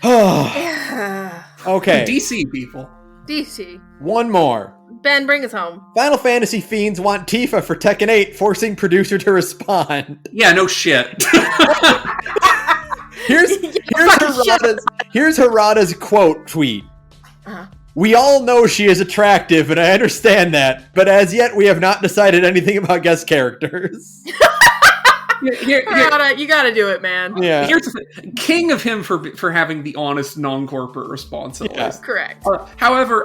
Okay. DC people. DC. One more. Ben, bring us home. Final Fantasy fiends want Tifa for Tekken 8, forcing producer to respond. Yeah, no shit. Here's Harada's quote tweet. We all know she is attractive, and I understand that, but as yet we have not decided anything about guest characters. Harada, you gotta do it, man. Yeah. Here's the thing. King of him for having the honest, non-corporate response. Yes. Correct. However,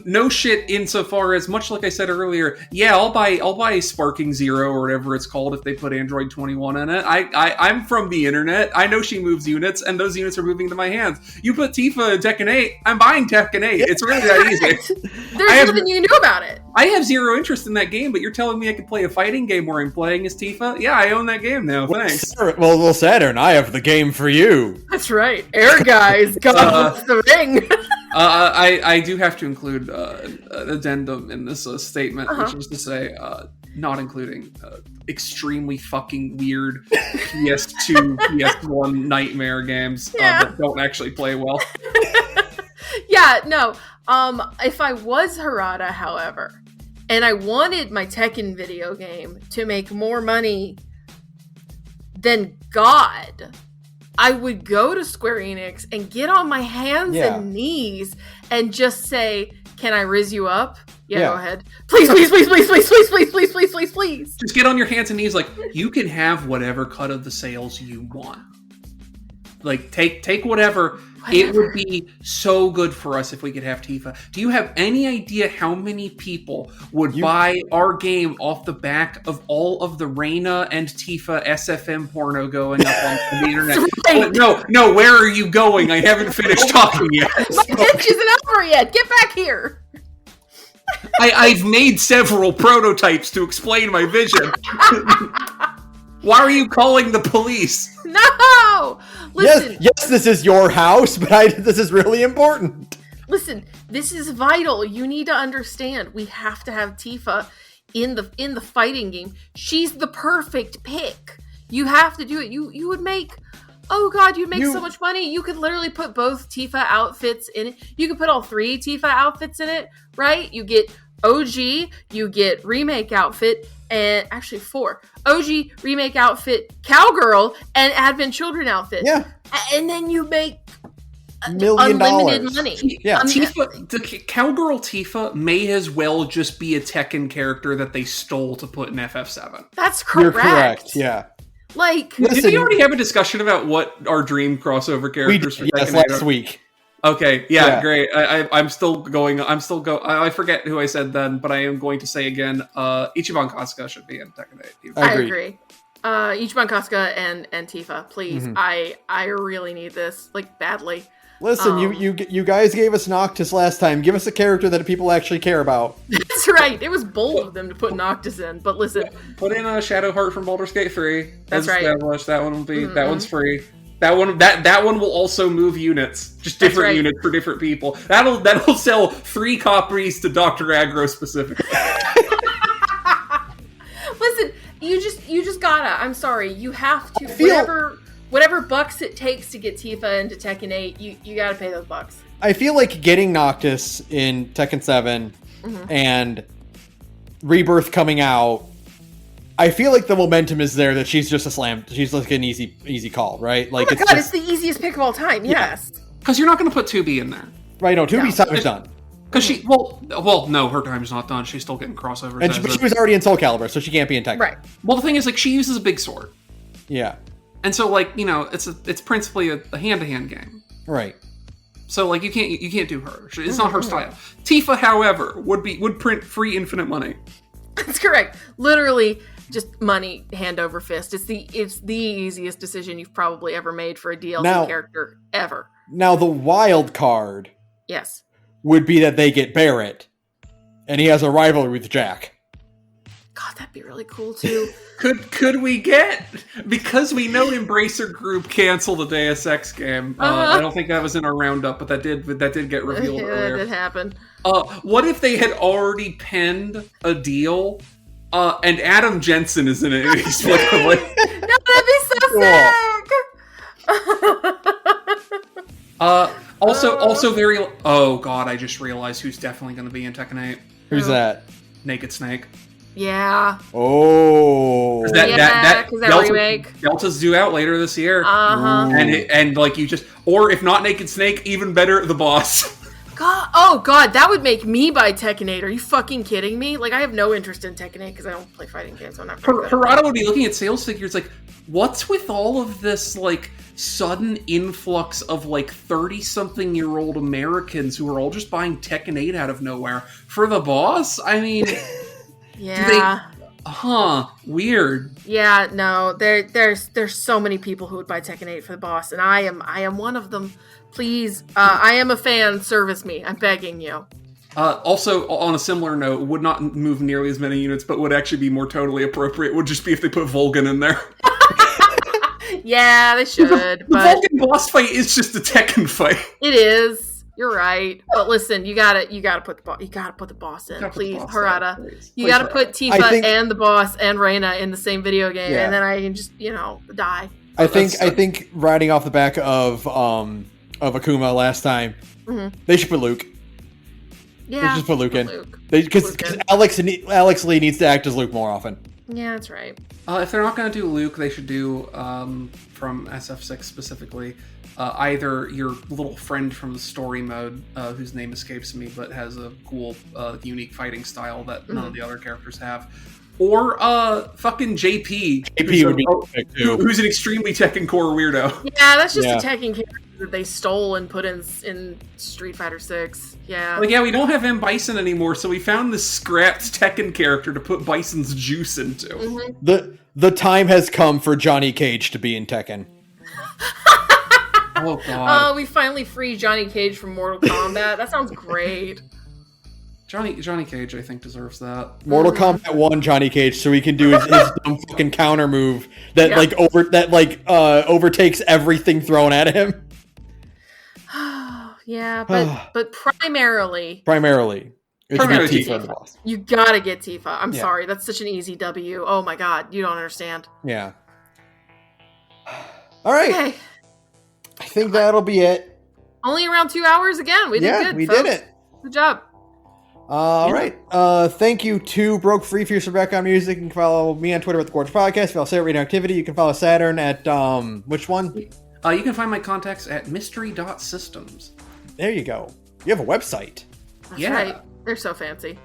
no shit insofar as, much like I said earlier, yeah, I'll buy Sparking Zero or whatever it's called if they put Android 21 in it. I'm from the internet. I know she moves units, and those units are moving to my hands. You put Tifa in Tekken 8, I'm buying Tekken 8. It's really that easy. There's nothing you knew about it. I have zero interest in that game, but you're telling me I could play a fighting game where I'm playing as Tifa? Yeah, I own that game now. Thanks. Well, Saturn, I have the game for you. That's right. Air guys, come with the ring. I do have to include an addendum in this statement, which is to say, not including extremely fucking weird PS2, PS1 nightmare games that don't actually play well. Yeah, no. If I was Harada, however, and I wanted my Tekken video game to make more money than God, I would go to Square Enix and get on my hands and knees and just say, can I riz you up? Yeah, go ahead. Please, please, please, please, please, please, please, please, please, please, please. Just get on your hands and knees like, you can have whatever cut of the sales you want. Like, take whatever. It would be so good for us if we could have Tifa. Do you have any idea how many people would buy our game off the back of all of the Reina and Tifa SFM porno going up on the internet? Right. No, where are you going? I haven't finished talking yet. My pitch isn't over yet. Get back here. I've made several prototypes to explain my vision. Why are you calling the police? No! Listen. Yes, this is your house, but this is really important. Listen, this is vital. You need to understand. We have to have Tifa in the fighting game. She's the perfect pick. You have to do it. You would make... Oh god, you'd make so much money. You could literally put both Tifa outfits in it. You could put all 3 Tifa outfits in it, right? You get OG, you get remake outfit, and actually 4. OG, remake outfit, Cowgirl, and Advent Children outfit. Yeah. And then you make million. Unlimited money. Yeah. Tifa, the Cowgirl Tifa may as well just be a Tekken character that they stole to put in FF7. That's correct. You're correct. Yeah. Like, did we already have a discussion about what our dream crossover characters for yes, Tekken last week. Okay, yeah, great. I'm still going. I forget who I said then, but I am going to say again. Ichiban Kasuga should be in Tekken 8. I agree. Ichiban Kasuga and Tifa, please. Mm-hmm. I really need this, like, badly. Listen, you guys gave us Noctis last time. Give us a character that people actually care about. That's right. It was bold of them to put Noctis in, but listen. Put in a Shadowheart from Baldur's Gate 3. That's right. That one will be. That one's free. That one will also move units, just different units for different people. That'll sell 3 copies to Dr. Aggro specifically. Listen, you just gotta. I'm sorry, you have to. Whatever bucks it takes to get Tifa into Tekken 8, you gotta pay those bucks. I feel like getting Noctis in Tekken 7 and Rebirth coming out. I feel like the momentum is there that she's just a slam. She's like an easy call, right? Like, oh my god, it's the easiest pick of all time. Yes, because you're not going to put 2B in there, right? No, 2B's time is done. Because she, no, her time's not done. She's still getting crossovers. And she was already in Soul Calibur, so she can't be in Tekken. Right. Well, the thing is, like, she uses a big sword. Yeah. And so, like, you know, it's principally a hand-to-hand game. Right. So, like, you can't do her. It's not her style. Tifa, however, would print free infinite money. That's correct. Literally, just money hand over fist. It's the easiest decision you've probably ever made for a DLC character ever. Now, the wild card, yes, would be that they get Barrett, and he has a rivalry with Jack. God, that'd be really cool too. Could we get, because we know Embracer Group canceled the Deus Ex game. I don't think that was in our roundup, but that did get revealed earlier. That did happen. What if they had already penned a deal? And Adam Jensen is in it. He's like, no, that'd be so sick. Also very. Oh god, I just realized who's definitely going to be in Tekken 8. Who's that? Naked Snake. Yeah. Oh. That remake. Delta's due out later this year. And like you just, or if not Naked Snake, even better, the boss. God, that would make me buy Tekken 8. Are you fucking kidding me? Like, I have no interest in Tekken 8 because I don't play fighting games. So I'm not. Harada would be looking at sales figures like, what's with all of this like sudden influx of like 30-something-year-old Americans who are all just buying Tekken 8 out of nowhere for the boss? I mean, yeah. Weird. Yeah, no, there's so many people who would buy Tekken 8 for the boss, and I am one of them. Please, I am a fan. Service me. I'm begging you. Also, on a similar note, would not move nearly as many units, but would actually be more totally appropriate. Would just be if they put Volgan in there. Yeah, they should. The Volgan boss fight is just a Tekken fight. It is. You're right, but listen, you gotta put the boss in, please, Harada. You gotta put Tifa and the boss and Reina in the same video game, and then I can just die. I think riding off the back of Akuma last time, they should put Luke. Yeah, they should put Luke in. Because Alex Lee needs to act as Luke more often. Yeah, that's right. If they're not gonna do Luke, they should do from SF6 specifically. Either your little friend from the story mode, whose name escapes me, but has a cool, unique fighting style that none of the other characters have, or fucking JP. JP would be perfect too. Who's an extremely Tekken Core weirdo. Yeah, that's just a Tekken character that they stole and put in Street Fighter 6. Yeah. Like, we don't have M. Bison anymore, so we found this scrapped Tekken character to put Bison's juice into. Mm-hmm. The time has come for Johnny Cage to be in Tekken. Oh god. We finally free Johnny Cage from Mortal Kombat. That sounds great. Johnny Cage, I think, deserves that. Mortal Kombat 1 Johnny Cage, so he can do his dumb fucking counter move that overtakes everything thrown at him. Yeah, but primarily it's Tifa the boss. You gotta get Tifa. I'm sorry, that's such an easy W. Oh my god, you don't understand. Yeah. All right. Okay. I think that'll be it. Only around 2 hours again. We did good. We folks. did it. Good job. All right. Thank you to Broke Free for your background music. You can follow me on Twitter at The Gorge Podcast. Follow Sara at Radioinactivity. You can follow Saturn at which one? You can find my contacts at mystery.systems. There you go. You have a website. That's Yeah. right. They're so fancy.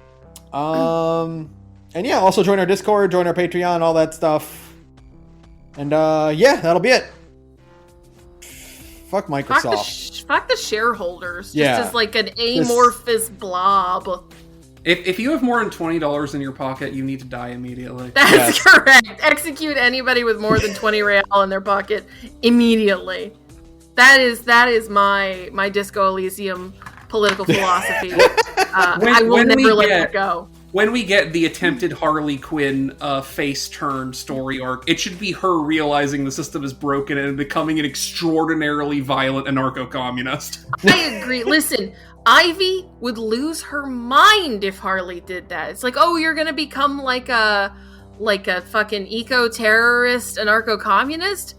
And yeah, also join our Discord, join our Patreon, all that stuff. And yeah, that'll be it. Fuck Microsoft. Fuck the shareholders. Yeah. Just as like an amorphous blob. If you have more than $20 in your pocket, you need to die immediately. That's Yes. correct. Execute anybody with more than 20 real in their pocket immediately. That is my Disco Elysium political philosophy. I will never let that go. When we get the attempted Harley Quinn face turn story arc, it should be her realizing the system is broken and becoming an extraordinarily violent anarcho-communist. I agree. Listen, Ivy would lose her mind if Harley did that. It's like, oh, you're gonna become like a fucking eco-terrorist anarcho-communist?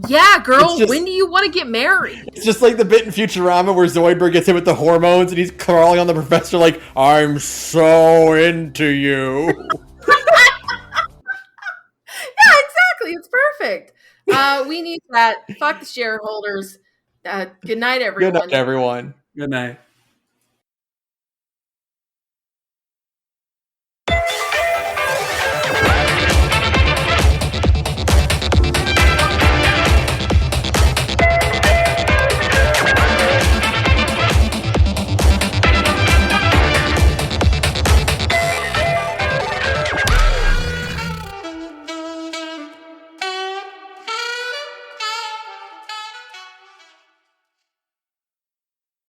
Yeah, girl, when do you want to get married? It's just like the bit in Futurama where Zoidberg gets hit with the hormones and he's crawling on the professor like, I'm so into you. Yeah, exactly. It's perfect. We need that. Fuck the shareholders. Good night, everyone. Good night, everyone. Good night.